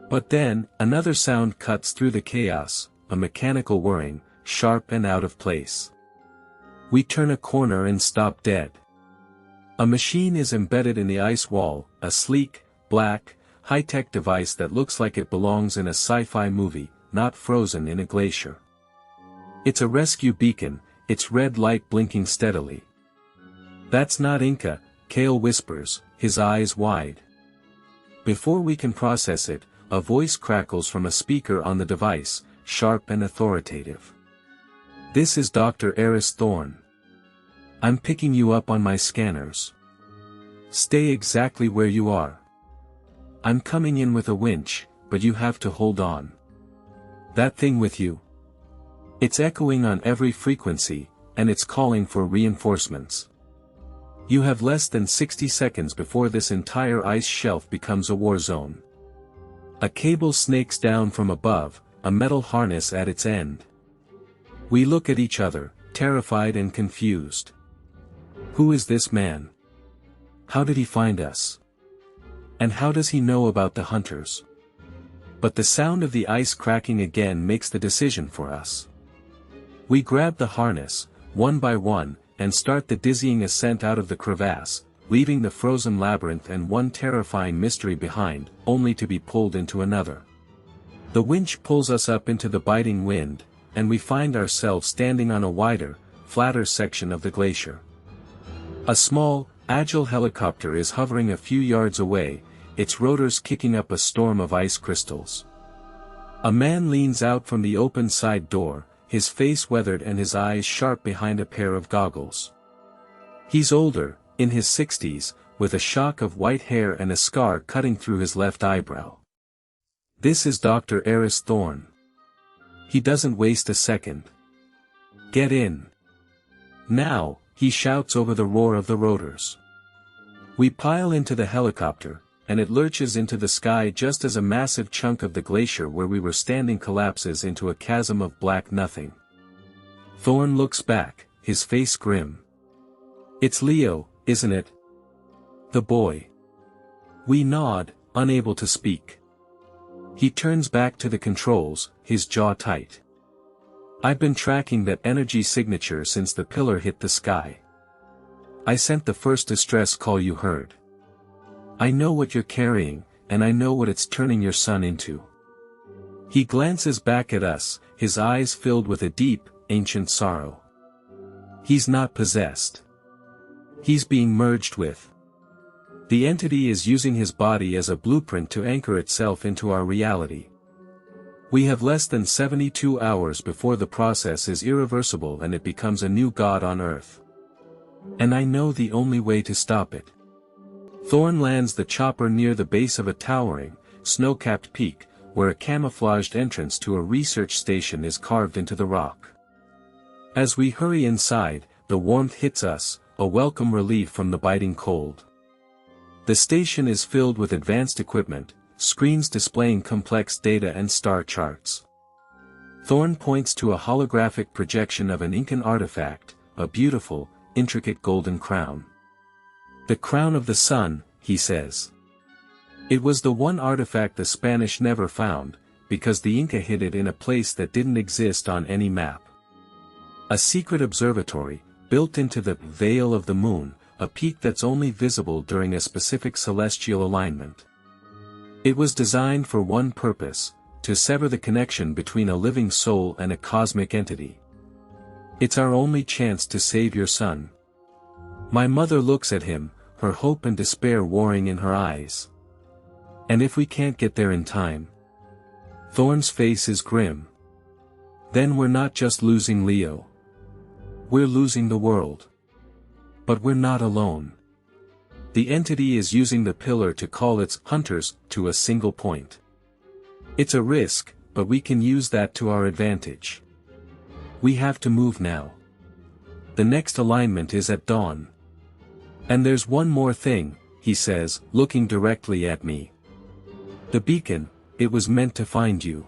But then, another sound cuts through the chaos, a mechanical whirring, sharp and out of place. We turn a corner and stop dead. A machine is embedded in the ice wall, a sleek, black, high-tech device that looks like it belongs in a sci-fi movie, not frozen in a glacier. It's a rescue beacon, its red light blinking steadily. That's not Inca, Kale whispers, his eyes wide. Before we can process it, a voice crackles from a speaker on the device, sharp and authoritative. This is Dr. Eris Thorne. I'm picking you up on my scanners. Stay exactly where you are. I'm coming in with a winch, but you have to hold on. That thing with you. It's echoing on every frequency, and it's calling for reinforcements. You have less than 60 seconds before this entire ice shelf becomes a war zone. A cable snakes down from above, a metal harness at its end. We look at each other, terrified and confused. Who is this man? How did he find us? And how does he know about the hunters? But the sound of the ice cracking again makes the decision for us. We grab the harness, one by one, and start the dizzying ascent out of the crevasse, leaving the frozen labyrinth and one terrifying mystery behind, only to be pulled into another. The winch pulls us up into the biting wind, and we find ourselves standing on a wider, flatter section of the glacier. A small, agile helicopter is hovering a few yards away, its rotors kicking up a storm of ice crystals. A man leans out from the open side door, his face weathered and his eyes sharp behind a pair of goggles. He's older, in his 60s, with a shock of white hair and a scar cutting through his left eyebrow. This is Dr. Eris Thorne. He doesn't waste a second. Get in. Now, he shouts over the roar of the rotors. We pile into the helicopter, and it lurches into the sky just as a massive chunk of the glacier where we were standing collapses into a chasm of black nothing. Thorne looks back, his face grim. It's Leo, isn't it? The boy. We nod, unable to speak. He turns back to the controls, his jaw tight. I've been tracking that energy signature since the pillar hit the sky. I sent the first distress call you heard. I know what you're carrying, and I know what it's turning your son into. He glances back at us, his eyes filled with a deep, ancient sorrow. He's not possessed. He's being merged with. The entity is using his body as a blueprint to anchor itself into our reality. We have less than 72 hours before the process is irreversible and it becomes a new god on Earth. And I know the only way to stop it. Thorne lands the chopper near the base of a towering, snow-capped peak, where a camouflaged entrance to a research station is carved into the rock. As we hurry inside, the warmth hits us, a welcome relief from the biting cold. The station is filled with advanced equipment, screens displaying complex data and star charts. Thorne points to a holographic projection of an Incan artifact, a beautiful, intricate golden crown. The crown of the sun, he says. It was the one artifact the Spanish never found, because the Inca hid it in a place that didn't exist on any map. A secret observatory, built into the veil of the moon, a peak that's only visible during a specific celestial alignment. It was designed for one purpose, to sever the connection between a living soul and a cosmic entity. It's our only chance to save your son. My mother looks at him, her hope and despair warring in her eyes. And if we can't get there in time? Thorne's face is grim. Then we're not just losing Leo. We're losing the world. But we're not alone. The entity is using the pillar to call its hunters to a single point. It's a risk, but we can use that to our advantage. We have to move now. The next alignment is at dawn. And there's one more thing, he says, looking directly at me. The beacon, it was meant to find you.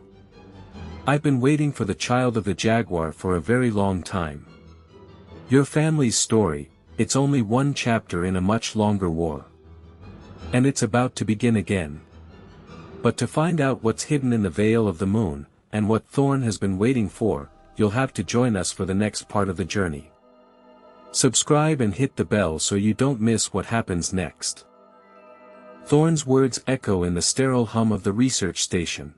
I've been waiting for the child of the jaguar for a very long time. Your family's story, it's only one chapter in a much longer war. And it's about to begin again. But to find out what's hidden in the veil of the moon, and what Thorne has been waiting for, you'll have to join us for the next part of the journey. Subscribe and hit the bell so you don't miss what happens next. Thorne's words echo in the sterile hum of the research station.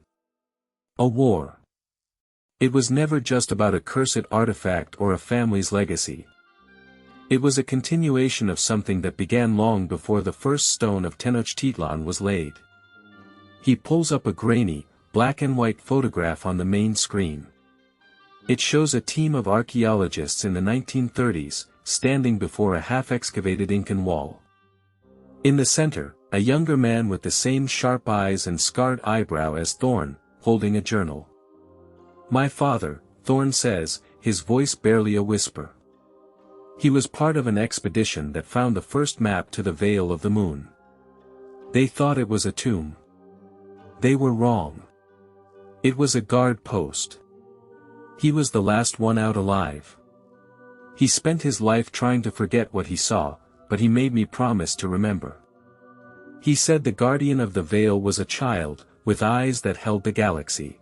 A war. It was never just about a cursed artifact or a family's legacy. It was a continuation of something that began long before the first stone of Tenochtitlan was laid. He pulls up a grainy, black and white photograph on the main screen. It shows a team of archaeologists in the 1930s, standing before a half-excavated Incan wall. In the center, a younger man with the same sharp eyes and scarred eyebrow as Thorne, holding a journal. My father, Thorne says, his voice barely a whisper. He was part of an expedition that found the first map to the Veil of the Moon. They thought it was a tomb. They were wrong. It was a guard post. He was the last one out alive. He spent his life trying to forget what he saw, but he made me promise to remember. He said the guardian of the veil was a child, with eyes that held the galaxy.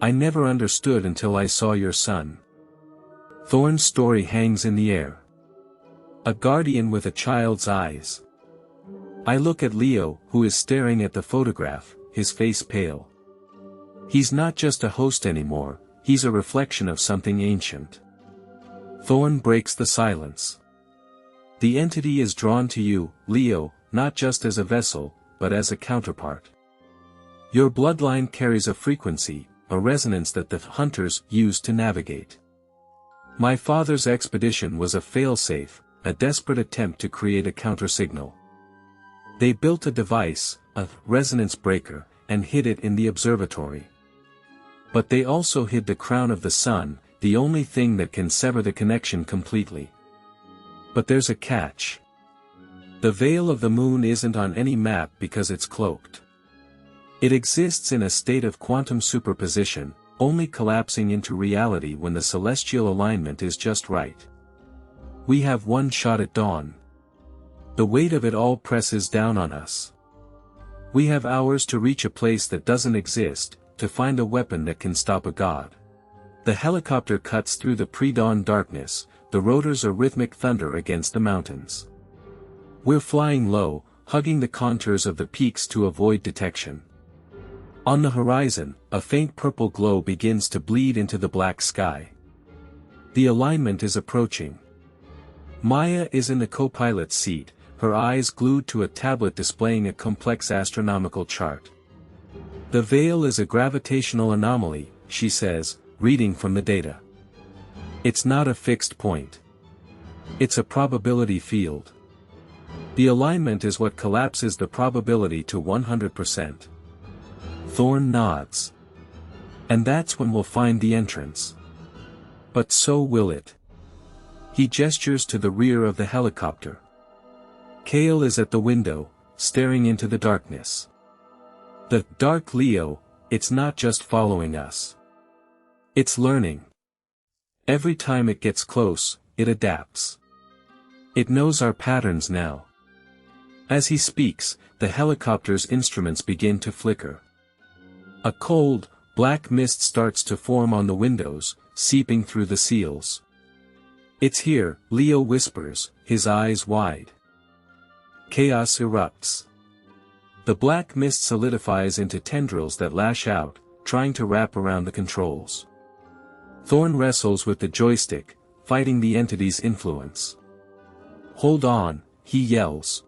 I never understood until I saw your son. Thorn's story hangs in the air. A guardian with a child's eyes. I look at Leo, who is staring at the photograph, his face pale. He's not just a host anymore, he's a reflection of something ancient. Thorn breaks the silence. The entity is drawn to you, Leo, not just as a vessel, but as a counterpart. Your bloodline carries a frequency, a resonance that the hunters use to navigate. My father's expedition was a failsafe, a desperate attempt to create a counter-signal. They built a device, a resonance breaker, and hid it in the observatory. But they also hid the crown of the sun, the only thing that can sever the connection completely. But there's a catch. The veil of the moon isn't on any map because it's cloaked. It exists in a state of quantum superposition, only collapsing into reality when the celestial alignment is just right. We have one shot at dawn. The weight of it all presses down on us. We have hours to reach a place that doesn't exist, to find a weapon that can stop a god. The helicopter cuts through the pre-dawn darkness, the rotors a rhythmic thunder against the mountains. We're flying low, hugging the contours of the peaks to avoid detection. On the horizon, a faint purple glow begins to bleed into the black sky. The alignment is approaching. Maya is in the co-pilot's seat, her eyes glued to a tablet displaying a complex astronomical chart. The veil is a gravitational anomaly, she says, reading from the data. It's not a fixed point. It's a probability field. The alignment is what collapses the probability to 100%. Thorn nods. And that's when we'll find the entrance. But so will it. He gestures to the rear of the helicopter. Kale is at the window, staring into the darkness. The dark Leo, it's not just following us. It's learning. Every time it gets close, it adapts. It knows our patterns now. As he speaks, the helicopter's instruments begin to flicker. A cold, black mist starts to form on the windows, seeping through the seals. It's here, Leo whispers, his eyes wide. Chaos erupts. The black mist solidifies into tendrils that lash out, trying to wrap around the controls. Thorn wrestles with the joystick, fighting the entity's influence. Hold on, he yells.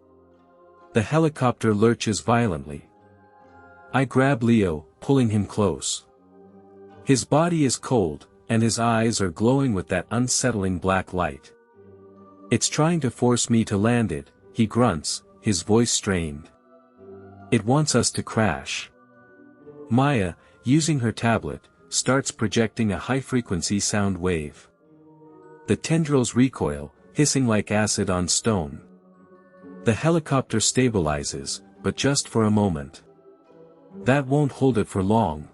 The helicopter lurches violently. I grab Leo, pulling him close. His body is cold, and his eyes are glowing with that unsettling black light. It's trying to force me to land it, he grunts, his voice strained. It wants us to crash. Maya, using her tablet, starts projecting a high-frequency sound wave. The tendrils recoil, hissing like acid on stone. The helicopter stabilizes, but just for a moment. That won't hold it for long.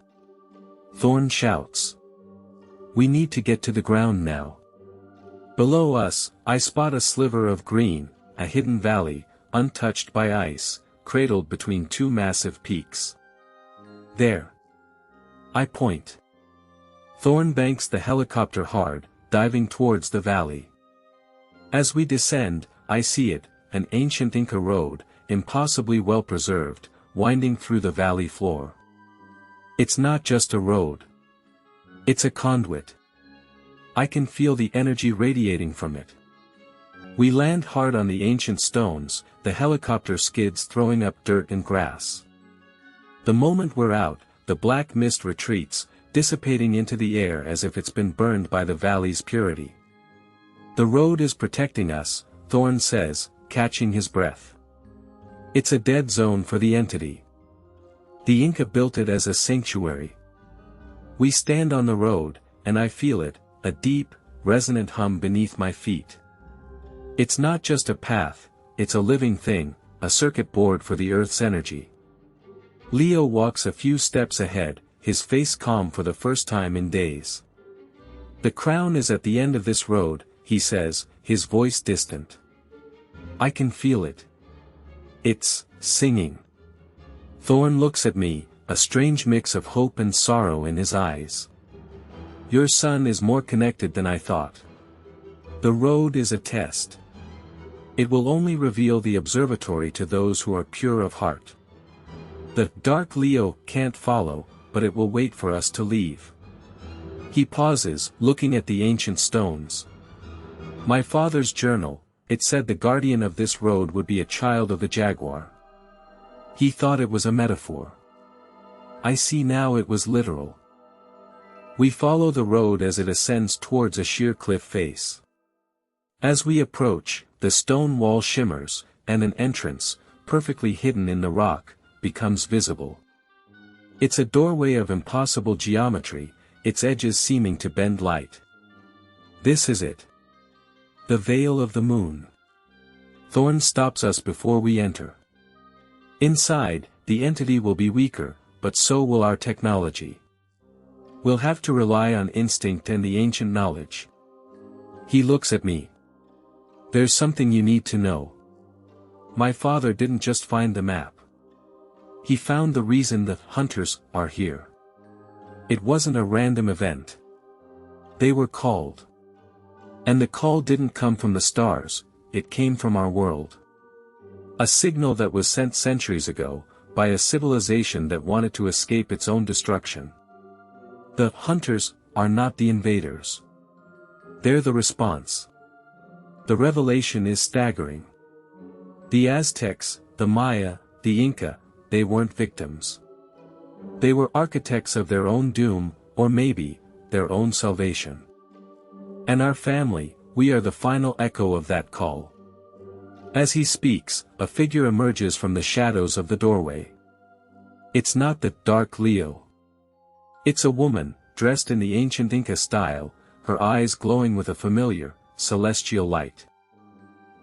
Thorn shouts. We need to get to the ground now. Below us, I spot a sliver of green, a hidden valley, untouched by ice, cradled between two massive peaks. There. I point. Thorn banks the helicopter hard, diving towards the valley. As we descend, I see it, an ancient Inca road, impossibly well preserved, winding through the valley floor. It's not just a road. It's a conduit. I can feel the energy radiating from it. We land hard on the ancient stones, the helicopter skids throwing up dirt and grass. The moment we're out, the black mist retreats, dissipating into the air as if it's been burned by the valley's purity. The road is protecting us, Thorn says, catching his breath. It's a dead zone for the entity. The Inca built it as a sanctuary. We stand on the road, and I feel it, a deep, resonant hum beneath my feet. It's not just a path, it's a living thing, a circuit board for the Earth's energy. Leo walks a few steps ahead, his face calm for the first time in days. The crown is at the end of this road, he says, his voice distant. I can feel it. It's singing. Thorn looks at me, a strange mix of hope and sorrow in his eyes. Your son is more connected than I thought. The road is a test. It will only reveal the observatory to those who are pure of heart. The dark Leo can't follow, but it will wait for us to leave. He pauses, looking at the ancient stones. My father's journal, it said the guardian of this road would be a child of the jaguar. He thought it was a metaphor. I see now it was literal. We follow the road as it ascends towards a sheer cliff face. As we approach, the stone wall shimmers, and an entrance, perfectly hidden in the rock, becomes visible. It's a doorway of impossible geometry, its edges seeming to bend light. This is it. The Veil of the Moon. Thorn stops us before we enter. Inside, the entity will be weaker, but so will our technology. We'll have to rely on instinct and the ancient knowledge. He looks at me. There's something you need to know. My father didn't just find the map. He found the reason the hunters are here. It wasn't a random event. They were called. And the call didn't come from the stars, it came from our world. A signal that was sent centuries ago, by a civilization that wanted to escape its own destruction. The hunters are not the invaders. They're the response. The revelation is staggering. The Aztecs, the Maya, the Inca, they weren't victims. They were architects of their own doom, or maybe, their own salvation. And our family, we are the final echo of that call. As he speaks, a figure emerges from the shadows of the doorway. It's not the dark Leo. It's a woman, dressed in the ancient Inca style, her eyes glowing with a familiar, celestial light.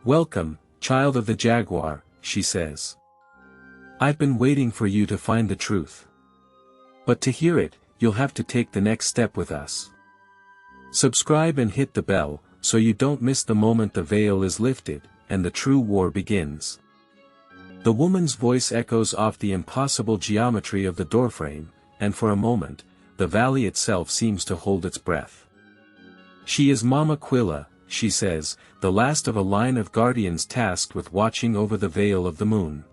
Welcome, child of the jaguar, she says. I've been waiting for you to find the truth. But to hear it, you'll have to take the next step with us. Subscribe and hit the bell, so you don't miss the moment the veil is lifted, and the true war begins. The woman's voice echoes off the impossible geometry of the doorframe, and for a moment, the valley itself seems to hold its breath. She is Mama Quilla, she says, the last of a line of guardians tasked with watching over the veil of the moon.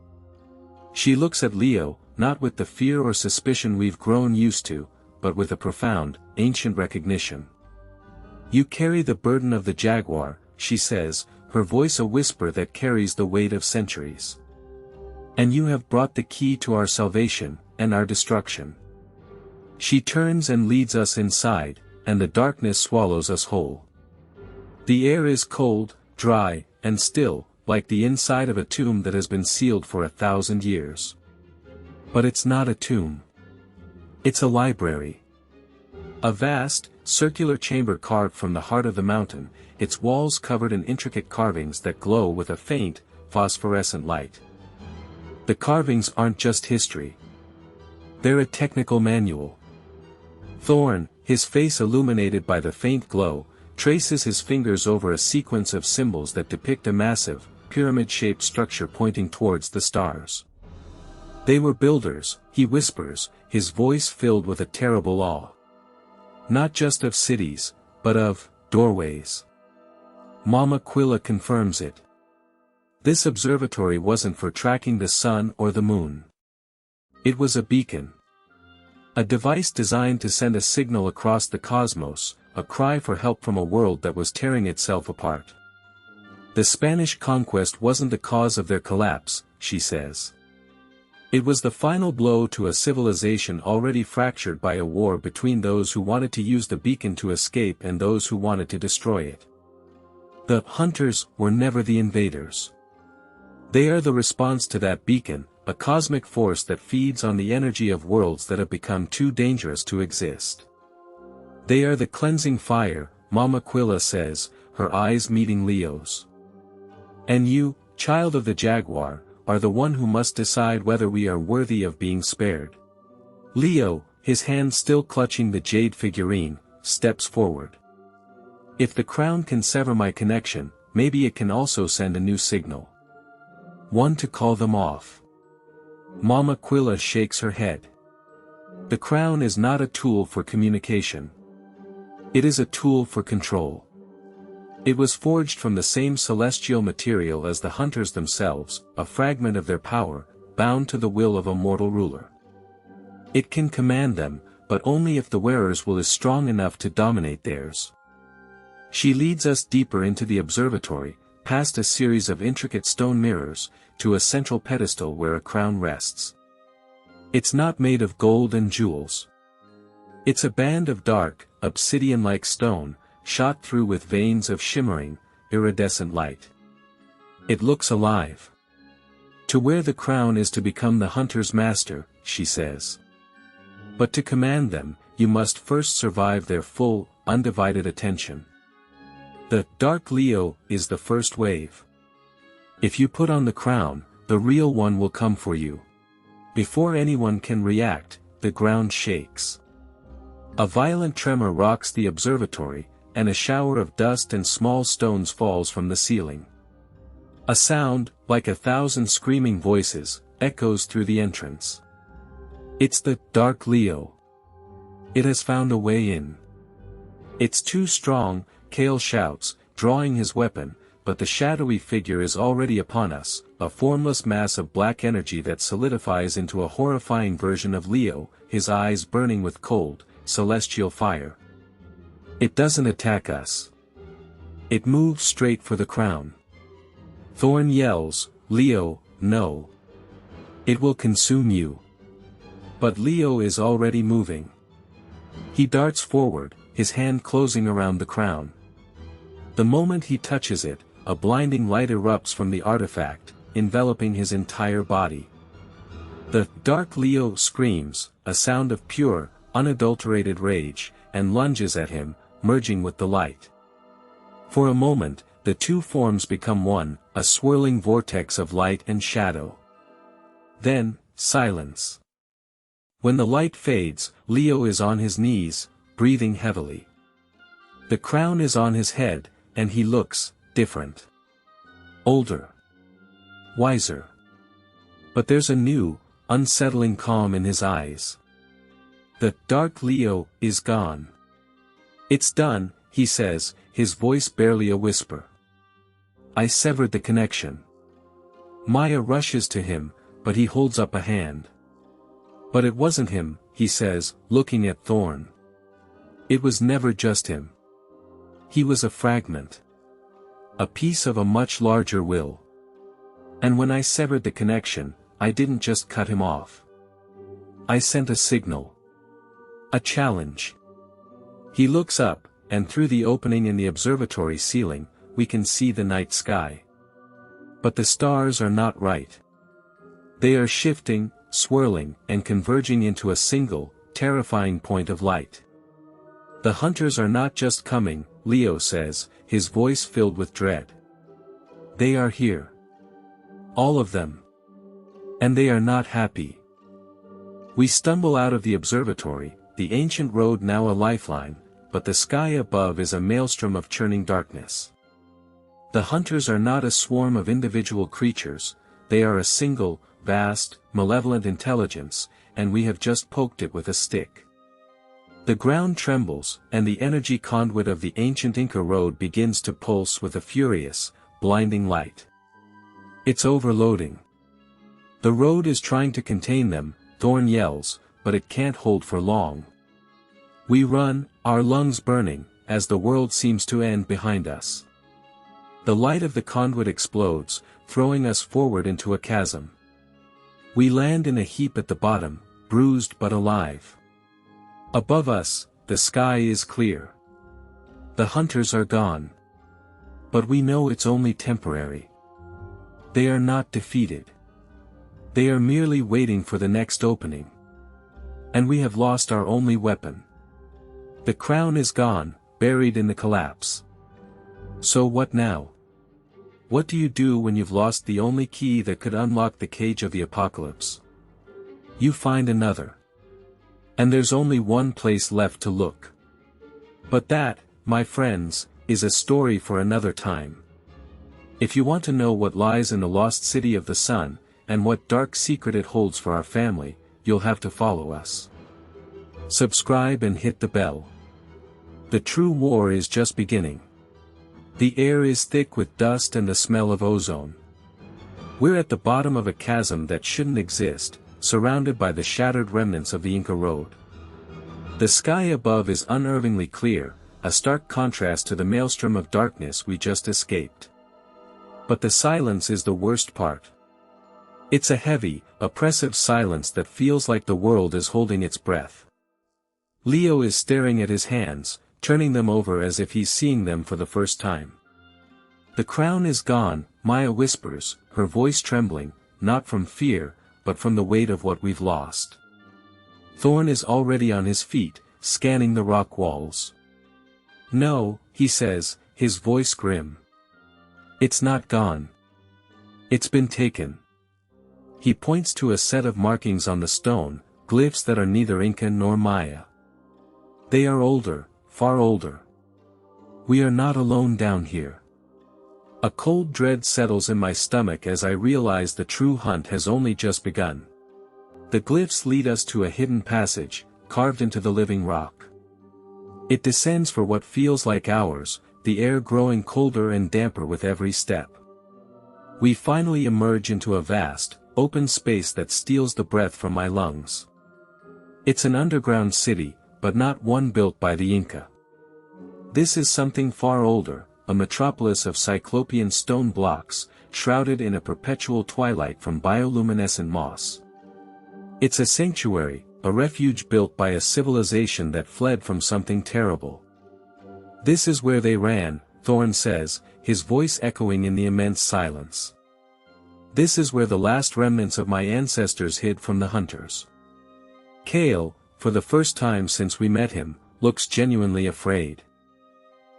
She looks at Leo, not with the fear or suspicion we've grown used to, but with a profound, ancient recognition. You carry the burden of the jaguar, she says, her voice a whisper that carries the weight of centuries. And you have brought the key to our salvation, and our destruction. She turns and leads us inside, and the darkness swallows us whole. The air is cold, dry, and still, like the inside of a tomb that has been sealed for 1,000 years. But it's not a tomb. It's a library. A vast, circular chamber carved from the heart of the mountain, its walls covered in intricate carvings that glow with a faint, phosphorescent light. The carvings aren't just history. They're a technical manual. Thorn, his face illuminated by the faint glow, traces his fingers over a sequence of symbols that depict a massive, pyramid-shaped structure pointing towards the stars. They were builders, he whispers, his voice filled with a terrible awe. Not just of cities, but of doorways. Mama Quilla confirms it. This observatory wasn't for tracking the sun or the moon. It was a beacon. A device designed to send a signal across the cosmos, a cry for help from a world that was tearing itself apart. The Spanish conquest wasn't the cause of their collapse, she says. It was the final blow to a civilization already fractured by a war between those who wanted to use the beacon to escape and those who wanted to destroy it. The hunters were never the invaders. They are the response to that beacon, a cosmic force that feeds on the energy of worlds that have become too dangerous to exist. They are the cleansing fire, Mama Quilla says, her eyes meeting Leo's. And you, child of the jaguar, are the one who must decide whether we are worthy of being spared. Leo, his hand still clutching the jade figurine, steps forward. If the crown can sever my connection, maybe it can also send a new signal. One to call them off. Mama Quilla shakes her head. The crown is not a tool for communication. It is a tool for control. It was forged from the same celestial material as the hunters themselves, a fragment of their power, bound to the will of a mortal ruler. It can command them, but only if the wearer's will is strong enough to dominate theirs. She leads us deeper into the observatory, past a series of intricate stone mirrors, to a central pedestal where a crown rests. It's not made of gold and jewels. It's a band of dark, obsidian-like stone, shot through with veins of shimmering, iridescent light. It looks alive. To wear the crown is to become the hunter's master, she says. But to command them, you must first survive their full, undivided attention. The Dark Leo is the first wave. If you put on the crown, the real one will come for you. Before anyone can react, the ground shakes. A violent tremor rocks the observatory, and a shower of dust and small stones falls from the ceiling. A sound, like 1,000 screaming voices, echoes through the entrance. It's the Dark Leo. It has found a way in. It's too strong, Kale shouts, drawing his weapon, but the shadowy figure is already upon us, a formless mass of black energy that solidifies into a horrifying version of Leo, his eyes burning with cold, celestial fire. It doesn't attack us. It moves straight for the crown. Thorn yells, "Leo, no. It will consume you." But Leo is already moving. He darts forward, his hand closing around the crown. The moment he touches it, a blinding light erupts from the artifact, enveloping his entire body. The Dark Leo screams, a sound of pure, unadulterated rage, and lunges at him, merging with the light. For a moment, the two forms become one, a swirling vortex of light and shadow. Then, silence. When the light fades, Leo is on his knees, breathing heavily. The crown is on his head, and he looks different. Older. Wiser. But there's a new, unsettling calm in his eyes. The Dark Leo is gone. It's done, he says, his voice barely a whisper. I severed the connection. Maya rushes to him, but he holds up a hand. But it wasn't him, he says, looking at Thorn. It was never just him. He was a fragment. A piece of a much larger will. And when I severed the connection, I didn't just cut him off. I sent a signal. A challenge. He looks up, and through the opening in the observatory ceiling, we can see the night sky. But the stars are not right. They are shifting, swirling, and converging into a single, terrifying point of light. The hunters are not just coming, Leo says, his voice filled with dread. They are here. All of them. And they are not happy. We stumble out of the observatory, the ancient road now a lifeline, but the sky above is a maelstrom of churning darkness. The hunters are not a swarm of individual creatures, they are a single, vast, malevolent intelligence, and we have just poked it with a stick. The ground trembles, and the energy conduit of the ancient Inca road begins to pulse with a furious, blinding light. It's overloading. The road is trying to contain them, Thorn yells, but it can't hold for long. We run, our lungs burning, as the world seems to end behind us. The light of the conduit explodes, throwing us forward into a chasm. We land in a heap at the bottom, bruised but alive. Above us, the sky is clear. The hunters are gone. But we know it's only temporary. They are not defeated. They are merely waiting for the next opening. And we have lost our only weapon. The crown is gone, buried in the collapse. So what now? What do you do when you've lost the only key that could unlock the cage of the apocalypse? You find another. And there's only one place left to look. But that, my friends, is a story for another time. If you want to know what lies in the lost city of the sun, and what dark secret it holds for our family, you'll have to follow us. Subscribe and hit the bell. The true war is just beginning. The air is thick with dust and the smell of ozone. We're at the bottom of a chasm that shouldn't exist, surrounded by the shattered remnants of the Inca road. The sky above is unervingly clear, a stark contrast to the maelstrom of darkness we just escaped. But the silence is the worst part. It's a heavy, oppressive silence that feels like the world is holding its breath. Leo is staring at his hands, turning them over as if he's seeing them for the first time. The crown is gone, Maya whispers, her voice trembling, not from fear, but from the weight of what we've lost. Thorn is already on his feet, scanning the rock walls. No, he says, his voice grim. It's not gone. It's been taken. He points to a set of markings on the stone, glyphs that are neither Inca nor Maya. They are older, far older. We are not alone down here. A cold dread settles in my stomach as I realize the true hunt has only just begun. The glyphs lead us to a hidden passage, carved into the living rock. It descends for what feels like hours, the air growing colder and damper with every step. We finally emerge into a vast, open space that steals the breath from my lungs. It's an underground city, but not one built by the Inca. This is something far older, a metropolis of cyclopean stone blocks, shrouded in a perpetual twilight from bioluminescent moss. It's a sanctuary, a refuge built by a civilization that fled from something terrible. This is where they ran, Thorn says, his voice echoing in the immense silence. This is where the last remnants of my ancestors hid from the hunters. Kale, for the first time since we met him, looks genuinely afraid.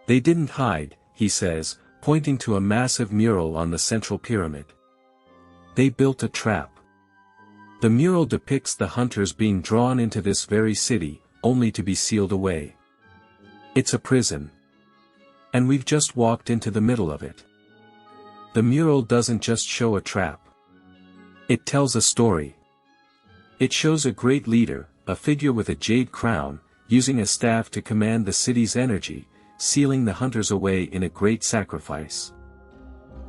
They didn't hide, he says, pointing to a massive mural on the central pyramid. They built a trap. The mural depicts the hunters being drawn into this very city, only to be sealed away. It's a prison. And we've just walked into the middle of it. The mural doesn't just show a trap. It tells a story. It shows a great leader, a figure with a jade crown, using a staff to command the city's energy, sealing the hunters away in a great sacrifice.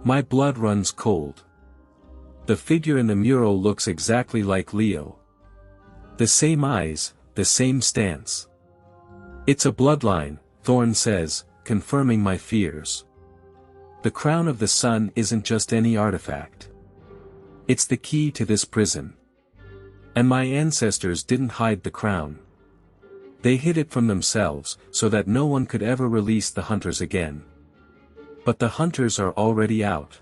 My blood runs cold. The figure in the mural looks exactly like Leo. The same eyes, the same stance. It's a bloodline, Thorn says, confirming my fears. The crown of the sun isn't just any artifact. It's the key to this prison. And my ancestors didn't hide the crown. They hid it from themselves, so that no one could ever release the hunters again. But the hunters are already out.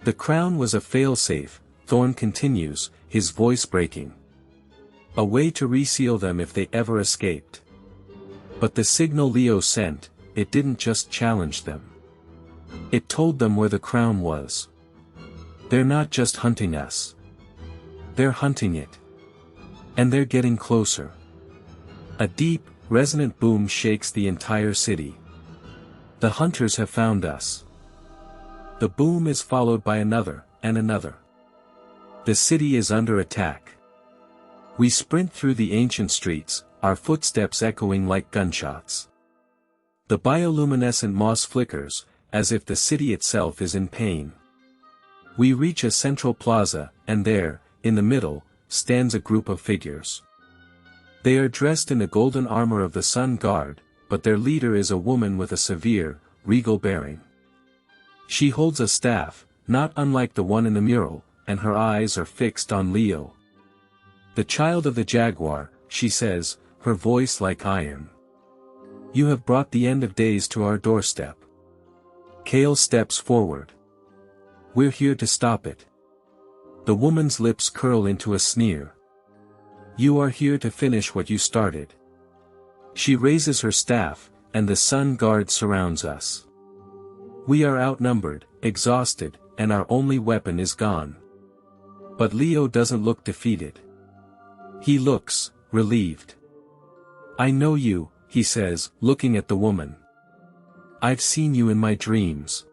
The crown was a failsafe, Thorn continues, his voice breaking. A way to reseal them if they ever escaped. But the signal Leo sent, it didn't just challenge them. It told them where the crown was. They're not just hunting us. They're hunting it. And they're getting closer. A deep, resonant boom shakes the entire city. The hunters have found us. The boom is followed by another, and another. The city is under attack. We sprint through the ancient streets, our footsteps echoing like gunshots. The bioluminescent moss flickers, as if the city itself is in pain. We reach a central plaza, and there, in the middle, stands a group of figures. They are dressed in the golden armor of the Sun Guard, but their leader is a woman with a severe, regal bearing. She holds a staff, not unlike the one in the mural, and her eyes are fixed on Leo. The child of the jaguar, she says, her voice like iron. You have brought the end of days to our doorstep. Kale steps forward. We're here to stop it. The woman's lips curl into a sneer. You are here to finish what you started. She raises her staff, and the Sun Guard surrounds us. We are outnumbered, exhausted, and our only weapon is gone. But Leo doesn't look defeated. He looks relieved. I know you, he says, looking at the woman. I've seen you in my dreams.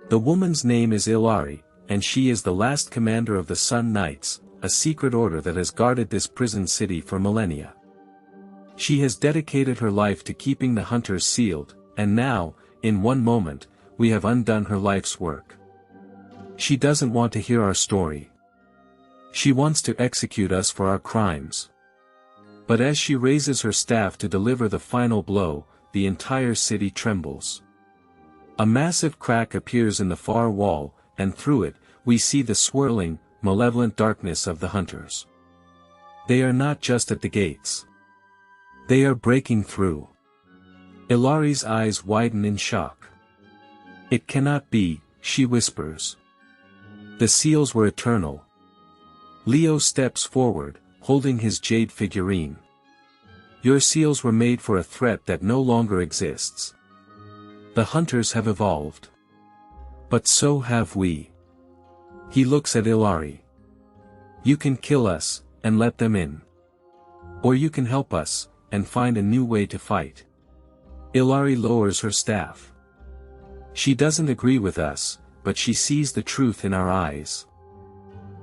The woman's name is Ilari, and she is the last commander of the Sun Knights, a secret order that has guarded this prison city for millennia. She has dedicated her life to keeping the hunters sealed, and now, in one moment, we have undone her life's work. She doesn't want to hear our story. She wants to execute us for our crimes. But as she raises her staff to deliver the final blow, the entire city trembles. A massive crack appears in the far wall, and through it, we see the swirling, malevolent darkness of the hunters. They are not just at the gates. They are breaking through. Ilari's eyes widen in shock. It cannot be, she whispers. The seals were eternal. Leo steps forward, holding his jade figurine. Your seals were made for a threat that no longer exists. The hunters have evolved. But so have we. He looks at Ilari. You can kill us, and let them in. Or you can help us, and find a new way to fight. Ilari lowers her staff. She doesn't agree with us, but she sees the truth in our eyes.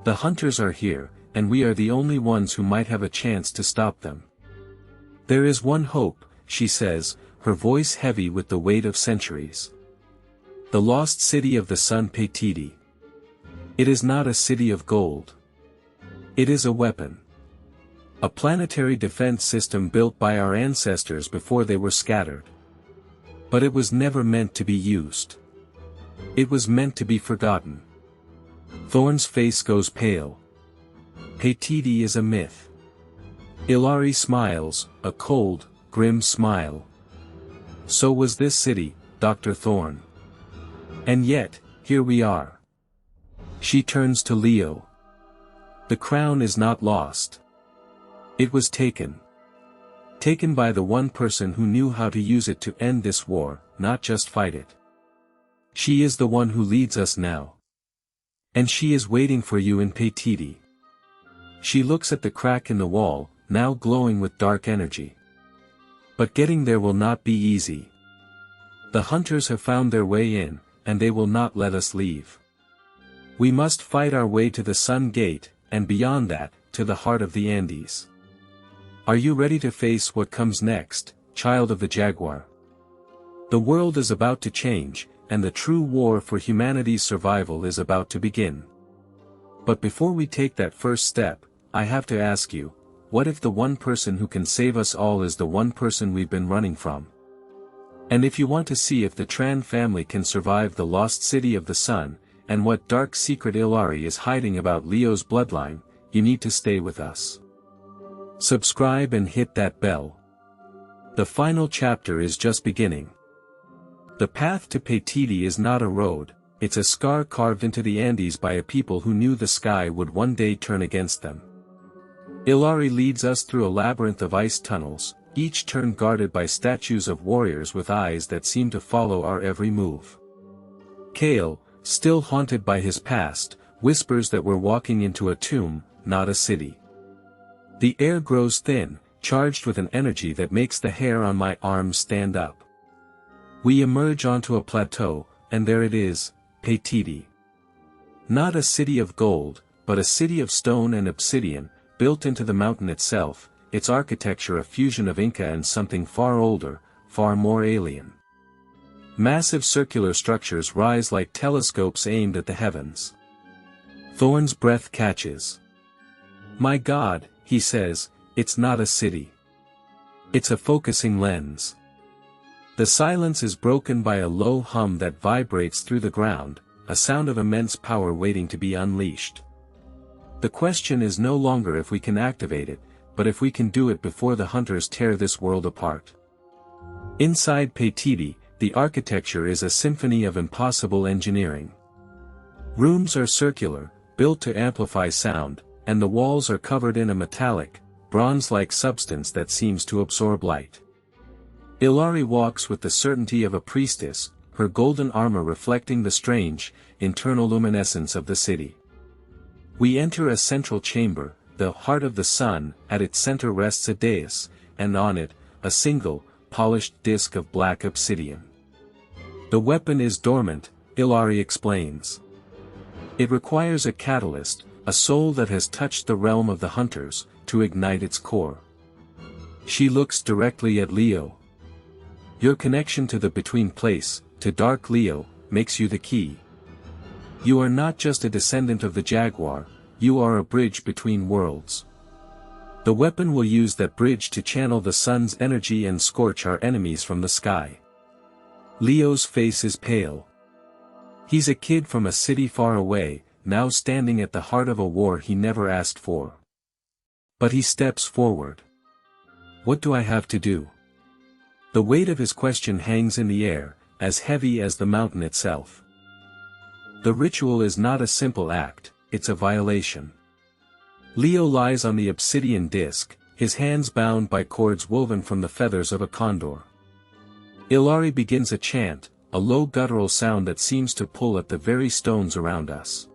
The hunters are here, and we are the only ones who might have a chance to stop them. There is one hope, she says, her voice heavy with the weight of centuries. The lost city of the sun Paititi. It is not a city of gold. It is a weapon. A planetary defense system built by our ancestors before they were scattered. But it was never meant to be used. It was meant to be forgotten. Thorn's face goes pale. Paititi is a myth. Ilari smiles, a cold, grim smile. So was this city, Dr. Thorn. And yet, here we are. She turns to Leo. The crown is not lost. It was taken. Taken by the one person who knew how to use it to end this war, not just fight it. She is the one who leads us now. And she is waiting for you in Paititi. She looks at the crack in the wall, now glowing with dark energy. But getting there will not be easy. The hunters have found their way in, and they will not let us leave. We must fight our way to the Sun Gate, and beyond that, to the heart of the Andes. Are you ready to face what comes next, child of the jaguar? The world is about to change, and the true war for humanity's survival is about to begin. But before we take that first step, I have to ask you, what if the one person who can save us all is the one person we've been running from? And if you want to see if the Tran family can survive the lost city of the sun, and what dark secret Ilari is hiding about Leo's bloodline, you need to stay with us. Subscribe and hit that bell. The final chapter is just beginning. The path to Paititi is not a road, it's a scar carved into the Andes by a people who knew the sky would one day turn against them. Ilari leads us through a labyrinth of ice tunnels, each turn guarded by statues of warriors with eyes that seem to follow our every move. Kale, still haunted by his past, whispers that we're walking into a tomb, not a city. The air grows thin, charged with an energy that makes the hair on my arms stand up. We emerge onto a plateau, and there it is, Paititi. Not a city of gold, but a city of stone and obsidian, built into the mountain itself, its architecture a fusion of Inca and something far older, far more alien. Massive circular structures rise like telescopes aimed at the heavens. Thorn's breath catches. My God, he says, it's not a city. It's a focusing lens. The silence is broken by a low hum that vibrates through the ground, a sound of immense power waiting to be unleashed. The question is no longer if we can activate it, but if we can do it before the hunters tear this world apart. Inside Paititi, the architecture is a symphony of impossible engineering. Rooms are circular, built to amplify sound, and the walls are covered in a metallic, bronze-like substance that seems to absorb light. Ilari walks with the certainty of a priestess, her golden armor reflecting the strange, internal luminescence of the city. We enter a central chamber, the heart of the sun. At its center rests a dais, and on it, a single, polished disc of black obsidian. The weapon is dormant, Ilari explains. It requires a catalyst, a soul that has touched the realm of the hunters, to ignite its core. She looks directly at Leo. Your connection to the between place, to Dark Leo, makes you the key. You are not just a descendant of the jaguar, you are a bridge between worlds. The weapon will use that bridge to channel the sun's energy and scorch our enemies from the sky. Leo's face is pale. He's a kid from a city far away, now standing at the heart of a war he never asked for. But he steps forward. What do I have to do? The weight of his question hangs in the air, as heavy as the mountain itself. The ritual is not a simple act, it's a violation. Leo lies on the obsidian disc, his hands bound by cords woven from the feathers of a condor. Ilari begins a chant, a low guttural sound that seems to pull at the very stones around us.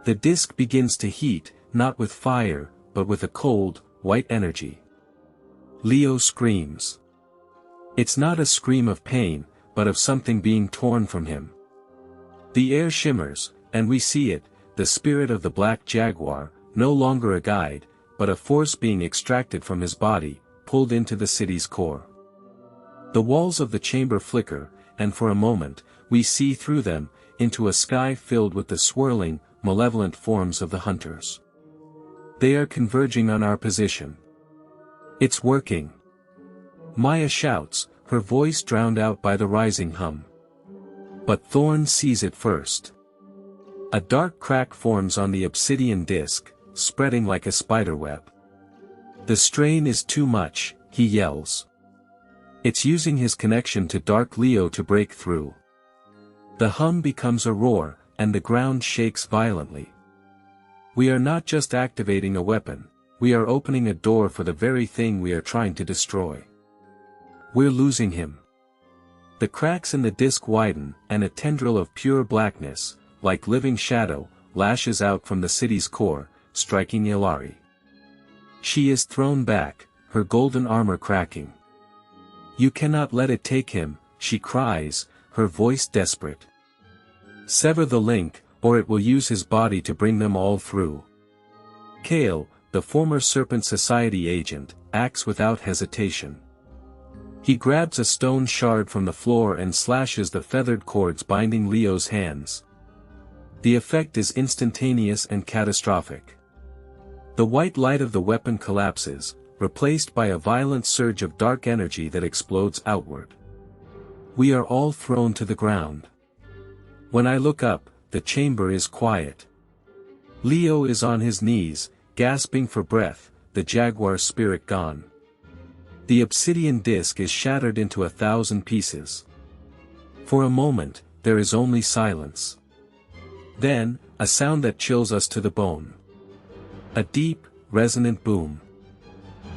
The disc begins to heat, not with fire, but with a cold, white energy. Leo screams. It's not a scream of pain, but of something being torn from him. The air shimmers, and we see it, the spirit of the black jaguar, no longer a guide, but a force being extracted from his body, pulled into the city's core. The walls of the chamber flicker, and for a moment, we see through them, into a sky filled with the swirling, malevolent forms of the hunters. They are converging on our position. It's working. Maya shouts, her voice drowned out by the rising hum. But Thorn sees it first. A dark crack forms on the obsidian disc, spreading like a spiderweb. The strain is too much, he yells. It's using his connection to Dark Leo to break through. The hum becomes a roar, and the ground shakes violently. We are not just activating a weapon, we are opening a door for the very thing we are trying to destroy. We're losing him. The cracks in the disc widen, and a tendril of pure blackness, like living shadow, lashes out from the city's core, striking Ilari. She is thrown back, her golden armor cracking. You cannot let it take him, she cries, her voice desperate. Sever the link, or it will use his body to bring them all through. Kale, the former Serpent Society agent, acts without hesitation. He grabs a stone shard from the floor and slashes the feathered cords binding Leo's hands. The effect is instantaneous and catastrophic. The white light of the weapon collapses, replaced by a violent surge of dark energy that explodes outward. We are all thrown to the ground. When I look up, the chamber is quiet. Leo is on his knees, gasping for breath, the jaguar spirit gone. The obsidian disc is shattered into 1,000 pieces. For a moment, there is only silence. Then, a sound that chills us to the bone. A deep, resonant boom.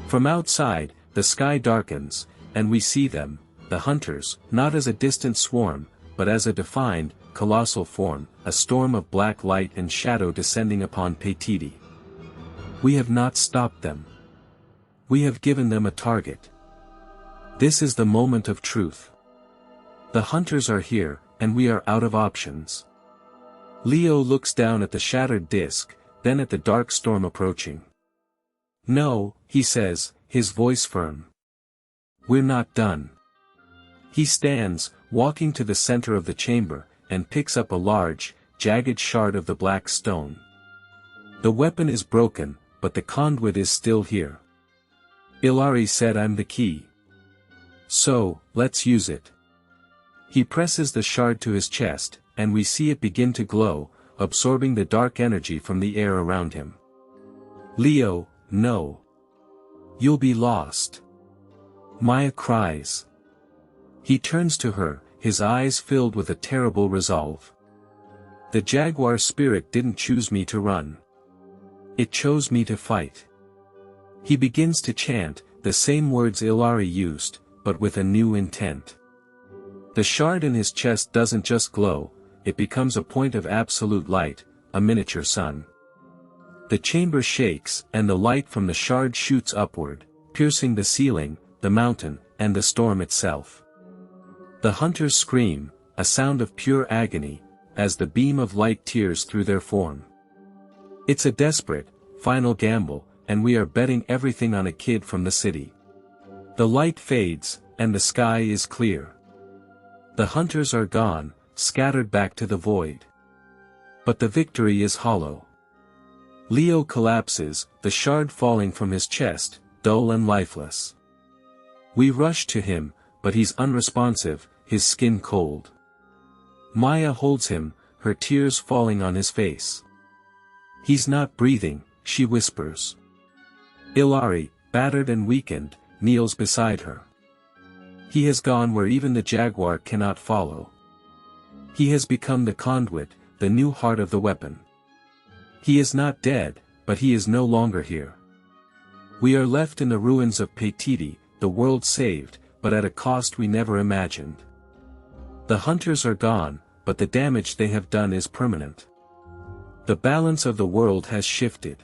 From outside, the sky darkens, and we see them, the hunters, not as a distant swarm, but as a defined, colossal form, a storm of black light and shadow descending upon Petiti. We have not stopped them. We have given them a target. This is the moment of truth. The hunters are here, and we are out of options. Leo looks down at the shattered disc, then at the dark storm approaching. No, he says, his voice firm. We're not done. He stands, walking to the center of the chamber, and picks up a large, jagged shard of the black stone. The weapon is broken, but the conduit is still here. Ilari said I'm the key. So, let's use it. He presses the shard to his chest, and we see it begin to glow, absorbing the dark energy from the air around him. Leo, no. You'll be lost. Maya cries. He turns to her, his eyes filled with a terrible resolve. The jaguar spirit didn't choose me to run. It chose me to fight. He begins to chant, the same words Ilari used, but with a new intent. The shard in his chest doesn't just glow, it becomes a point of absolute light, a miniature sun. The chamber shakes, and the light from the shard shoots upward, piercing the ceiling, the mountain, and the storm itself. The hunters scream, a sound of pure agony, as the beam of light tears through their form. It's a desperate, final gamble, and we are betting everything on a kid from the city. The light fades, and the sky is clear. The hunters are gone, scattered back to the void. But the victory is hollow. Leo collapses, the shard falling from his chest, dull and lifeless. We rush to him, but he's unresponsive, his skin cold. Maya holds him, her tears falling on his face. He's not breathing, she whispers. Ilari, battered and weakened, kneels beside her. He has gone where even the jaguar cannot follow. He has become the conduit, the new heart of the weapon. He is not dead, but he is no longer here. We are left in the ruins of Paititi, the world saved, but at a cost we never imagined. The hunters are gone, but the damage they have done is permanent. The balance of the world has shifted.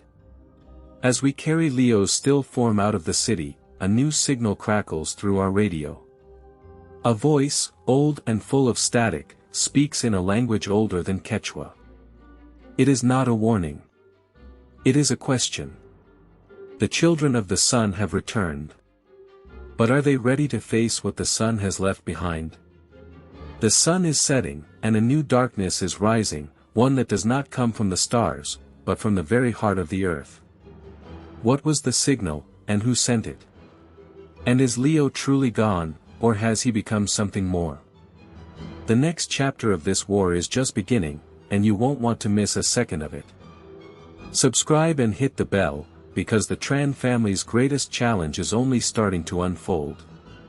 As we carry Leo's still form out of the city, a new signal crackles through our radio. A voice, old and full of static, speaks in a language older than Quechua. It is not a warning. It is a question. The children of the sun have returned. But are they ready to face what the sun has left behind? The sun is setting, and a new darkness is rising, one that does not come from the stars, but from the very heart of the earth. What was the signal, and who sent it? And is Leo truly gone, or has he become something more? The next chapter of this war is just beginning, and you won't want to miss a second of it. Subscribe and hit the bell, because the Tran family's greatest challenge is only starting to unfold.